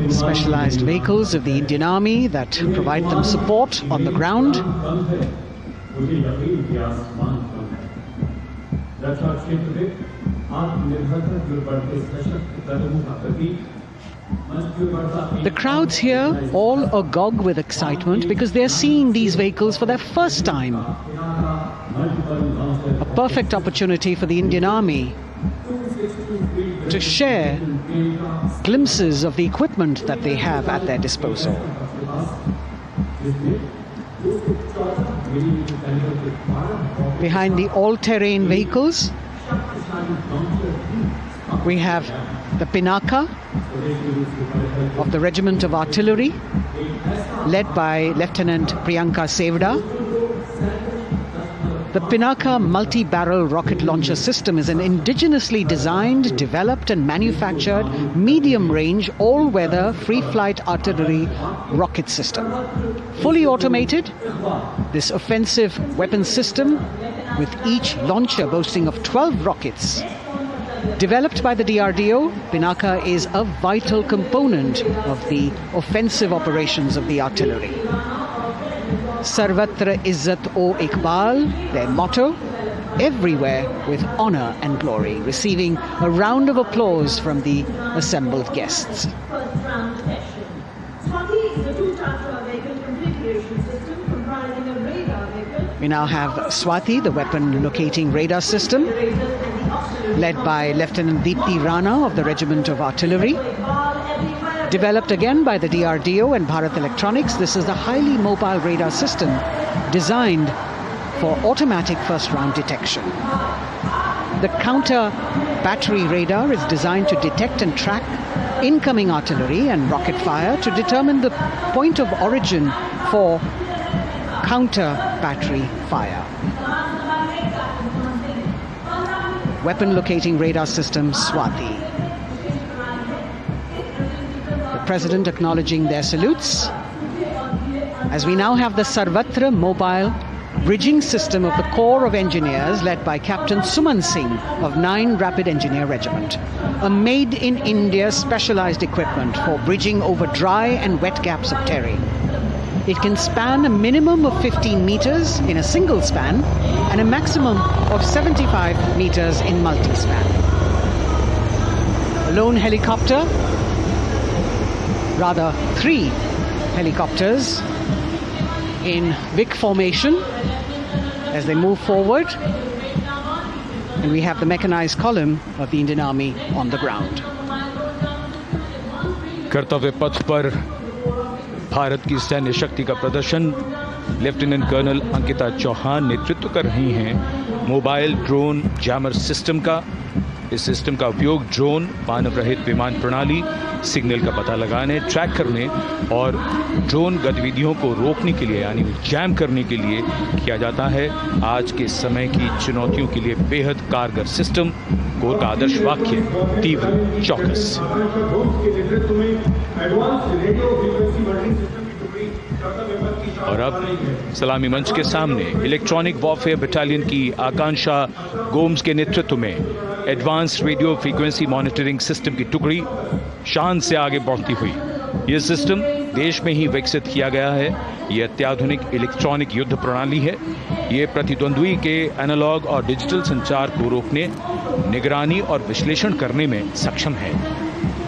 Specialized vehicles of the Indian Army that provide them support on the ground. The crowds here all agog with excitement because they're seeing these vehicles for their first time. A perfect opportunity for the Indian Army to share glimpses of the equipment that they have at their disposal. Behind the all-terrain vehicles, we have the Pinaka of the Regiment of Artillery, led by Lieutenant Priyanka Sevda. The Pinaka multi-barrel rocket launcher system is an indigenously designed, developed and manufactured medium-range, all-weather, free-flight artillery rocket system. Fully automated, this offensive weapon system, with each launcher boasting of 12 rockets, developed by the DRDO, Pinaka is a vital component of the offensive operations of the artillery. Sarvatra Izzat O Iqbal, their motto, everywhere with honor and glory, receiving a round of applause from the assembled guests. We now have Swati, the weapon locating radar system, led by Lieutenant Deepti Rana of the Regiment of Artillery. Developed again by the DRDO and Bharat Electronics, this is a highly mobile radar system designed for automatic first-round detection. The counter-battery radar is designed to detect and track incoming artillery and rocket fire to determine the point of origin for counter-battery fire. Weapon locating radar system Swati. President acknowledging their salutes, as we now have the Sarvatra mobile bridging system of the Corps of Engineers led by Captain Suman Singh of 9 Rapid Engineer Regiment, a made-in-India specialized equipment for bridging over dry and wet gaps of terrain. It can span a minimum of 15 meters in a single span and a maximum of 75 meters in multi-span. A lone helicopter, rather 3 helicopters in Vic formation as they move forward, and we have the mechanized column of the Indian Army on the ground. कर्तव्य पथ पर भारत की सैन्य शक्ति का प्रदर्शन lieutenant colonel Ankita Chauhan नेतृत्व कर रही हैं मोबाइल ड्रोन जैमर सिस्टम का। इस सिस्टम का उपयोग ड्रोन, मानव रहित विमान प्रणाली, सिग्नल का पता लगाने, ट्रैक करने और ड्रोन गतिविधियों को रोकने के लिए यानी जैम करने के लिए किया जाता है। आज के समय की चुनौतियों के लिए बेहद कारगर सिस्टम। कोर का आदर्श वाक्य तीव्र चौकस। और अब सलामी मंच के सामने इलेक्ट्रॉनिक वॉरफेयर बटालियन की आकांक्षा गोम्स के नेतृत्व में advance radio frequency monitoring system की टुकड़ी शान से आगे बढ़ती हुई। यह सिस्टम देश में ही विकसित किया गया है। यह अत्याधुनिक इलेक्ट्रॉनिक युद्ध प्रणाली है। यह प्रतिद्वंद्वी के एनालॉग और डिजिटल संचार को रोकने, निगरानी और विश्लेषण करने में सक्षम है।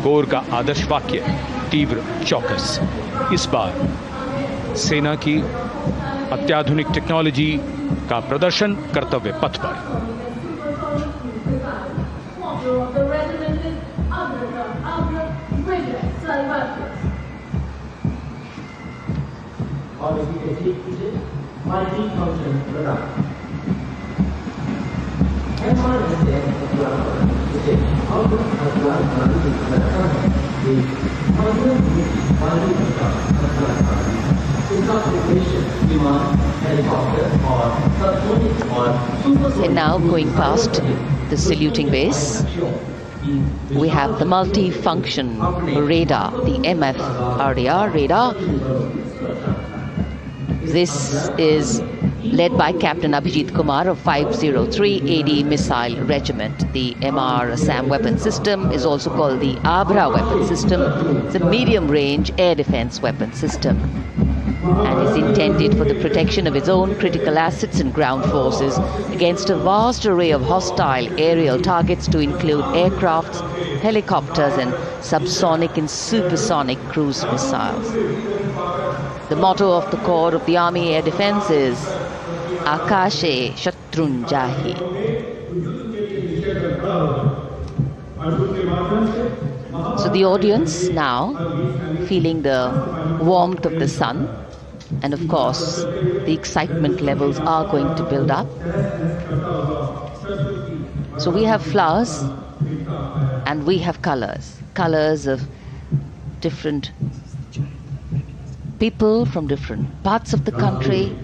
कोर का आदर्श वाक्य तीव्र चौकस। इस बार सेना की अत्याधुनिक टेक्नोलॉजी का प्रदर्शन कर्तव्य पथ पर। And now going past the saluting base, we have the multi-function radar, the MFRDR radar. This is led by Captain Abhijit Kumar of 503 AD Missile Regiment. The MR SAM weapon system is also called the Abra weapon system. It's a medium-range air defense weapon system and is intended for the protection of its own critical assets and ground forces against a vast array of hostile aerial targets to include aircrafts, helicopters and subsonic and supersonic cruise missiles. The motto of the Corps of the Army Air Defense is Akashe Shatrunjahi. So the audience now, feeling the warmth of the sun, and of course the excitement levels are going to build up. So we have flowers and we have colors of different people from different parts of the country,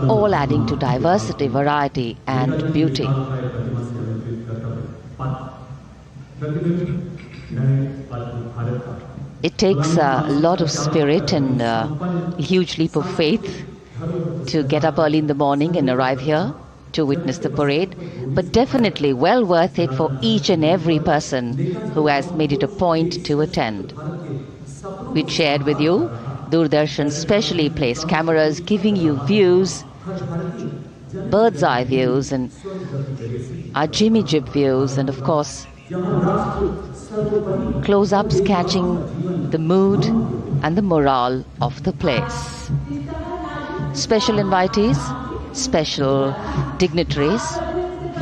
all adding to diversity, variety and beauty. It takes a lot of spirit and a huge leap of faith to get up early in the morning and arrive here to witness the parade, but definitely well worth it for each and every person who has made it a point to attend. We shared with you Doordarshan's specially placed cameras giving you views, bird's eye views and our Jimmy Jib views, and of course close-ups catching the mood and the morale of the place. Special invitees, special dignitaries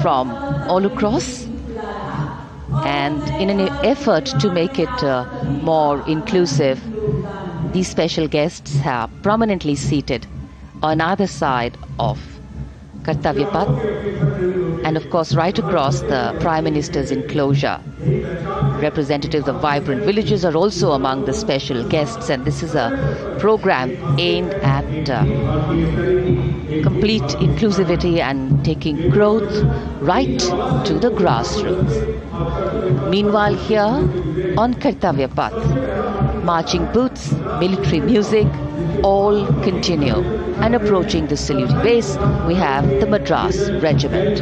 from all across, and in an effort to make it more inclusive, these special guests are prominently seated on either side of Kartavya Path, and of course right across the Prime Minister's enclosure. Representatives of vibrant villages are also among the special guests, and this is a program aimed at complete inclusivity and taking growth right to the grassroots. Meanwhile, here on Kartavya Path, marching boots, military music, all continue. And approaching the saluting base, we have the Madras Regiment.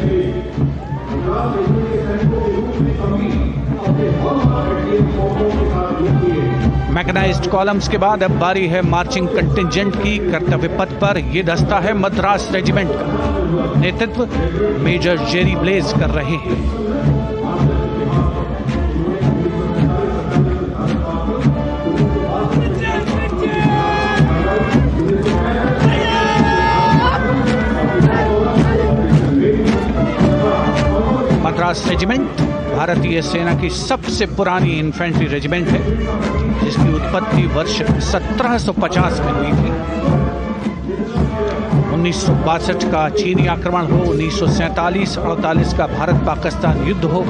Mechanised columns के बाद अब बारी है marching contingent की। कर्तव्य पथ पर ये दस्ता है मद्रास रेजिमेंट का। नेतृत्व मेजर जेरी ब्लेज कर रहे हैं। मद्रास रेजिमेंट भारतीय सेना की सबसे पुरानी इन्फेंट्री रेजिमेंट है, जिसकी उत्पत्ति वर्ष 1750 में हुई थी। 1962 का चीनी आक्रमण हो, 1947-48 का भारत पाकिस्तान युद्ध हो,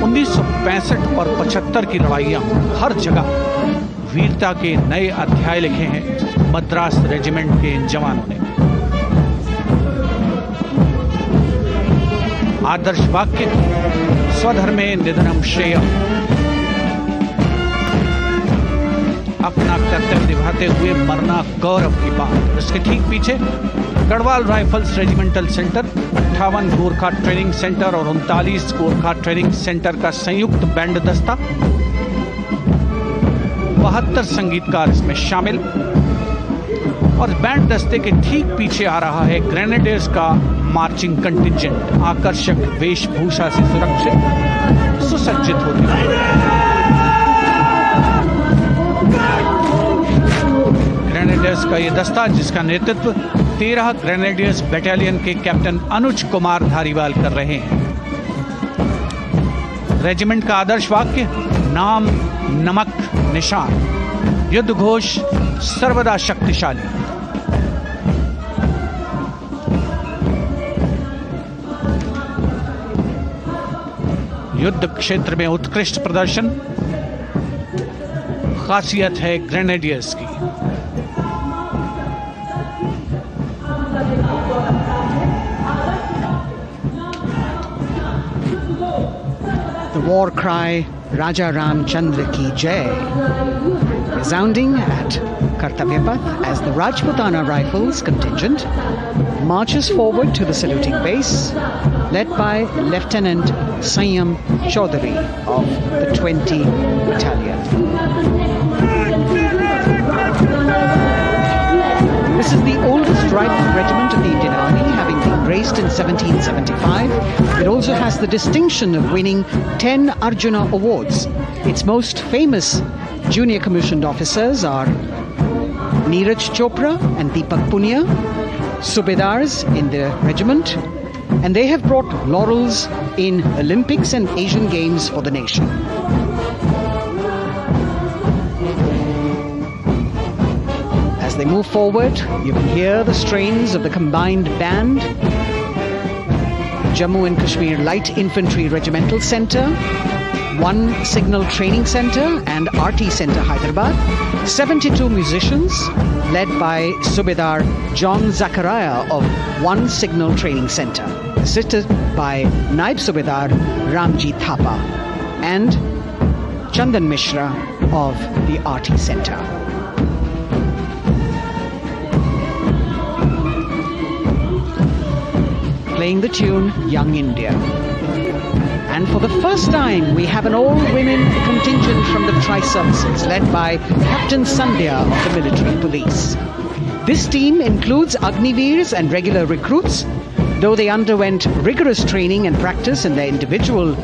1965 और 75 की लड़ाइयां हो, हर जगह वीरता के नए अध्याय लिखे हैं मद्रास रेजिमेंट के इन जवानों ने। आदर्श वाक्य स्वधर्मे निधनम श्रेय। अपना कर्तव्य निभाते हुए मरना गौरव की बात। इसके ठीक पीछे Garhwal rifles regimental centre, 58 Gorkha training centre और 39 गोरखा ट्रेनिंग सेंटर का संयुक्त बैंड दस्ता, 72 संगीतकार इसमें शामिल। और बैंड दस्ते के ठीक पीछे आ रहा है ग्रेनेडियर्स का मार्चिंग कंटिंजेंट, आकर्षक वेशभूषा से सुरक्षित सुसज्जित होते हुए। ग्रेनेडियर्स का ये दस्ता, जिसका नेतृत्व 13 ग्रेनेडियर्स बटालियन के कैप्टन अनुज कुमार धारीवाल कर रहे हैं। रेजिमेंट का आदर्श वाक्य नाम नमक निशान, युद्ध घोष सर्वदा शक्तिशाली। युद्ध क्षेत्र में उत्कृष्ट प्रदर्शन खासियत है ग्रेनेडियर्स की। The war cry Raja Ramchandra Ki Jai resounding at Kartavya Path as the Rajputana Rifles contingent marches forward to the saluting base, led by Lieutenant Sanyam Chaudhary of the 20 Battalion. This is the oldest rifle regiment of the Indian Army, having been raised in 1775. It also has the distinction of winning 10 Arjuna Awards. Its most famous junior commissioned officers are Neeraj Chopra and Deepak Punia, Subedars in the regiment, and they have brought laurels in Olympics and Asian Games for the nation. As they move forward, you can hear the strains of the combined band, Jammu and Kashmir Light Infantry Regimental Centre, 1 Signal Training Centre and RT Centre Hyderabad, 72 musicians led by Subedar John Zachariah of 1 Signal Training Centre, assisted by Naib Subedar Ramji Thapa and Chandan Mishra of the RT Centre. Playing the tune Young India. And for the first time, we have an all-women contingent from the Tri-Services, led by Captain Sandhya of the Military Police. This team includes Agniveers and regular recruits. Though they underwent rigorous training and practice in their individual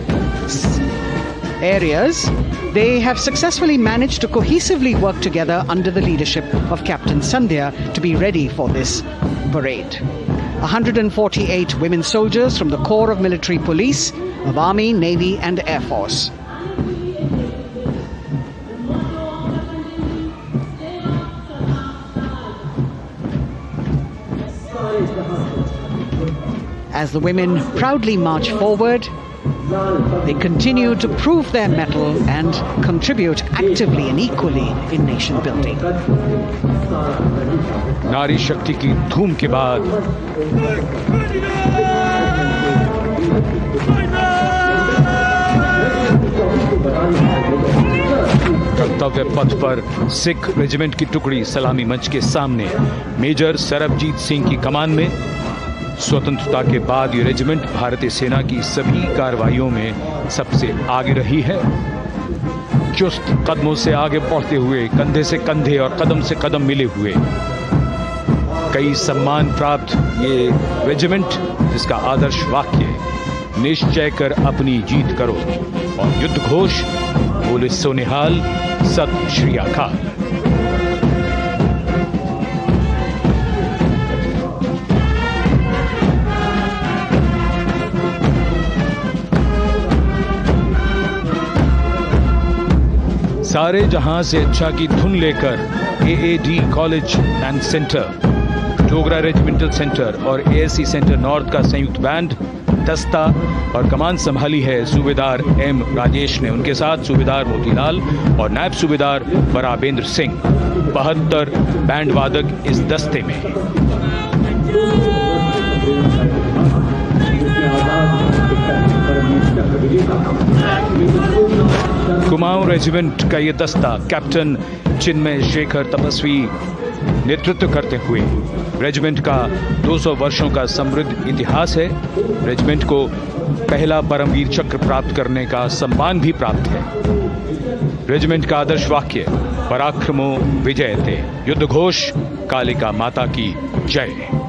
areas, they have successfully managed to cohesively work together under the leadership of Captain Sandhya to be ready for this parade. 148 women soldiers from the Corps of Military Police of Army, Navy and Air Force. As the women proudly march forward, they continue to prove their mettle and contribute actively and equally in nation building. नारी शक्ति की धूम के बाद कर्तव्य पथ पर Sikh regiment की टुकड़ी सलामी मंच के सामने मेजर सरबजीत सिंह की कमान में। स्वतंत्रता के बाद ये रेजिमेंट भारतीय सेना की सभी कार्रवाइयों में सबसे आगे रही है। चुस्त कदमों से आगे बढ़ते हुए, कंधे से कंधे और कदम से कदम मिले हुए, कई सम्मान प्राप्त ये रेजिमेंट, जिसका आदर्श वाक्य निश्चय कर अपनी जीत करो और युद्ध घोष बोले सोनिहाल सत श्री अकाल। सारे जहां से अच्छा की धुन लेकर AAD college and centre, Dogra regimental centre और एएससी सेंटर नॉर्थ का संयुक्त बैंड दस्ता और कमान संभाली है सूबेदार एम राजेश ने। उनके साथ सूबेदार मोतीलाल और नायब सूबेदार बराबेंद्र सिंह। 72 बैंड वादक इस दस्ते में। कुमाऊं लखनऊ रेजिमेंट का ये दस्ता कैप्टन चिन्मय शेखर तपस्वी नेतृत्व करते हुए, रेजिमेंट का 200 वर्षों का समृद्ध इतिहास है। रेजिमेंट को पहला परमवीर चक्र प्राप्त करने का सम्मान भी प्राप्त है। रेजिमेंट का आदर्श वाक्य पराक्रमो विजयते, युद्ध घोष कालिका माता की जय।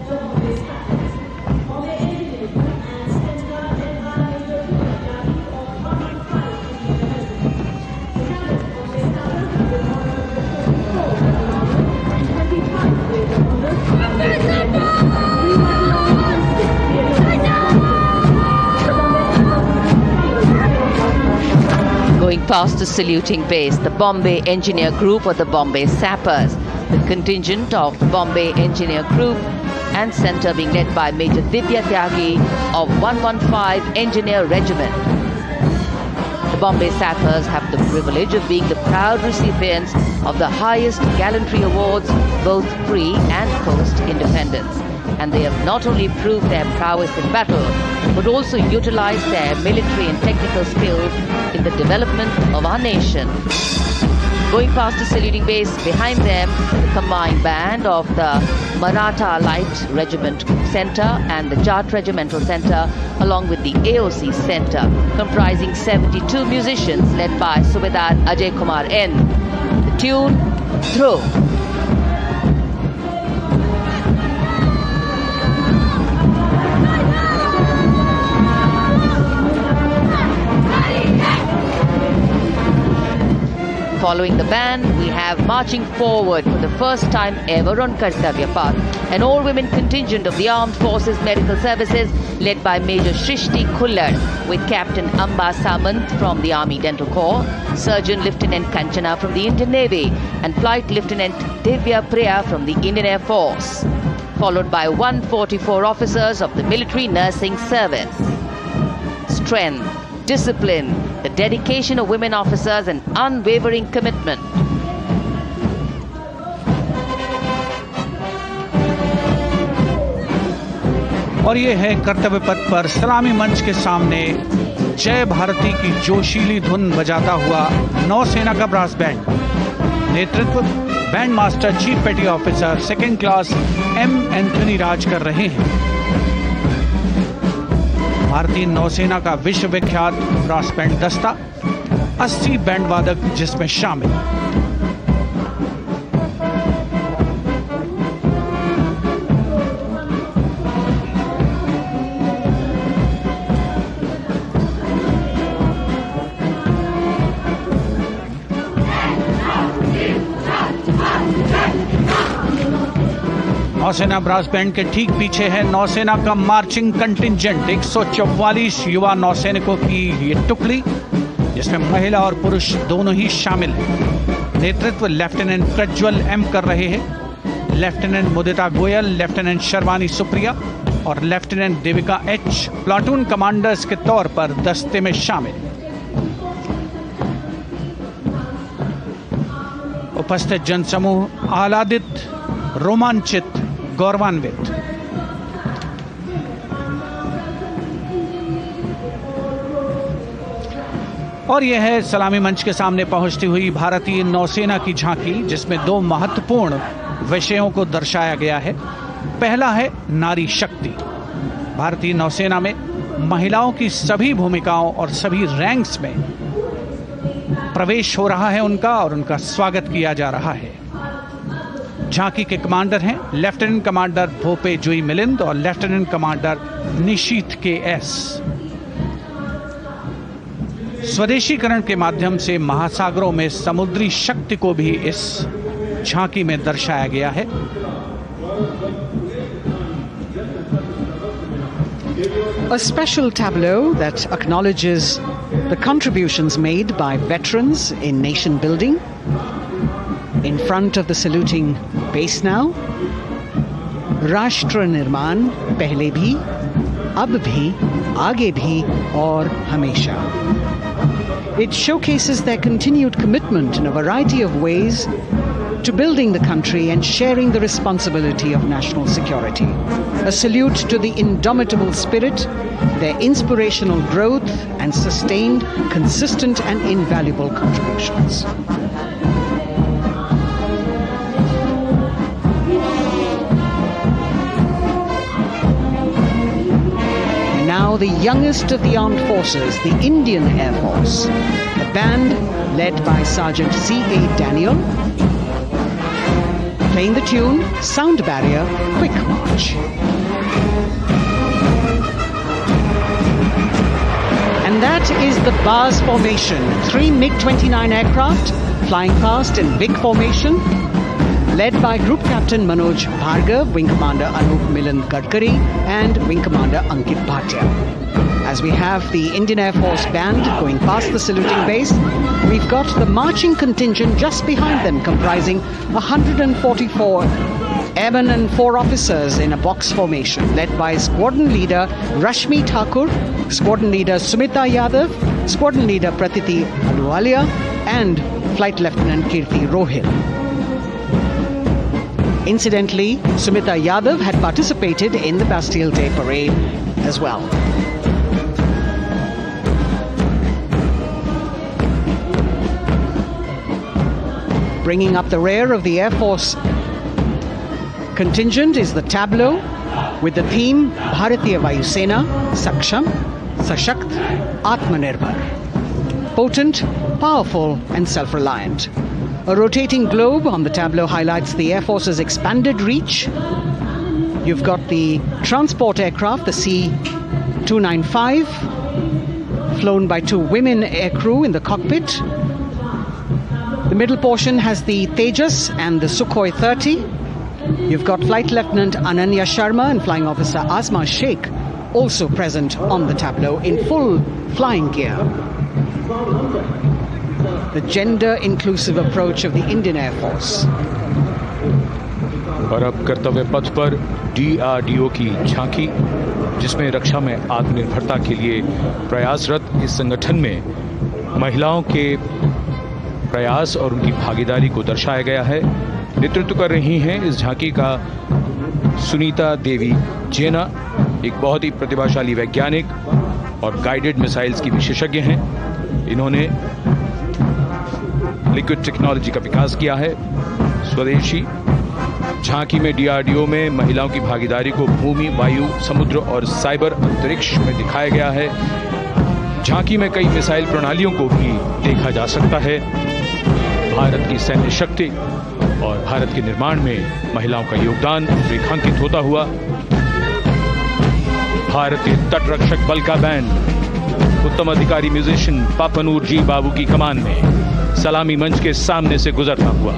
Going past the saluting base, the Bombay Engineer Group or the Bombay Sappers, the contingent of the Bombay Engineer Group and Centre being led by Major Divya Tyagi of 115 Engineer Regiment. The Bombay Sappers have the privilege of being the proud recipients of the highest gallantry awards, both pre and post independence. And they have not only proved their prowess in battle, but also utilized their military and technical skills in the development of our nation. Going past the saluting base, behind them, the combined band of the Maratha Light Regiment Centre and the Jat Regimental Centre, along with the AOC Centre, comprising 72 musicians led by Subedar Ajay Kumar N. The tune, Throw. Following the band, we have marching forward for the first time ever on Kartavya Path, an all-women contingent of the Armed Forces Medical Services led by Major Shrishti Khullar with Captain Amba Samant from the Army Dental Corps, Surgeon Lieutenant Kanchana from the Indian Navy and Flight Lieutenant Divya Priya from the Indian Air Force, followed by 144 officers of the Military Nursing Service. Strength, discipline, the dedication of women officers and unwavering commitment. और ये है कर्तव्य पथ पर सलामी मंच के सामने जय भारती की जोशीली धुन बजाता हुआ नौसेना का ब्रास बैंड। नेतृत्व band master chief petty officer second class M Anthony Raj कर रहे हैं। भारतीय नौसेना का विश्व विख्यात ब्रास बैंड दस्ता, 80 बैंड वादक जिसमें शामिल। नौसेना ब्रास बैंड के ठीक पीछे है नौसेना का मार्चिंग कंटिंजेंट, 144 युवा नौसैनिकों की ये टुकड़ी जिसमें महिला और पुरुष दोनों ही शामिल हैं। नेतृत्व लेफ्टिनेंट प्रज्वल एम कर रहे हैं। लेफ्टिनेंट मुदिता गोयल, लेफ्टिनेंट शर्वानी सुप्रिया और lieutenant Devika H platoon commanders के तौर पर दस्ते में शामिल। उपस्थित जनसमूह आह्लादित, रोमांचित, गौरवान्वित। और यह है सलामी मंच के सामने पहुंचती हुई भारतीय नौसेना की झांकी, जिसमें दो महत्वपूर्ण विषयों को दर्शाया गया है। पहला है नारी शक्ति। भारतीय नौसेना में महिलाओं की सभी भूमिकाओं और सभी रैंक्स में प्रवेश हो रहा है उनका, और उनका स्वागत किया जा रहा है। झांकी के कमांडर हैं लेफ्टिनेंट कमांडर भोपे जुई मिलिंद और लेफ्टिनेंट कमांडर निशीथ के एस। स्वदेशीकरण के माध्यम से महासागरों में समुद्री शक्ति को भी इस झांकी में दर्शाया गया है। A special tableau that acknowledges the contributions made by veterans in nation building. In front of the saluting base now, राष्ट्र निर्माण पहले भी, अब भी, आगे भी और हमेशा। It showcases their continued commitment in a variety of ways to building the country and sharing the responsibility of national security. A salute to the indomitable spirit, their inspirational growth, and sustained, consistent, and invaluable contributions. Now the youngest of the armed forces, the Indian Air Force, the band led by Sergeant C.A. Daniel, playing the tune Sound Barrier Quick March. And that is the bars formation. 3 MiG-29 aircraft flying past in big formation, led by Group Captain Manoj Bhargav, Wing Commander Anup Milan Gadkari, and Wing Commander Ankit Bhatia. As we have the Indian Air Force band going past the saluting base, we've got the marching contingent just behind them, comprising 144 airmen and 4 officers in a box formation, led by Squadron Leader Rashmi Thakur, Squadron Leader Sumita Yadav, Squadron Leader Pratiti Aluwalia, and Flight Lieutenant Kirti Rohil. Incidentally, Sumita Yadav had participated in the Bastille Day parade as well. Bringing up the rear of the Air Force contingent is the Tableau with the theme Bharatiya Vayu Sena, Saksham, Sashakt, Atmanirbhar. Potent, powerful, and self-reliant. A rotating globe on the tableau highlights the Air Force's expanded reach. You've got the transport aircraft, the C-295, flown by 2 women aircrew in the cockpit. The middle portion has the Tejas and the Sukhoi 30. You've got Flight Lieutenant Ananya Sharma and Flying Officer Asma Sheikh also present on the tableau in full flying gear. The gender-inclusive approach of the Indian Air Force. और अब कर्तव्य पथ पर DRDO की झांकी, जिसमें रक्षा में आत्मनिर्भरता के लिए प्रयासरत इस संगठन में महिलाओं के प्रयास और उनकी भागीदारी को दर्शाया गया है। नेतृत्व कर रही हैं इस झांकी का सुनीता देवी जेना, एक बहुत ही प्रतिभाशाली वैज्ञानिक और गाइडेड मिसाइल्स की विशेषज्ञ हैं। इन्होंने लिक्विड टेक्नोलॉजी का विकास किया है, स्वदेशी। झांकी में DRDO में महिलाओं की भागीदारी को भूमि, वायु, समुद्र और साइबर अंतरिक्ष में दिखाया गया है। झांकी में कई मिसाइल प्रणालियों को भी देखा जा सकता है। भारत की सैन्य शक्ति और भारत के निर्माण में महिलाओं का योगदान रेखांकित होता हुआ भारतीय तटरक्षक बल का बैंड उत्तम अधिकारी म्यूजिशियन पापनूर जी बाबू की कमान में सलामी मंच के सामने से गुजरता हुआ।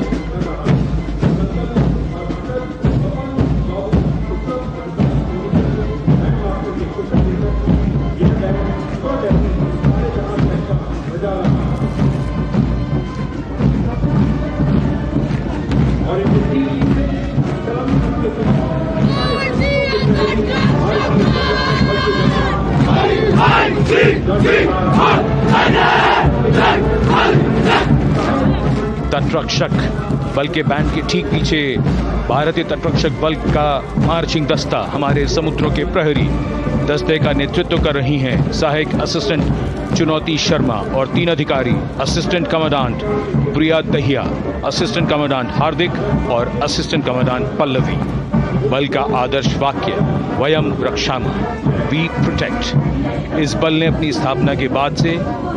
तटरक्षक बल के बैंड के ठीक पीछे भारतीय तटरक्षक बल का मार्चिंग दस्ता हमारे समुद्रों के प्रहरी दस्ते का नेतृत्व कर रही हैं सहायक असिस्टेंट चुनौती शर्मा और 3 अधिकारी, असिस्टेंट कमांडेंट प्रिया दहिया, असिस्टेंट कमांडेंट हार्दिक और असिस्टेंट कमांडेंट पल्लवी। बल का आदर्श वाक्य वयम रक्षामः, वी प्रोटेक्ट। इस बल ने अपनी स्थापना के बाद से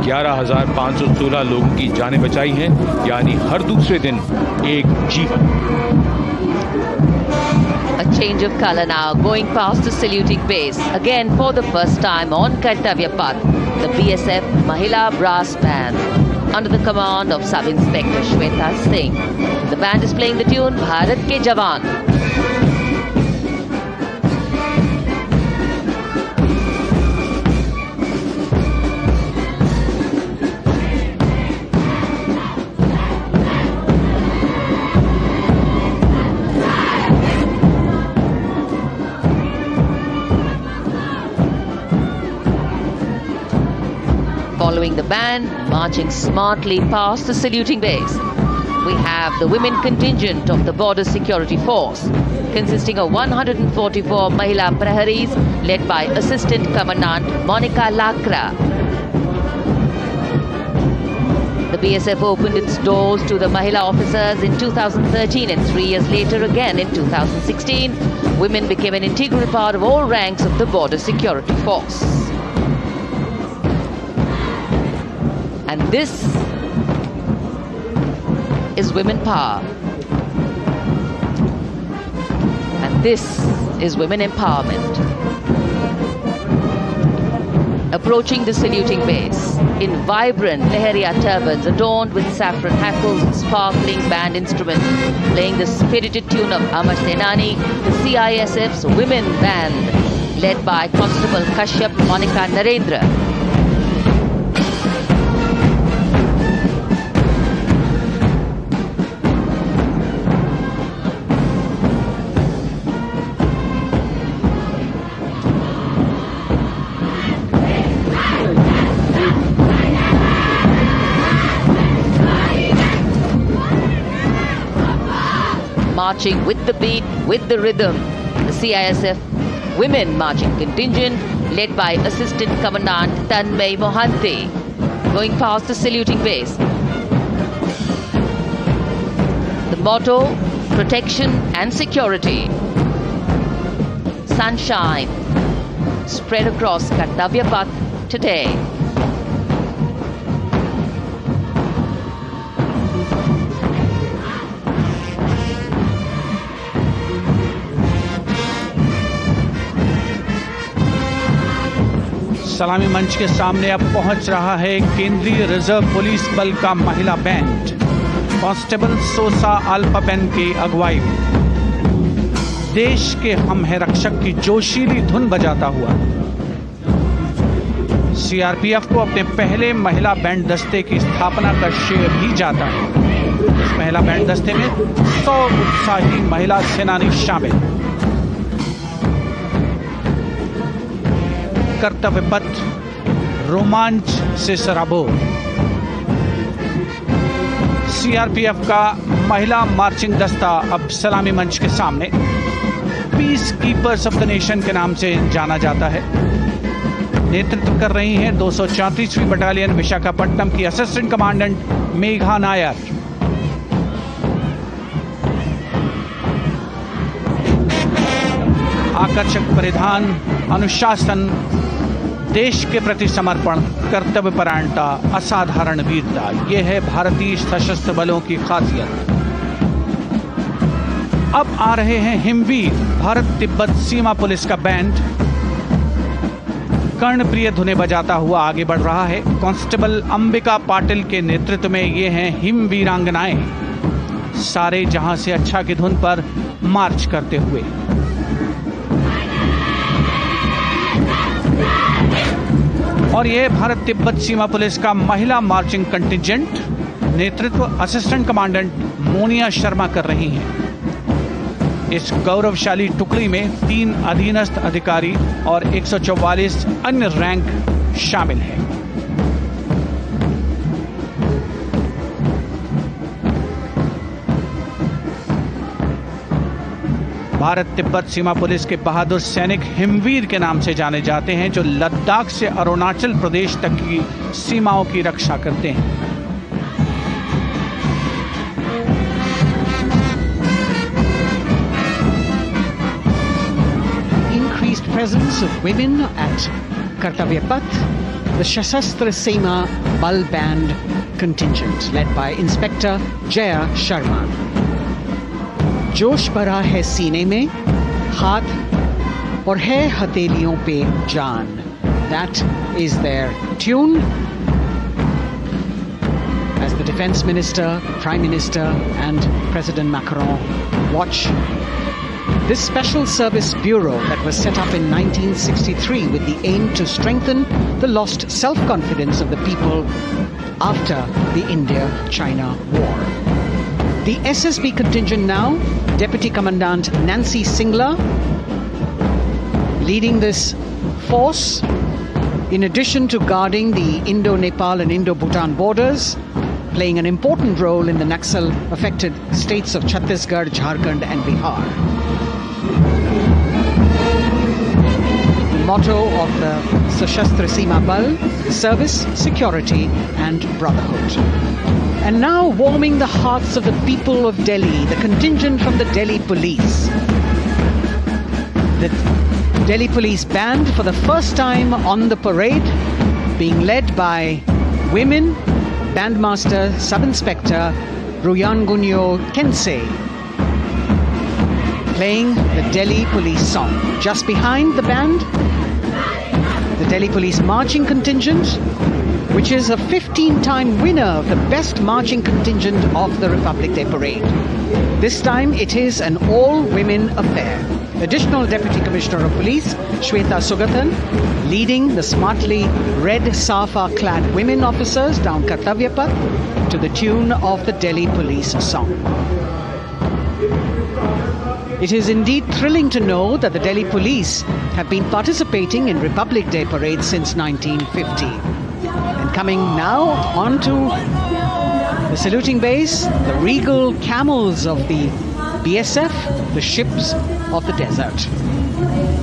11,516 लोगों की जानें बचाई हैं, यानी हर दूसरे दिन एक जीवन। A change of color now, going past the saluting base. Again, for the first time on Kartavya Path, the BSF Mahila Brass Band, under the command of Sub-Inspector Shweta Singh. The band is playing the tune Bharat Ke Jawan. Following the band, marching smartly past the saluting base, we have the women contingent of the Border Security Force, consisting of 144 Mahila Praharis, led by Assistant Commandant Monica Lakra. The BSF opened its doors to the Mahila officers in 2013, and 3 years later again in 2016, women became an integral part of all ranks of the Border Security Force. And this is women power. And this is women empowerment. Approaching the saluting base in vibrant Lehariya turbans adorned with saffron hackles and sparkling band instruments, playing the spirited tune of Amar Senani, the CISF's women band, led by Constable Kashyap Monica Narendra. Marching with the beat, with the rhythm, the CISF Women Marching Contingent, led by Assistant Commandant Tanmay Mohanty, going past the saluting base. The motto, protection and security. Sunshine spread across Kartavya Path today. सलामी मंच के सामने अब पहुंच रहा है केंद्रीय reserve police बल का महिला बैंड, कांस्टेबल सोसा अल्पाबेन की अगुवाई में देश के हम है रक्षक की जोशीली धुन बजाता हुआ सीआरपीएफ को अपने पहले महिला बैंड दस्ते की स्थापना का श्रेय भी जाता है। इस महिला बैंड दस्ते में 100 उत्साही महिला सेनानी शामिल। कर्तव्य पथ रोमांच से सराबोर। सीआरपीएफ का महिला मार्चिंग दस्ता अब सलामी मंच के सामने peace keepers of the nation के नाम से जाना जाता है। नेतृत्व कर रही हैं 234वीं बटालियन विशाखापट्टनम की असिस्टेंट कमांडेंट मेघा नायर। आकर्षक परिधान, अनुशासन, देश के प्रति समर्पण, कर्तव्य परायणता, असाधारण वीरता, ये है भारतीय सशस्त्र बलों की खासियत। अब आ रहे हैं हिमवीर भारत तिब्बत सीमा पुलिस का बैंड, कर्णप्रिय धुनें बजाता हुआ आगे बढ़ रहा है। कांस्टेबल अंबिका पाटिल के नेतृत्व में ये हैं हिमवीरांगनाएं, सारे जहां से अच्छा की धुन पर मार्च करते हुए। और यह भारत तिब्बत सीमा पुलिस का महिला मार्चिंग कंटिजेंट, नेतृत्व असिस्टेंट कमांडेंट मोनिया शर्मा कर रही हैं। इस गौरवशाली टुकड़ी में 3 अधीनस्थ अधिकारी और 144 अन्य रैंक शामिल हैं। भारत तिब्बत सीमा पुलिस के बहादुर सैनिक हिमवीर के नाम से जाने जाते हैं, जो लद्दाख से अरुणाचल प्रदेश तक की सीमाओं की रक्षा करते हैं। Increased presence of women at Kartavya Path, the Shasastra Seema Bal Band contingent led by Inspector Jaya Sharma. जोश भरा है सीने में, हाथ और है हथेलियों पे जान. That is their tune. As the Defense Minister, Prime Minister and President Macron watch this Special Service Bureau that was set up in 1963 with the aim to strengthen the lost self-confidence of the people after the India-China war. The SSB contingent now, Deputy Commandant Nancy Singla, leading this force, In addition to guarding the Indo-Nepal and Indo-Bhutan borders, playing an important role in the Naxal-affected states of Chhattisgarh, Jharkhand and Bihar. The motto of the Sashastra Seema Bal, service, security and brotherhood. And now warming the hearts of the people of Delhi, the contingent from the Delhi police. The Delhi police band for the first time on the parade, being led by women, Bandmaster Sub-Inspector Ruyangunyo Kensei, playing the Delhi police song. Just behind the band, the Delhi police marching contingent, which is a 15-time winner of the best marching contingent of the Republic Day Parade. This time it is an all-women affair. Additional Deputy Commissioner of Police, Shweta Sugathan, leading the smartly red safa-clad women officers down Kartavya Path to the tune of the Delhi police song. It is indeed thrilling to know that the Delhi police have been participating in Republic Day parades since 1950. And coming now onto the saluting base, the regal camels of the BSF, the ships of the desert.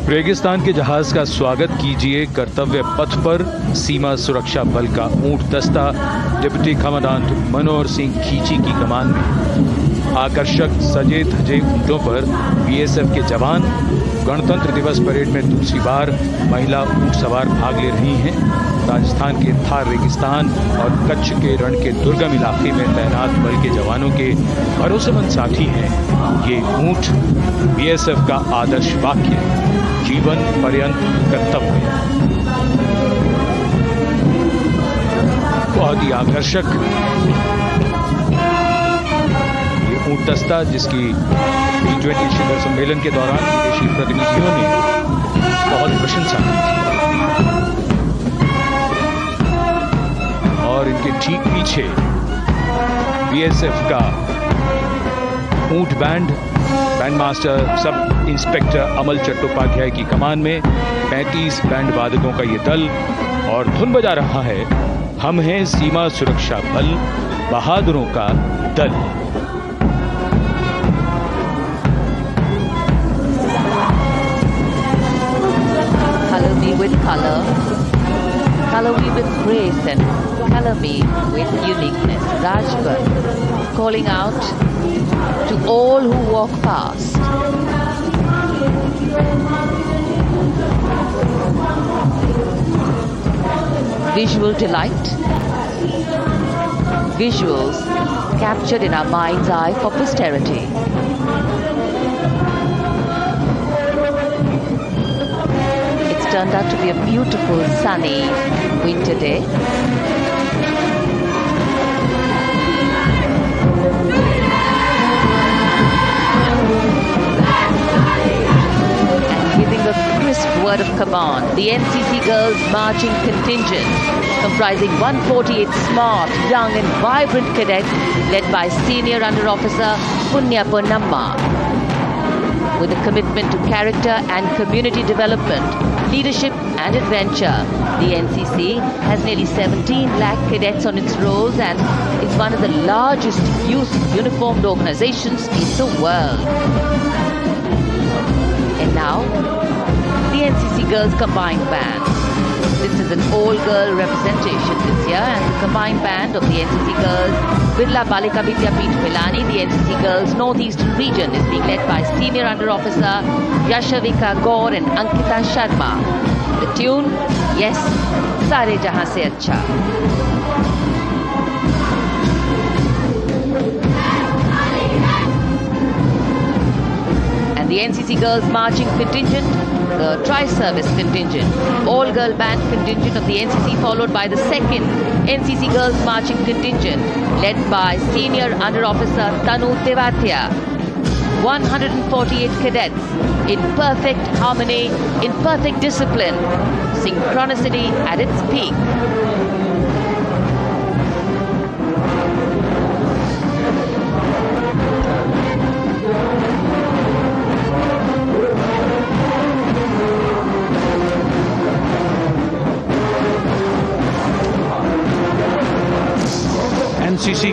रेगिस्तान के जहाज का स्वागत कीजिए कर्तव्य पथ पर सीमा सुरक्षा बल का ऊंट दस्ता डिप्टी कमांडेंट मनोहर सिंह खींची की कमान में। आकर्षक सजे धजे ऊंटों पर बीएसएफ के जवान। गणतंत्र दिवस परेड में दूसरी बार महिला ऊंट सवार भाग ले रही हैं। राजस्थान के थार रेगिस्तान और कच्छ के रण के दुर्गम इलाके में तैनात बल के जवानों के भरोसेमंद साथी हैं। ये ऊंट बीएसएफ का आदर्श वाक्य, जीवन पर्यंत कर्तव्य। बहुत ही आकर्षक ये ऊंट दस्ता, जिसकी G20 शिखर सम्मेलन के दौरान विदेशी प्रतिनिधियों ने बहुत प्रशंसा की थी। और इनके ठीक पीछे बीएसएफ का ऊंट बैंड मास्टर सब इंस्पेक्टर अमल चट्टोपाध्याय की कमान में 35 बैंड वादकों का ये दल, और धुन बजा रहा है हम हैं सीमा सुरक्षा बल, बहादुरों का दल। Color me with color, color me with grace, and color me with uniqueness. Rajput calling out to all who walk past. Visual delight. Visuals captured in our mind's eye for posterity. It's turned out to be a beautiful, sunny winter day. A crisp word of command, the NCC Girls Marching Contingent, comprising 148 smart, young and vibrant cadets led by Senior Under Officer Punya Ponnamma. With a commitment to character and community development, leadership and adventure, the NCC has nearly 17 lakh cadets on its rolls and is one of the largest youth uniformed organizations in the world. And now, the NCC Girls Combined Band. This is an all-girl representation this year, and the combined band of the NCC Girls Birla Balika Vidyapeeth Pilani, the NCC Girls Northeastern region, is being led by Senior Under Officer Yashavika Gaur and Ankita Sharma. The tune, yes, Sare Jahan Se Acha. The NCC Girls Marching Contingent, the Tri-Service Contingent, all-girl band contingent of the NCC, followed by the second NCC Girls Marching Contingent, led by Senior Under Officer Tanu Tewatia. 148 cadets in perfect harmony, in perfect discipline, synchronicity at its peak.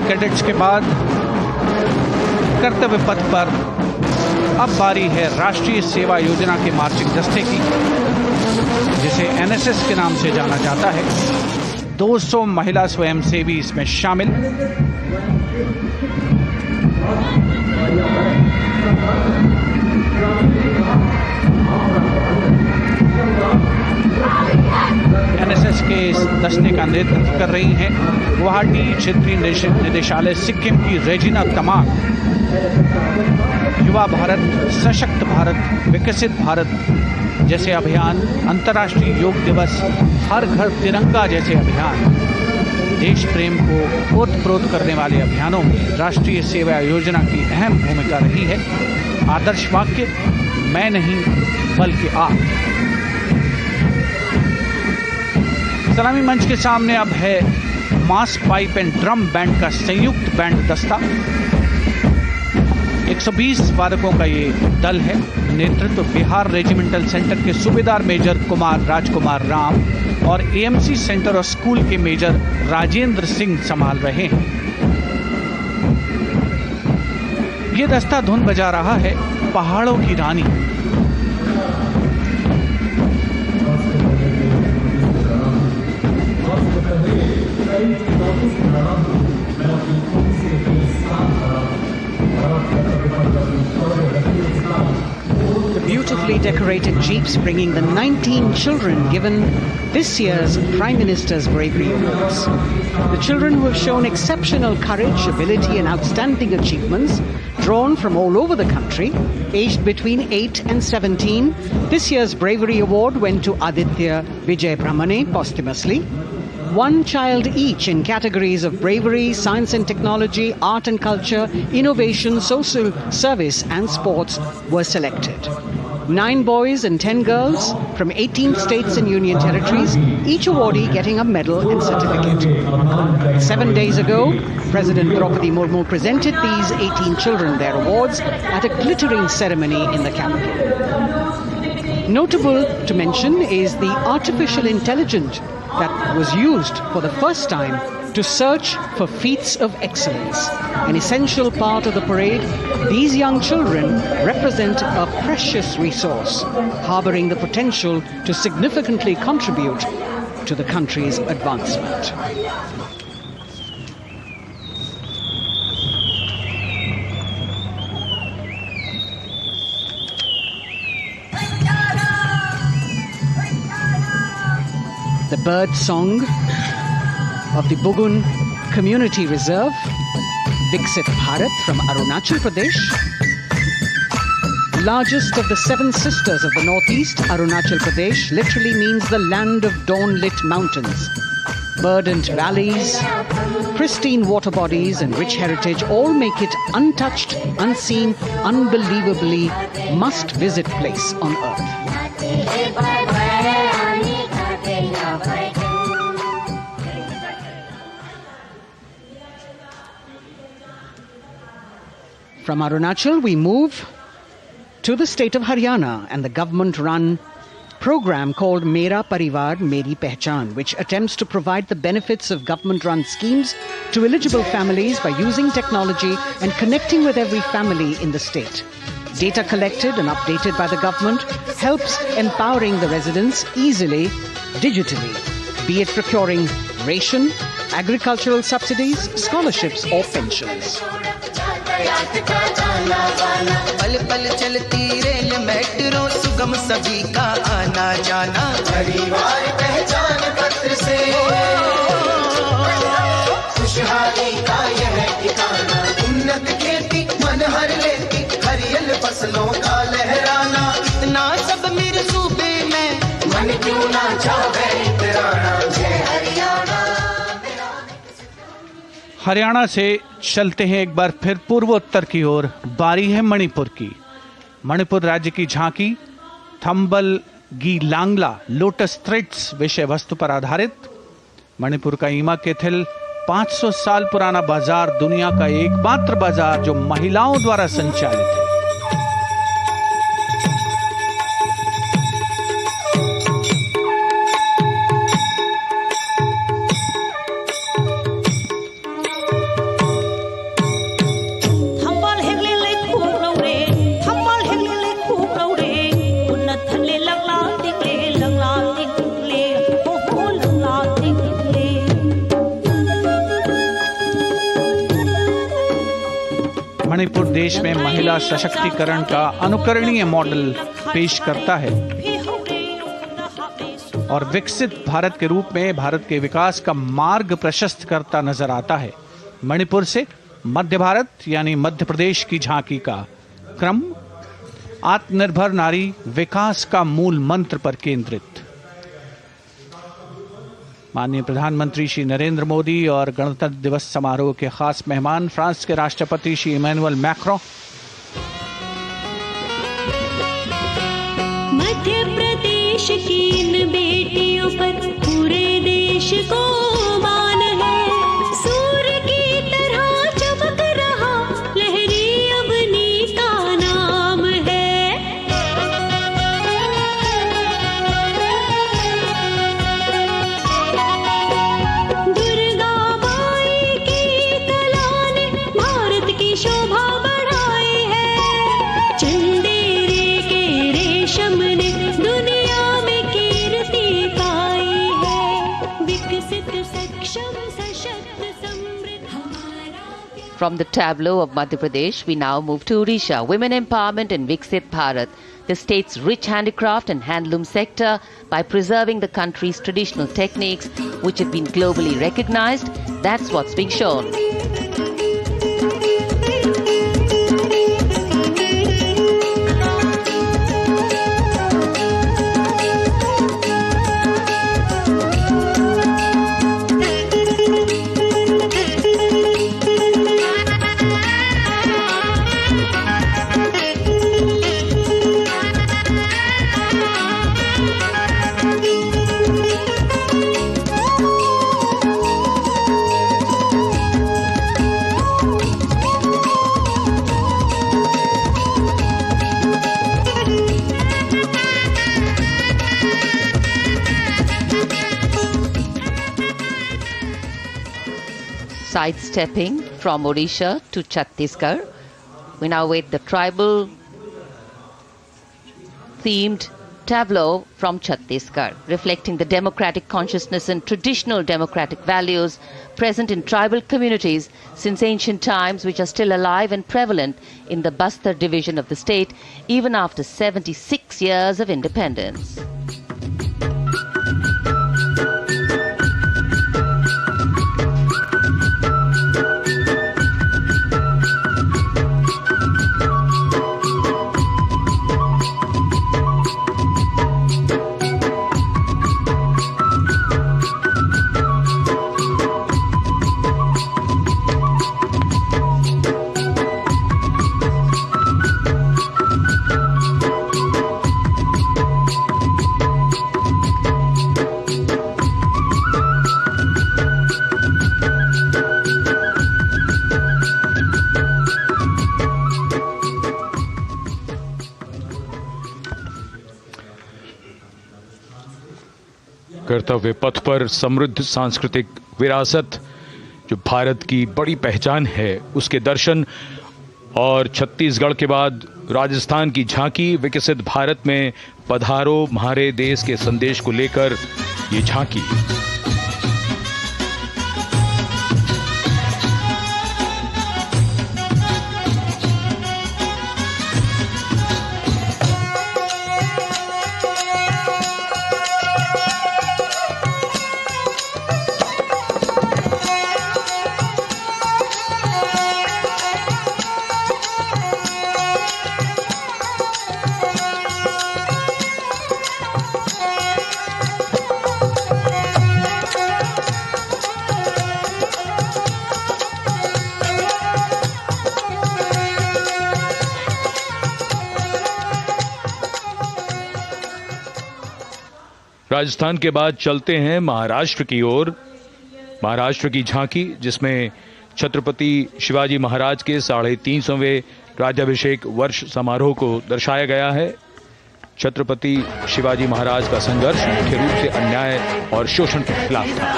Cadets के बाद कर्तव्य पथ पर अब बारी है राष्ट्रीय सेवा योजना के मार्चिंग दस्ते की, जिसे एनएसएस के नाम से जाना जाता है। 200 महिला स्वयंसेवी इसमें शामिल। एनएसएस के इस दस्ते का नेतृत्व कर रही हैं गुवाहाटी क्षेत्रीय निदेशालय सिक्किम की रेजिना तमांग। युवा भारत, सशक्त भारत, विकसित भारत जैसे अभियान, अंतर्राष्ट्रीय योग दिवस, हर घर तिरंगा जैसे अभियान, देश प्रेम को ओतप्रोत करने वाले अभियानों में राष्ट्रीय सेवा योजना की अहम भूमिका रही है। आदर्श वाक्य, मैं नहीं बल्कि आप। सलामी मंच के सामने अब है मास पाइप एंड ड्रम बैंड का संयुक्त बैंड दस्ता। 120 वादकों का ये दल है। नेतृत्व बिहार रेजिमेंटल सेंटर के सूबेदार मेजर कुमार राजकुमार राम और एएमसी सेंटर और स्कूल के मेजर राजेंद्र सिंह संभाल रहे हैं। ये दस्ता धुन बजा रहा है पहाड़ों की रानी। The beautifully decorated jeeps bringing the 19 children given this year's Prime Minister's Bravery Awards. The children who have shown exceptional courage, ability and outstanding achievements, drawn from all over the country, aged between 8 and 17. This year's Bravery Award went to Aditya Vijay Brahmane posthumously. One child each in categories of bravery, science and technology, art and culture, innovation, social service and sports were selected. 9 boys and 10 girls from 18 states and union territories, each awardee getting a medal and certificate. 7 days ago, President Draupadi Murmu presented these 18 children their awards at a glittering ceremony in the capital. Notable to mention is the artificial intelligence that was used for the first time to search for feats of excellence. An essential part of the parade, these young children represent a precious resource, harboring the potential to significantly contribute to the country's advancement. The bird song of the Bugun Community Reserve, Viksit Bharat from Arunachal Pradesh. Largest of the 7 sisters of the northeast, Arunachal Pradesh literally means the land of dawn-lit mountains. Verdant valleys, pristine water bodies and rich heritage all make it untouched, unseen, unbelievably must-visit place on earth. From Arunachal, we move to the state of Haryana and the government-run program called Mera Parivar Meri Pehchan, which attempts to provide the benefits of government-run schemes to eligible families by using technology and connecting with every family in the state. Data collected and updated by the government helps empowering the residents easily, digitally, be it procuring ration, agricultural subsidies, scholarships or pensions. पल पल चलती rail metro सुगम सभी का आना जाना परिवार पहचान पत्र से खुशहाली का यह ठिकाना उन्नत खेती मन हर लेती हरियल फसलों का लहराना इतना सब मेरे सूबे में मन क्यों ना चाहे इतराना जय हरियाणा। हरियाणा से चलते हैं एक बार फिर पूर्वोत्तर की ओर। बारी है मणिपुर की। मणिपुर राज्य की झांकी थंबल गी लांगला लोटस थ्रेड्स विषय वस्तु पर आधारित। मणिपुर का ईमा केथिल 500 साल पुराना बाजार दुनिया का एकमात्र बाजार जो महिलाओं द्वारा संचालित है। मणिपुर देश में महिला सशक्तिकरण का अनुकरणीय मॉडल पेश करता है और विकसित भारत के रूप में भारत के विकास का मार्ग प्रशस्त करता नजर आता है। मणिपुर से मध्य भारत यानी मध्य प्रदेश की झांकी का क्रम आत्मनिर्भर नारी विकास का मूल मंत्र पर केंद्रित। माननीय प्रधानमंत्री श्री नरेंद्र मोदी और गणतंत्र दिवस समारोह के खास मेहमान फ्रांस के राष्ट्रपति श्री इमैनुअल मैक्रों। मध्य प्रदेश की इन बेटियों पर पूरे देश को मान है। सूर्य की तरह चमक रहा लहरी अवनी का नाम है। दुर्गा माई की कला ने भारत की शोभा बढ़ाई है। चंदेरे के रेशम ने दुनिया में कीर्ति पाई है। विकसित सक्षम सशक्त समृद्ध हमारा। From the tableau of Madhya Pradesh, we now move to Odisha. Women empowerment in Viksit Bharat, the state's rich handicraft and handloom sector, by preserving the country's traditional techniques, which have been globally recognized. That's what's being shown. Sidestepping from Odisha to Chhattisgarh, we now wait the tribal themed tableau from Chhattisgarh, reflecting the democratic consciousness and traditional democratic values present in tribal communities since ancient times, which are still alive and prevalent in the Bastar division of the state even after 76 years of independence. कर्तव्य पथ पर समृद्ध सांस्कृतिक विरासत जो भारत की बड़ी पहचान है उसके दर्शन, और छत्तीसगढ़ के बाद राजस्थान की झांकी विकसित भारत में पधारो म्हारे देश के संदेश को लेकर ये झांकी। राजस्थान के बाद चलते हैं महाराष्ट्र की ओर। महाराष्ट्र की झांकी जिसमें छत्रपति शिवाजी महाराज के 350वें राज्याभिषेक वर्ष समारोह को दर्शाया गया है। छत्रपति शिवाजी महाराज का संघर्ष मुख्य रूप से अन्याय और शोषण के खिलाफ था।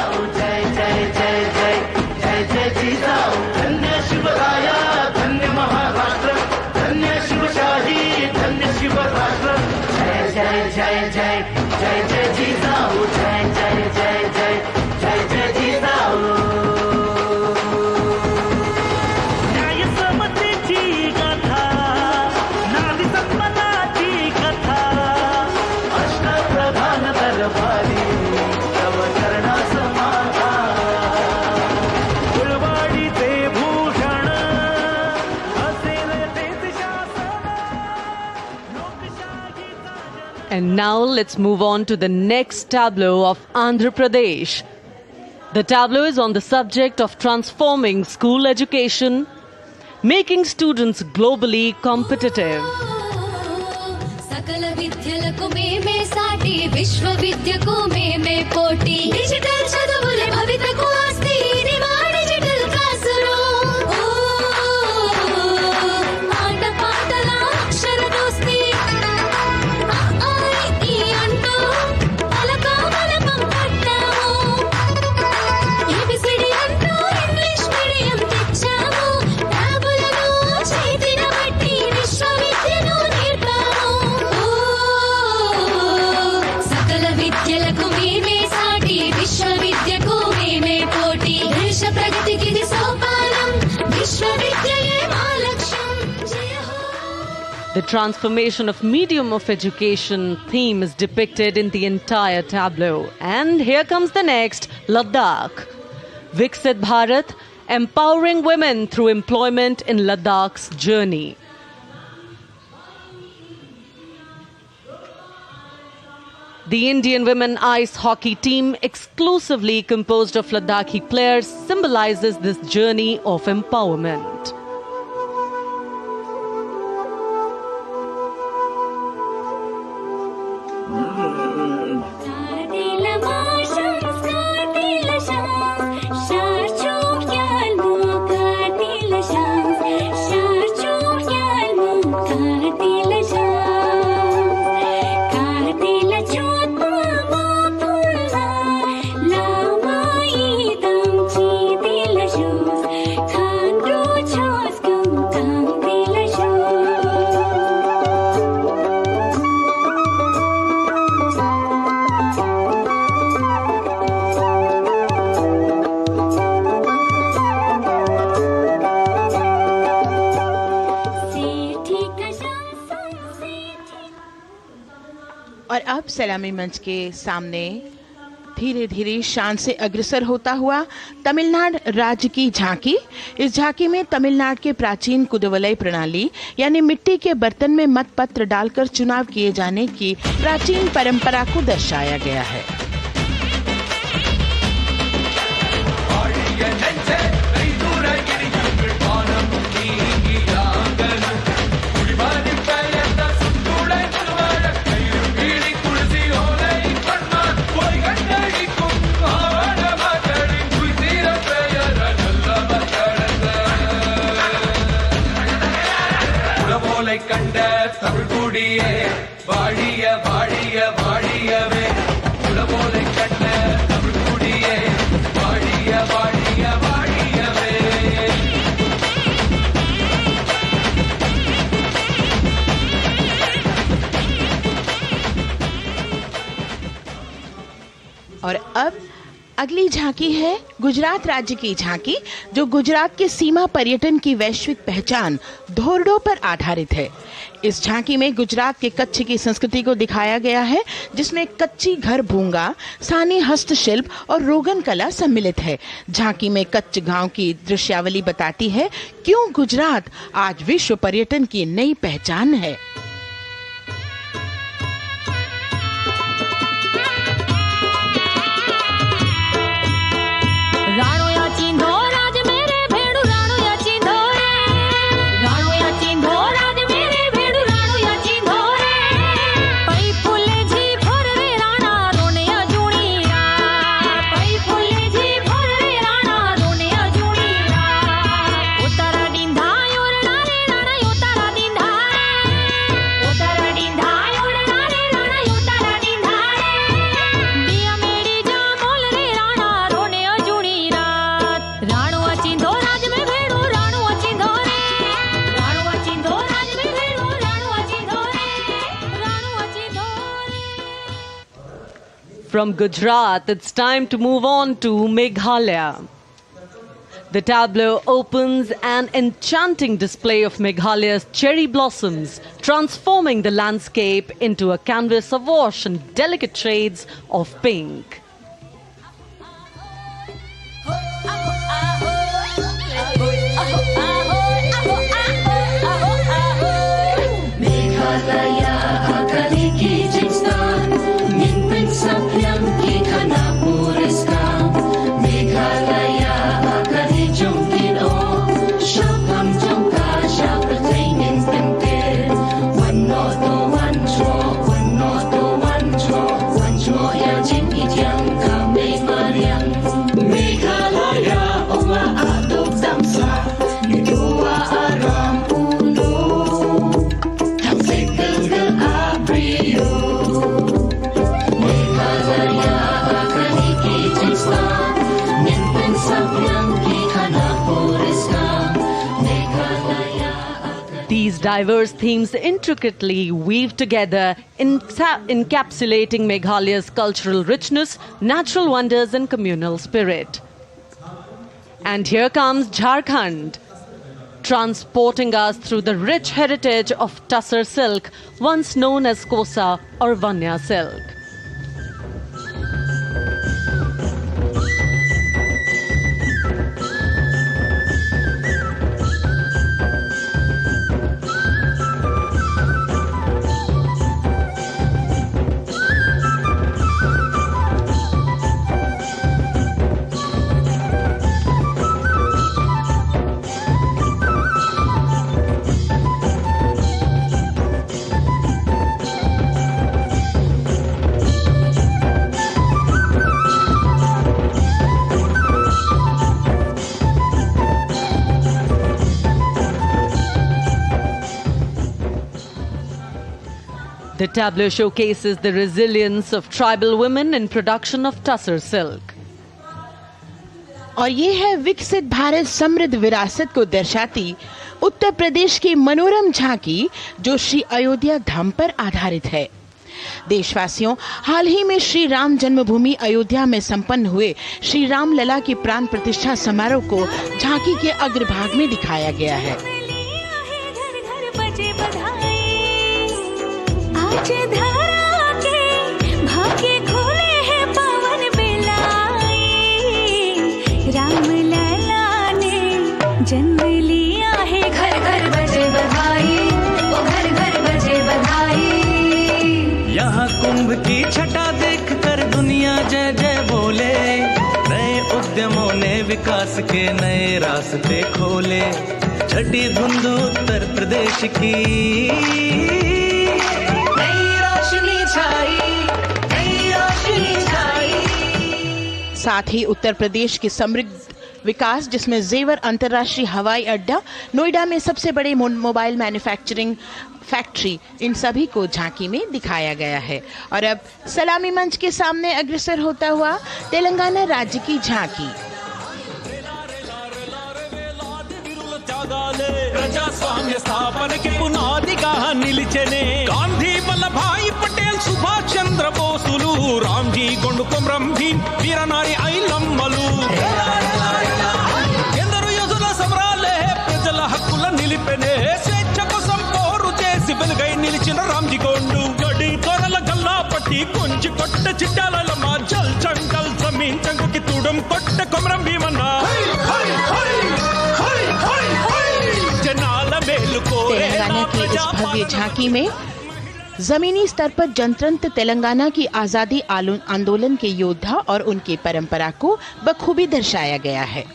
धन्य महाराष्ट्र, धन्य शिवशाही, धन्य शिवराष्ट्र। जय जय जय जय जय जय जिजाऊ, जय जय जय जय जय जय जिजाऊ। न्याय समतेची And now let's move on to the next tableau of Andhra Pradesh. The tableau is on the subject of transforming school education, making students globally competitive. सकल विद्यలకు మేమే సాటి విశ్వవిద్యకు మేమే పోటీ డిజిటల్ చదువులే భవితకు ఆస్తి ఇది మా డిజిటల్ క్లాస్ రూమ్ ఆట పాటల అక్షర దోస్తి ఈ అంటూ పలక బలపం పట్టాము ఏబిసిడి అంటూ ఇంగ్లీష్ మీడియం తెచ్చాము ట్యాబులను చేతిన బట్టి విశ్వవిద్యను విద్యలకు మేమే సాటి విశ్వవిద్యకు మేమే పోటీ దేశ ప్రగతికి ఇది సోపానం విశ్వవిద్యయే మా లక్ష్యం జయ హో. The transformation of medium of education theme is depicted in the entire tableau. And here comes the next, Ladakh. Viksit Bharat, empowering women through employment in Ladakh's journey. The Indian women ice hockey team, exclusively composed of Ladakhi players, symbolizes this journey of empowerment. और अब सलामी मंच के सामने धीरे धीरे शान से अग्रसर होता हुआ तमिलनाडु राज्य की झांकी। इस झांकी में तमिलनाडु के प्राचीन कुदवलय प्रणाली यानी मिट्टी के बर्तन में मतपत्र डालकर चुनाव किए जाने की प्राचीन परंपरा को दर्शाया गया है। கண்ட தமிழ் குடியே வாழிய வாழிய வாழியவே உலகோலை கண்ட தமிழ் குடியே வாழிய வாழிய வாழியவே और अब अगली झांकी है गुजरात राज्य की झांकी, जो गुजरात के सीमा पर्यटन की वैश्विक पहचान धोरडो पर आधारित है। इस झांकी में गुजरात के कच्छ की संस्कृति को दिखाया गया है, जिसमें कच्ची घर भूंगा, स्थानीय हस्तशिल्प और रोगन कला सम्मिलित है। झांकी में कच्छ गांव की दृश्यावली बताती है क्यों गुजरात आज विश्व पर्यटन की नई पहचान है। From Gujarat, it's time to move on to Meghalaya. The tableau opens an enchanting display of Meghalaya's cherry blossoms, transforming the landscape into a canvas awash in delicate shades of pink. Meghalaya, These diverse themes intricately weave together, encapsulating Meghalaya's cultural richness, natural wonders and communal spirit. And here comes Jharkhand, transporting us through the rich heritage of Tussar silk, once known as Kosa or Vanya silk. The tableau showcases the resilience of tribal women in production of tussar silk. और ये है विकसित भारत समृद्ध विरासत को दर्शाती उत्तर प्रदेश की मनोरम झांकी, जो श्री अयोध्या धाम पर आधारित है। देशवासियों, हाल ही में श्री राम जन्मभूमि अयोध्या में संपन्न हुए श्री राम लला की प्राण प्रतिष्ठा समारोह को झांकी के अग्रभाग में दिखाया गया है। आज धरा के भाग्य खोले हैं पावन बेलाई, राम लला ने जन्म लिया है, घर घर बजे बधाई, ओ घर घर बजे बधाई। यहाँ कुंभ की छटा देख कर दुनिया जय जय बोले, नए उद्यमों ने विकास के नए रास्ते खोले। छठी धुंध उत्तर प्रदेश की साथ ही उत्तर प्रदेश की समृद्ध विकास, जिसमें जेवर अंतर्राष्ट्रीय हवाई अड्डा, नोएडा में सबसे बड़े मोबाइल मैन्युफैक्चरिंग फैक्ट्री, इन सभी को झांकी में दिखाया गया है। और अब सलामी मंच के सामने अग्रसर होता हुआ तेलंगाना राज्य की झांकी। ప్రజాస్వామ్య స్థాపనకి పునాదిగా నిలిచెనే గాంధీ వల్లభాయ్ పటేల్ సుభాష్ చంద్ర బోసులు రామ్జీ గొండు కొమరం భీమ్ వీరనారి ఐలమ్మలు ఎందరో యోధుల సమరాలే ప్రజల హక్కుల నిలిపెనే స్వేచ్ఛ కోసం పోరు చేసి వెలుగై నిలిచిన రామ్జీ గొండు గడి కొరల గల్లా పట్టి కొంచి కొట్ట చిట్టాలమ్మ జల్ చంకల్ జమీన్ చంకుకి తుడం కొట్ట కొమరం భీమన్న तेलंगाना की इस भव्य झांकी में जमीनी स्तर पर जनतंत्र तेलंगाना की आजादी आंदोलन के योद्धा और उनकी परंपरा को बखूबी दर्शाया गया है।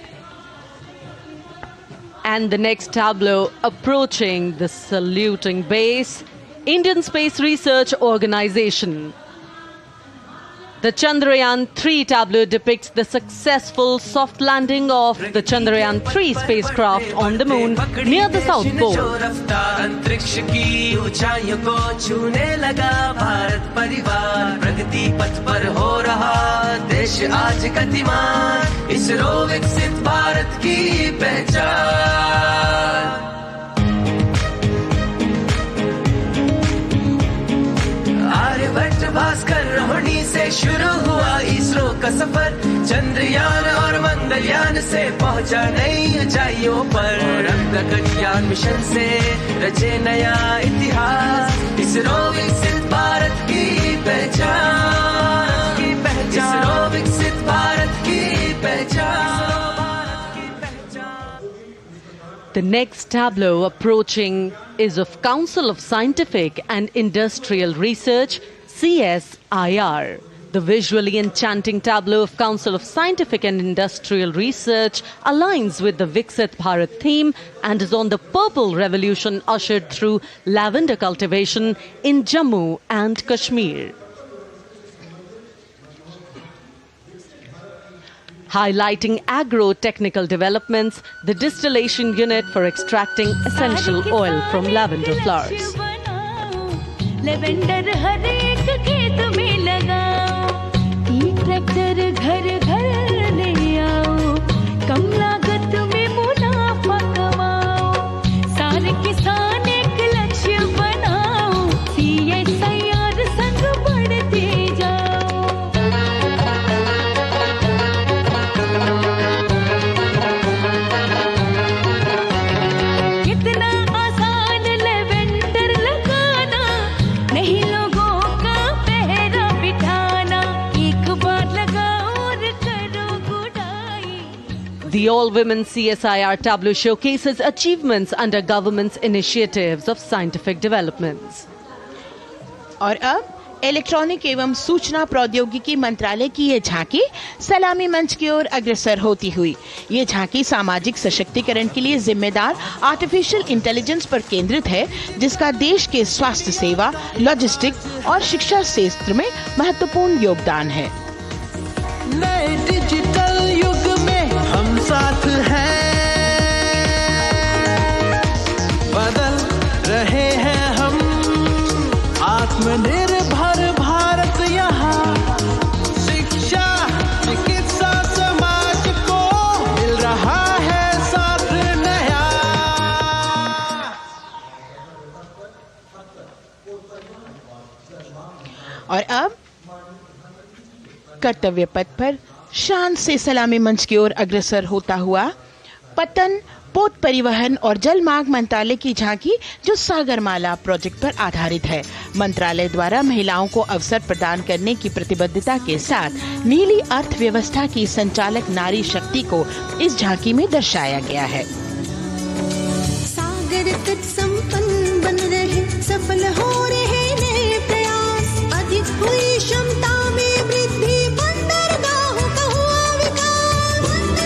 And the next tableau approaching the saluting base, Indian Space Research Organization. The Chandrayaan-3 tableau depicts the successful soft landing of the Chandrayaan-3 spacecraft on the moon near the South Pole. अंतरिक्ष की ऊंचाइयों को छूने लगा भारत परिवार, प्रगति पथ पर हो रहा देश आज गतिमान, इसरो विकसित भारत की पहचान। आर्यभट्ट भास्कर रोहिणी से शुरू हुआ इसरो का सफर, चंद्रयान और मंगलयान से पहुंचा नई ऊंचाइयों पर, गगनयान मिशन से रचे नया इतिहास, इसरो विकसित भारत की पहचान, इसरो विकसित भारत की पहचान। The next tableau approaching is of Council of Scientific and Industrial Research, CSIR. The visually enchanting tableau of Council of Scientific and Industrial Research aligns with the Viksit Bharat theme and is on the Purple Revolution ushered through lavender cultivation in Jammu and Kashmir. Highlighting agro-technical developments, the distillation unit for extracting essential oil from lavender flowers. Lavender हर एक खेत में लगाओ, tractor घर घर ले आओ, कम लागत में मुनाफा कमाओ, सारे किसान एक The all-women CSIR tableau showcases achievements under government's initiatives of scientific developments. और अब इलेक्ट्रॉनिक एवं सूचना प्रौद्योगिकी मंत्रालय की ये झांकी सलामी मंच की ओर अग्रसर होती हुई। ये झांकी सामाजिक सशक्तिकरण के लिए जिम्मेदार आर्टिफिशियल इंटेलिजेंस पर केंद्रित है, जिसका देश के स्वास्थ्य सेवा, लॉजिस्टिक्स और शिक्षा क्षेत्र में महत्वपूर्ण योगदान है। नए डिजिटल युग में हम साथ हैं, बदल रहे हैं हम, आत्मनिर्भर भारत यहाँ, शिक्षा चिकित्सा समाज को मिल रहा है साथ नया। और अब कर्तव्य पथ पर शान से सलामी मंच की ओर अग्रसर होता हुआ पतन, पोत परिवहन और जल मार्ग मंत्रालय की झांकी, जो सागरमाला प्रोजेक्ट पर आधारित है। मंत्रालय द्वारा महिलाओं को अवसर प्रदान करने की प्रतिबद्धता के साथ नीली अर्थव्यवस्था की संचालक नारी शक्ति को इस झांकी में दर्शाया गया है। सागर तट संपन्न बन रहे, सफल हो रहे नए प्रयास, अधिक हुई क्षमता में वृद्धि, बंदरगाहों का हुआ विकास,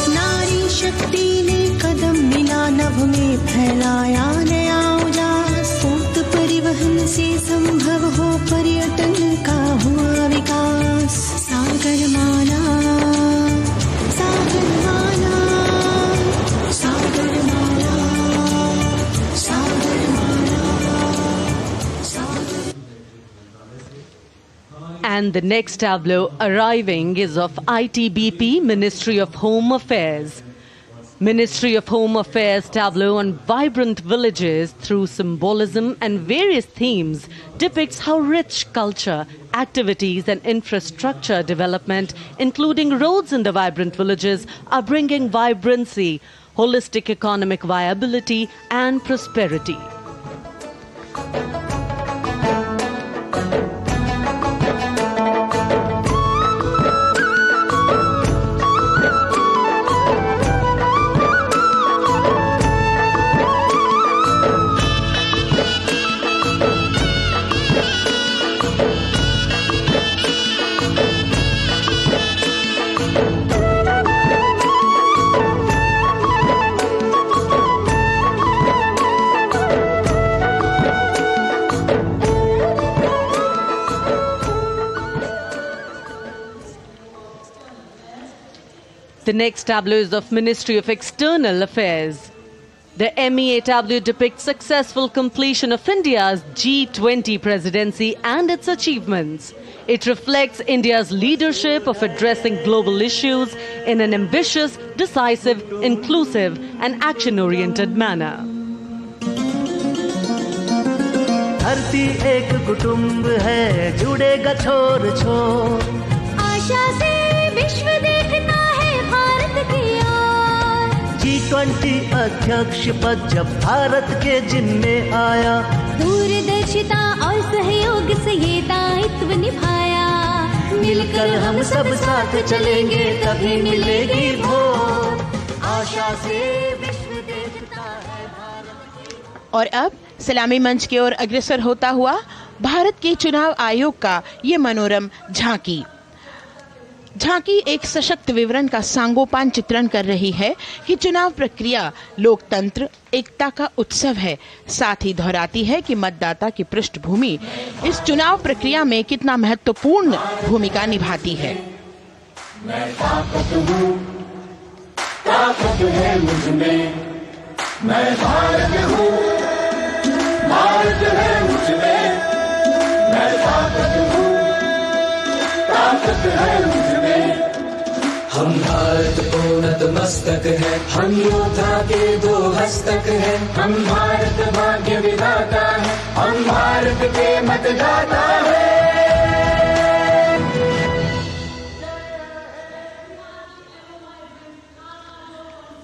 नारी शक्ति ने कदम मिला नभ में, फैलाया नया उजास, पोत परिवहन से संभव हो पर्यटन का हुआ विकास। सागरमाला, सागरमाला, सागरमाला, सागरमाला, सागर। And the next tableau arriving is of ITBP, Ministry of Home Affairs. Ministry of Home Affairs tableau on vibrant villages through symbolism and various themes depicts how rich culture, activities and infrastructure development, including roads in the vibrant villages, are bringing vibrancy, holistic economic viability and prosperity. The next tableau is of Ministry of External Affairs. The MEA tableau depicts successful completion of India's G20 presidency and its achievements. It reflects India's leadership of addressing global issues in an ambitious, decisive, inclusive and action-oriented manner. धरती एक कुटुंब है, जुड़ेगा छोर छोर, आशा से विश्व देखता है भारत की ओर। G20 अध्यक्ष पद जब भारत के जिम्मे आया, दूरदर्शिता और सहयोग से ये दायित्व निभाया, मिलकर हम सब साथ चलेंगे तभी मिलेगी भोर, आशा से विश्व देखता है भारत। और अब सलामी मंच की ओर अग्रसर होता हुआ भारत के चुनाव आयोग का ये मनोरम झांकी एक सशक्त विवरण का सांगोपान चित्रण कर रही है कि चुनाव प्रक्रिया लोकतंत्र एकता का उत्सव है। साथ ही दोहराती है कि मतदाता की पृष्ठभूमि इस चुनाव प्रक्रिया में कितना महत्वपूर्ण भूमिका निभाती है। मैं ताकत हूँ, ताकत है मुझ में, मैं भारत हूँ, भारत है मुझ में, मैं ताकत हूँ, ताकत है मुझ में। हम भारत को नतमस्तक है, हम योद्धा के दो हस्तक है, हम भारत भाग्य विधाता है, हम भारत के मतदाता है।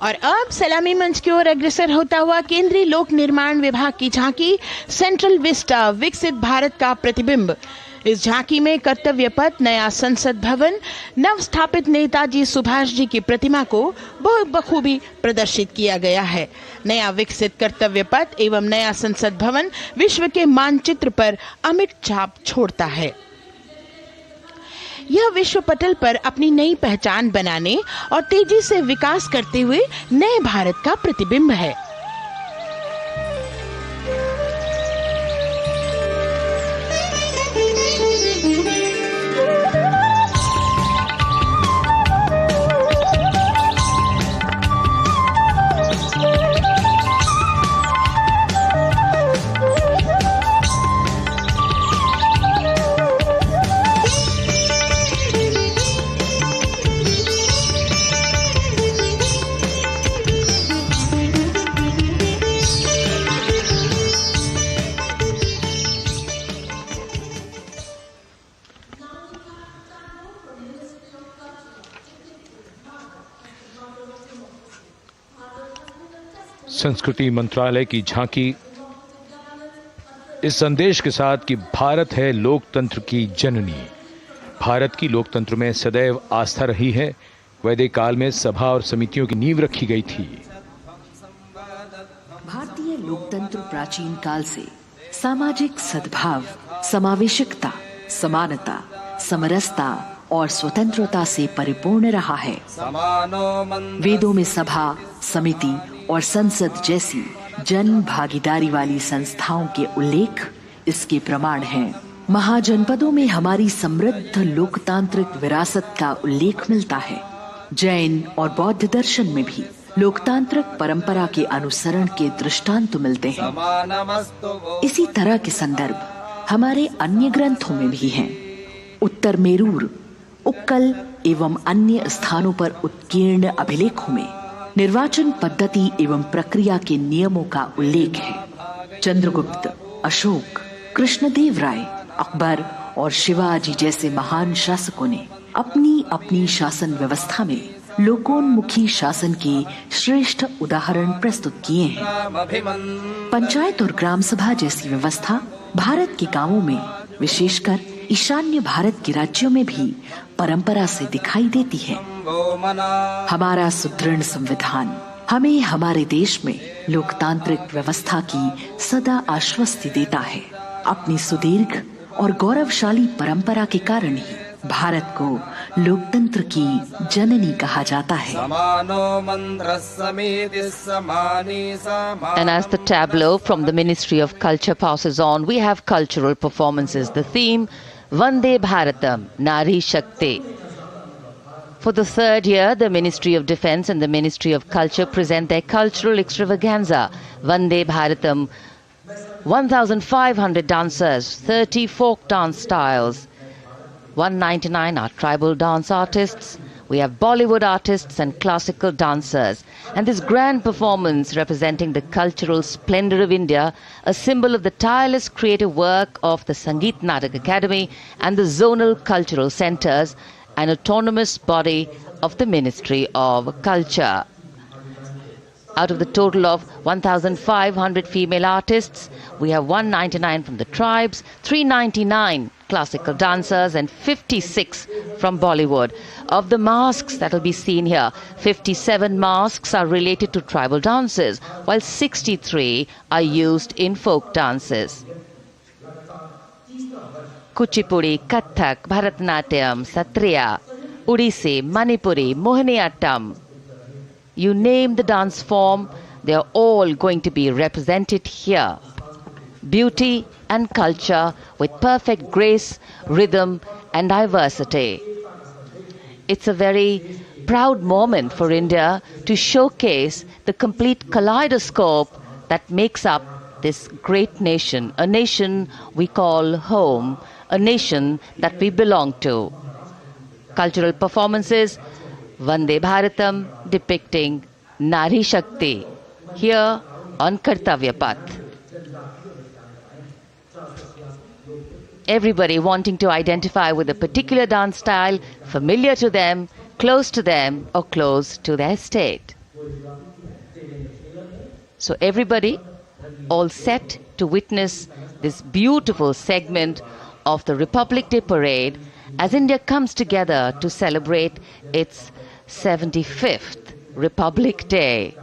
और अब सलामी मंच की ओर अग्रसर होता हुआ केंद्रीय लोक निर्माण विभाग की झांकी सेंट्रल विस्टा विकसित भारत का प्रतिबिंब। इस झांकी में कर्तव्य पथ, नया संसद भवन, नव स्थापित नेताजी सुभाष जी की प्रतिमा को बहुत बखूबी प्रदर्शित किया गया है। नया विकसित कर्तव्य पथ एवं नया संसद भवन विश्व के मानचित्र पर अमिट छाप छोड़ता है। यह विश्व पटल पर अपनी नई पहचान बनाने और तेजी से विकास करते हुए नए भारत का प्रतिबिंब है। संस्कृति मंत्रालय की झांकी इस संदेश के साथ कि भारत है लोकतंत्र की जननी। भारत की लोकतंत्र में सदैव आस्था रही है। वैदिक काल में सभा और समितियों की नींव रखी गई थी। भारतीय लोकतंत्र प्राचीन काल से सामाजिक सद्भाव, समावेशकता, समानता, समरसता और स्वतंत्रता से परिपूर्ण रहा है। वेदों में सभा, समिति और संसद जैसी जन भागीदारी वाली संस्थाओं के उल्लेख इसके प्रमाण हैं। महाजनपदों में हमारी समृद्ध लोकतांत्रिक विरासत का उल्लेख मिलता है। जैन और बौद्ध दर्शन में भी लोकतांत्रिक परंपरा के अनुसरण के दृष्टांत मिलते हैं। इसी तरह के संदर्भ हमारे अन्य ग्रंथों में भी हैं। उत्तर मेरूर, उक्कल एवं अन्य स्थानों पर उत्कीर्ण अभिलेखों में निर्वाचन पद्धति एवं प्रक्रिया के नियमों का उल्लेख है। चंद्रगुप्त, अशोक, कृष्णदेव राय, अकबर और शिवाजी जैसे महान शासकों ने अपनी अपनी शासन व्यवस्था में लोकोन्मुखी शासन के श्रेष्ठ उदाहरण प्रस्तुत किए हैं। पंचायत और ग्राम सभा जैसी व्यवस्था भारत के गांवों में, विशेषकर ईशान्य भारत के राज्यों में भी परंपरा से दिखाई देती है। हमारा सुदृढ़ संविधान हमें हमारे देश में लोकतांत्रिक व्यवस्था की सदा आश्वस्ति देता है। अपनी सुदीर्घ और गौरवशाली परंपरा के कारण ही भारत को लोकतंत्र की जननी कहा जाता है। And as the tableau from the Ministry of Culture passes on, we have cultural performances. The theme, Vande Bharatam, Nari Shakti. For the third year, the Ministry of Defence and the Ministry of Culture present their cultural extravaganza, Vande Bharatam. 1,500 dancers, 30 folk dance styles, 199 are tribal dance artists. We have Bollywood artists and classical dancers. And this grand performance representing the cultural splendor of India, a symbol of the tireless creative work of the Sangeet Natak Academy and the zonal cultural centers, an autonomous body of the Ministry of Culture. Out of the total of 1,500 female artists, we have 199 from the tribes, 399 classical dancers and 56 from Bollywood. Of the masks that will be seen here, 57 masks are related to tribal dances, while 63 are used in folk dances. Kuchipudi, Kathak, Bharatanatyam, Satriya, Odissi, Manipuri, Mohiniyattam. You name the dance form, they are all going to be represented here. Beauty and culture with perfect grace, rhythm and diversity. It's a very proud moment for India to showcase the complete kaleidoscope that makes up this great nation, a nation we call home, a nation that we belong to. Cultural performances, Vande Bharatam depicting Nari Shakti, here on Kartavya Path. Everybody wanting to identify with a particular dance style, familiar to them, close to them, or close to their state. So everybody all set to witness this beautiful segment of the Republic Day parade as India comes together to celebrate its 75th Republic Day.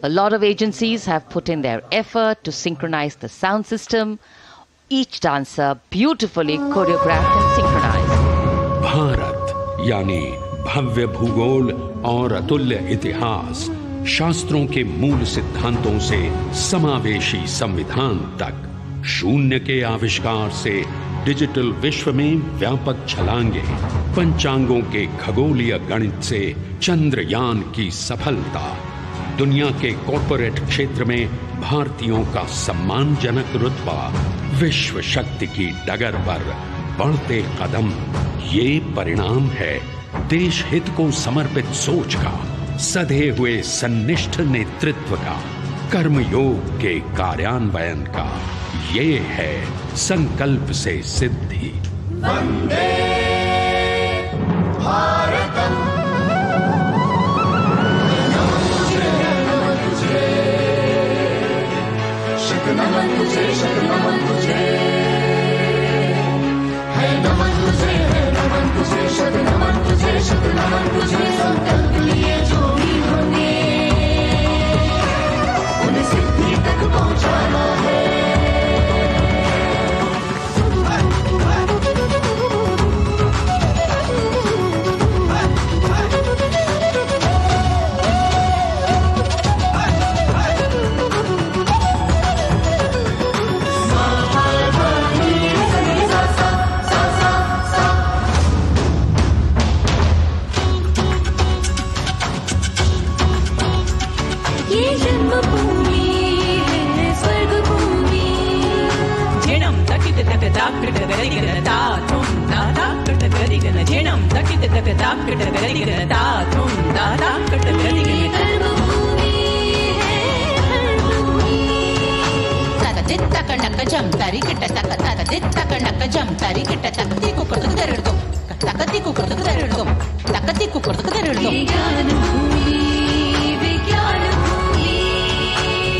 A lot of agencies have put in their effort to synchronize the sound system. Each dancer beautifully choreographed and synchronized. Bharat यानी भव्य भूगोल और अतुल्य इतिहास, शास्त्रों के मूल सिद्धांतों से समावेशी संविधान तक, शून्य के आविष्कार से डिजिटल विश्व में व्यापक छलांगे, पंचांगों के खगोलीय गणित से चंद्रयान की सफलता, दुनिया के कॉर्पोरेट क्षेत्र में भारतीयों का सम्मानजनक रुतबा, विश्व शक्ति की डगर पर बढ़ते कदम, ये परिणाम है देश हित को समर्पित सोच का, सधे हुए सन्निष्ठ नेतृत्व का, कर्मयोग के कार्यान्वयन का। ये है संकल्प से सिद्धि। वंदे भारतम, नमन तुझे, शत नमन तुझे, शत नमन तुझे, है नमन तुझे, है नमन तुझे, शत नमन तुझे, शत नमन तुझे। संकल्प लिए जो भी होंगे उन्हें सिद्धि तक पहुंचाना है।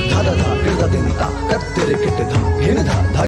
धदा